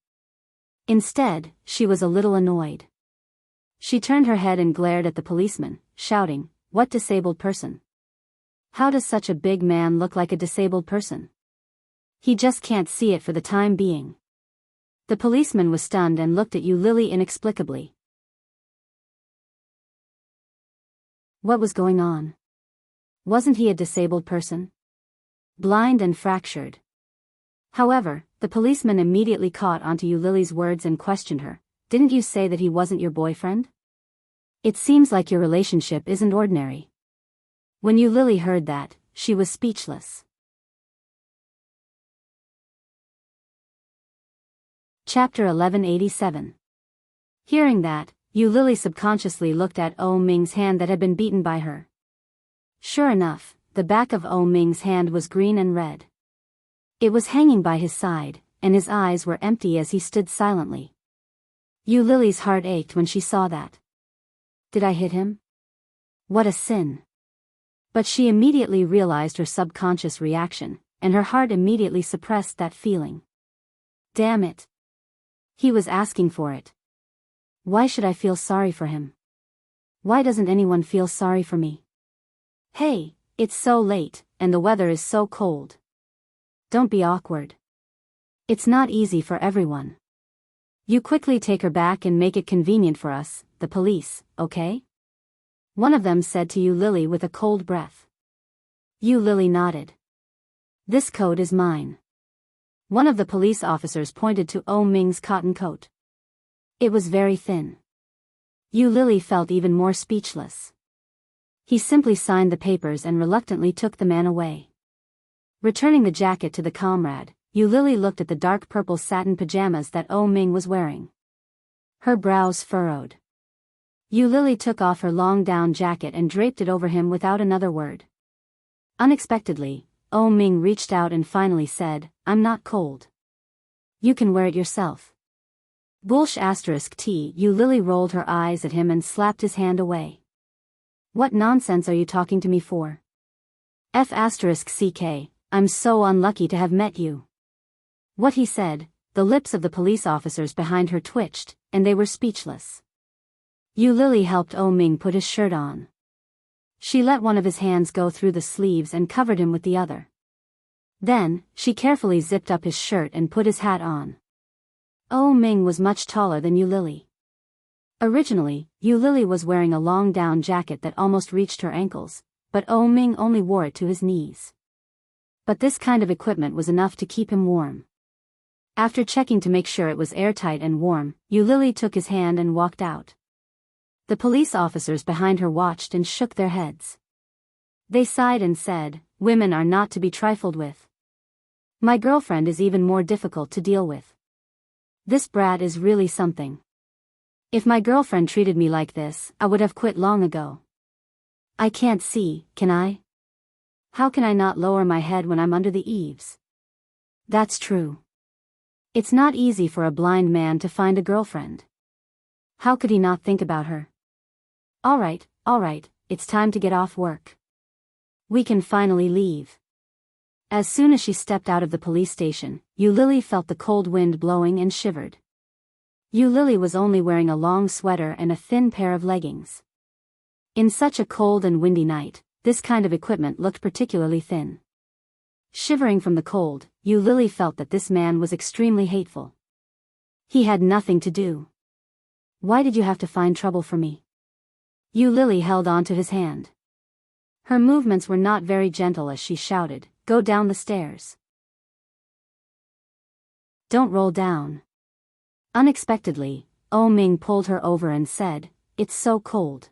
Instead, she was a little annoyed. She turned her head and glared at the policeman, shouting, "What disabled person? How does such a big man look like a disabled person? He just can't see it for the time being." The policeman was stunned and looked at Yu Lily inexplicably. What was going on? Wasn't he a disabled person? Blind and fractured. However, the policeman immediately caught onto Yu Lily's words and questioned her. "Didn't you say that he wasn't your boyfriend? It seems like your relationship isn't ordinary." When Yu Lily heard that, she was speechless. Chapter 1187. Hearing that, Yu Lily subconsciously looked at Oh Ming's hand that had been beaten by her. Sure enough, the back of Oh Ming's hand was green and red. It was hanging by his side, and his eyes were empty as he stood silently. Yu Lily's heart ached when she saw that. Did I hit him? What a sin. But she immediately realized her subconscious reaction, and her heart immediately suppressed that feeling. Damn it. He was asking for it. Why should I feel sorry for him? Why doesn't anyone feel sorry for me? Hey, it's so late, and the weather is so cold. Don't be awkward. It's not easy for everyone. You quickly take her back and make it convenient for us, the police, okay? One of them said to Yu Lily with a cold breath. Yu Lily nodded. This coat is mine. One of the police officers pointed to Oh Ming's cotton coat. It was very thin. Yu Lily felt even more speechless. He simply signed the papers and reluctantly took the man away. Returning the jacket to the comrade, Yu Lily looked at the dark purple satin pajamas that Oh Ming was wearing. Her brows furrowed. Yu Lily took off her long down jacket and draped it over him without another word. Unexpectedly, Oh Ming reached out and finally said, "I'm not cold. You can wear it yourself." Bullsh *T. Yu Lily rolled her eyes at him and slapped his hand away. What nonsense are you talking to me for? F***ck, I'm so unlucky to have met you. What he said, the lips of the police officers behind her twitched, and they were speechless. Yu Lily helped Oh Ming put his shirt on. She let one of his hands go through the sleeves and covered him with the other. Then, she carefully zipped up his shirt and put his hat on. Oh Ming was much taller than Yu Lily. Originally, Yu Lily was wearing a long down jacket that almost reached her ankles, but Oh Ming only wore it to his knees. But this kind of equipment was enough to keep him warm. After checking to make sure it was airtight and warm, Yu Lily took his hand and walked out. The police officers behind her watched and shook their heads. They sighed and said, "Women are not to be trifled with. My girlfriend is even more difficult to deal with. This brat is really something. If my girlfriend treated me like this, I would have quit long ago. I can't see, can I? How can I not lower my head when I'm under the eaves?" That's true. It's not easy for a blind man to find a girlfriend. How could he not think about her? All right, it's time to get off work. We can finally leave. As soon as she stepped out of the police station, Yu Lily felt the cold wind blowing and shivered. Yu Lily was only wearing a long sweater and a thin pair of leggings. In such a cold and windy night, this kind of equipment looked particularly thin. Shivering from the cold, Yu Lily felt that this man was extremely hateful. He had nothing to do. Why did you have to find trouble for me? Yu Lily held on to his hand. Her movements were not very gentle as she shouted, "Go down the stairs. Don't roll down." Unexpectedly, Oh Ming pulled her over and said, "It's so cold.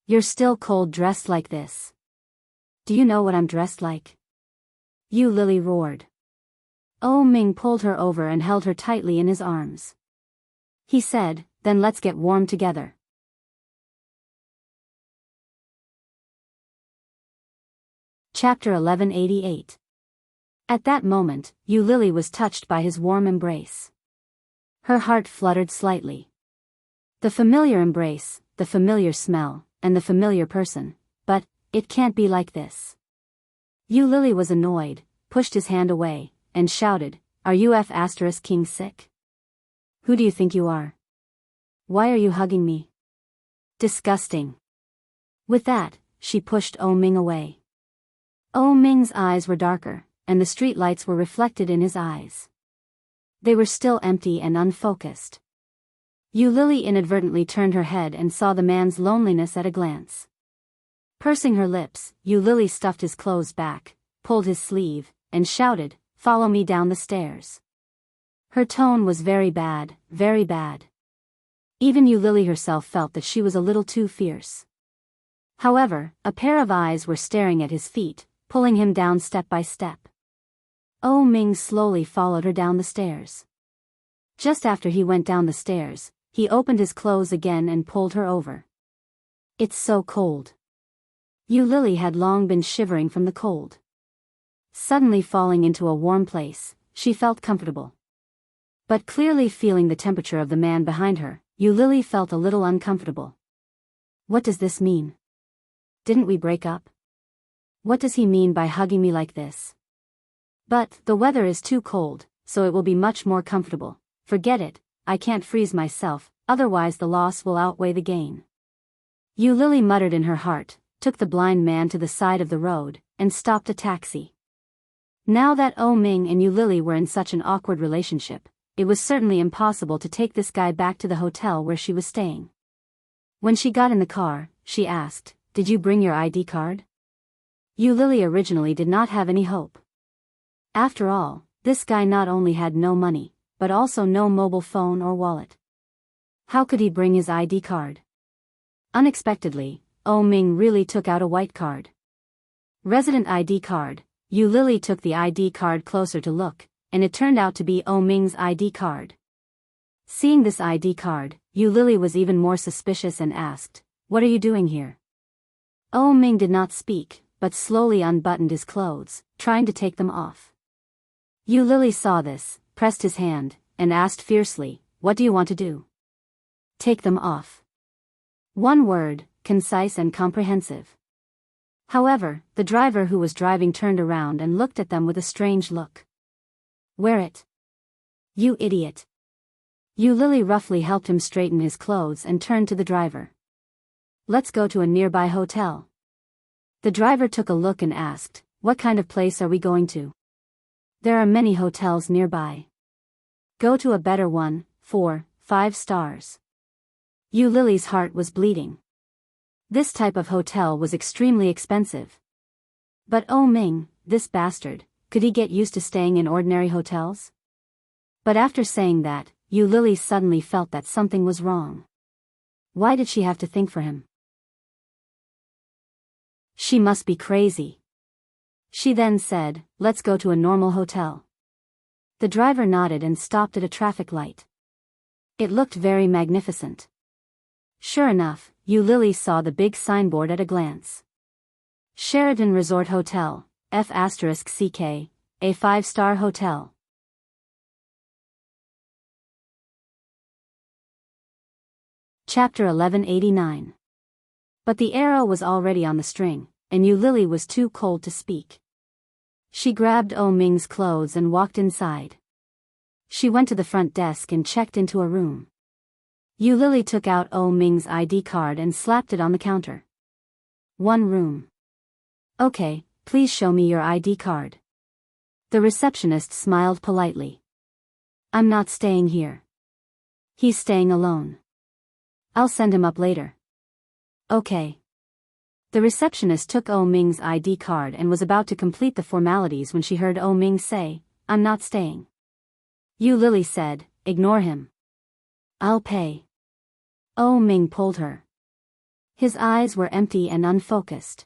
You're still cold dressed like this. Do you know what I'm dressed like?" Yu Lily roared. Oh Ming pulled her over and held her tightly in his arms. He said, "Then let's get warm together." Chapter 1188. At that moment, Yu Lily was touched by his warm embrace. Her heart fluttered slightly. The familiar embrace, the familiar smell, and the familiar person, but it can't be like this. Yu Lily was annoyed, pushed his hand away, and shouted, "Are you King sick? Who do you think you are? Why are you hugging me? Disgusting." With that, she pushed Oh Ming away. Oh Ming's eyes were darker, and the street lights were reflected in his eyes. They were still empty and unfocused. Yu Lily inadvertently turned her head and saw the man's loneliness at a glance. Pursing her lips, Yu Lily stuffed his clothes back, pulled his sleeve, and shouted, "Follow me down the stairs." Her tone was very bad, very bad. Even Yu Lily herself felt that she was a little too fierce. However, a pair of eyes were staring at his feet, pulling him down step by step. Oh Ming slowly followed her down the stairs. Just after he went down the stairs, he opened his clothes again and pulled her over. "It's so cold." Yu Lily had long been shivering from the cold. Suddenly falling into a warm place, she felt comfortable. But clearly feeling the temperature of the man behind her, Yu Lily felt a little uncomfortable. What does this mean? Didn't we break up? What does he mean by hugging me like this? But the weather is too cold, so it will be much more comfortable. Forget it, I can't freeze myself, otherwise the loss will outweigh the gain. Yu Lily muttered in her heart, took the blind man to the side of the road, and stopped a taxi. Now that Oh Ming and Yu Lily were in such an awkward relationship, it was certainly impossible to take this guy back to the hotel where she was staying. When she got in the car, she asked, "Did you bring your ID card?" Yu Lily originally did not have any hope. After all, this guy not only had no money, but also no mobile phone or wallet. How could he bring his ID card? Unexpectedly, Oh Ming really took out a white card. Resident ID card. Yu Lily took the ID card closer to look, and it turned out to be Oh Ming's ID card. Seeing this ID card, Yu Lily was even more suspicious and asked, "What are you doing here?" Oh Ming did not speak, but slowly unbuttoned his clothes, trying to take them off. Yu Lily saw this, pressed his hand, and asked fiercely, "What do you want to do?" "Take them off." One word, concise and comprehensive. However, the driver who was driving turned around and looked at them with a strange look. "Wear it. You idiot." Yu Lily roughly helped him straighten his clothes and turned to the driver. "Let's go to a nearby hotel." The driver took a look and asked, "What kind of place are we going to?" "There are many hotels nearby. Go to a better one, 4, 5 stars. Yu Lily's heart was bleeding. This type of hotel was extremely expensive. But Oh Ming, this bastard, could he get used to staying in ordinary hotels? But after saying that, Yu Lily suddenly felt that something was wrong. Why did she have to think for him? She must be crazy. She then said, "Let's go to a normal hotel." The driver nodded and stopped at a traffic light. It looked very magnificent. Sure enough, Yu Lily saw the big signboard at a glance. Sheraton Resort Hotel, F*CK, a 5-star hotel. Chapter 1189. But the arrow was already on the string, and Yu Lily was too cold to speak. She grabbed Oh Ming's clothes and walked inside. She went to the front desk and checked into a room. Yu Lily took out Oh Ming's ID card and slapped it on the counter. "One room." "Okay, please show me your ID card." The receptionist smiled politely. "I'm not staying here. He's staying alone. I'll send him up later." "Okay." The receptionist took Oh Ming's ID card and was about to complete the formalities when she heard Oh Ming say, "I'm not staying." Yu Lily said, "Ignore him. I'll pay." Oh Ming pulled her. His eyes were empty and unfocused.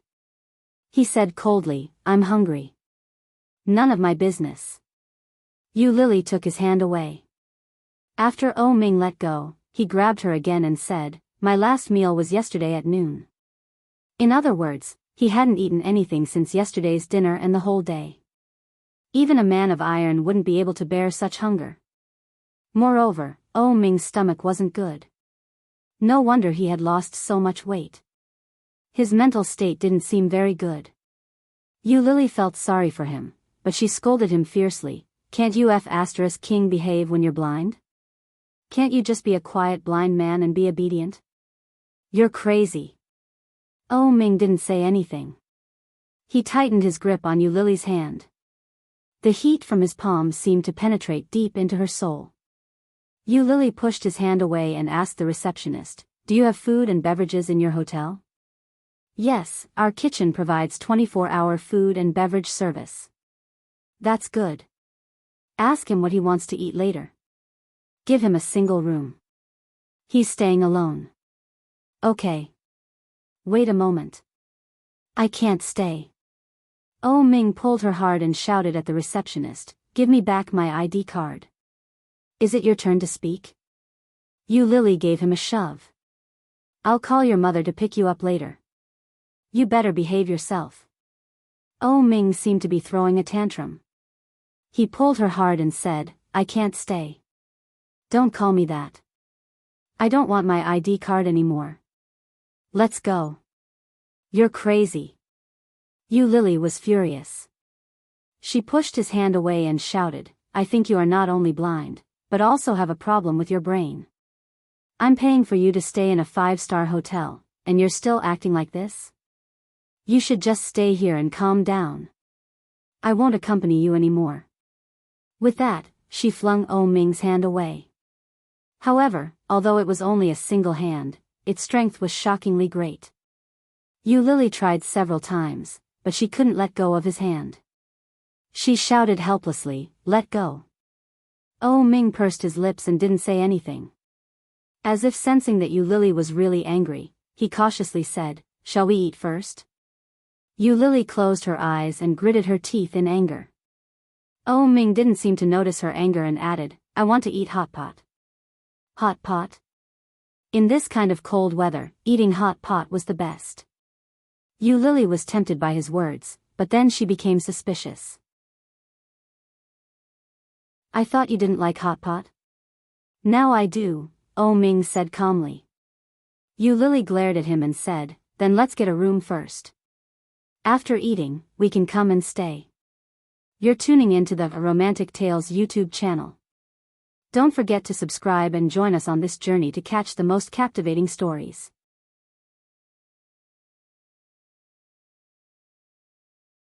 He said coldly, "I'm hungry." "None of my business." Yu Lily took his hand away. After Oh Ming let go, he grabbed her again and said, "My last meal was yesterday at noon." In other words, He hadn't eaten anything since yesterday's dinner and the whole day. Even a man of iron wouldn't be able to bear such hunger. Moreover, Ming's stomach wasn't good. No wonder he had lost so much weight. His mental state didn't seem very good. Lily felt sorry for him, but she scolded him fiercely. Can't you **king behave when you're blind? Can't you just be a quiet blind man and be obedient? You're crazy. Ming didn't say anything. He tightened his grip on Lily's hand. The heat from his palms seemed to penetrate deep into her soul. Lily pushed his hand away and asked the receptionist, "Do you have food and beverages in your hotel?" "Yes, our kitchen provides 24-hour food and beverage service." "That's good. Ask him what he wants to eat later. Give him a single room. He's staying alone." "Okay. Wait a moment. I can't stay." Ming pulled her hard and shouted at the receptionist, "Give me back my ID card." "Is it your turn to speak?" Lily gave him a shove. "I'll call your mother to pick you up later. You better behave yourself." Ming seemed to be throwing a tantrum. He pulled her hard and said, "I can't stay. Don't call me that. I don't want my ID card anymore. Let's go." "You're crazy." Lily was furious. She pushed his hand away and shouted, "I think you are not only blind, but also have a problem with your brain. I'm paying for you to stay in a 5-star hotel, and you're still acting like this? You should just stay here and calm down. I won't accompany you anymore." With that, she flung Ming's hand away. However, although it was only a single hand, its strength was shockingly great. Lily tried several times, but she couldn't let go of his hand. She shouted helplessly, "Let go." Ming pursed his lips and didn't say anything. As if sensing that Lily was really angry, he cautiously said, "Shall we eat first?" Lily closed her eyes and gritted her teeth in anger. Ming didn't seem to notice her anger and added, "I want to eat hot pot." Hot pot? In this kind of cold weather, eating hot pot was the best. Lily was tempted by his words, but then she became suspicious. "I thought you didn't like hot pot?" "Now I do," Ming said calmly. Lily glared at him and said, "Then let's get a room first. After eating, we can come and stay." You're tuning into the Romantic Tales YouTube channel. Don't forget to subscribe and join us on this journey to catch the most captivating stories.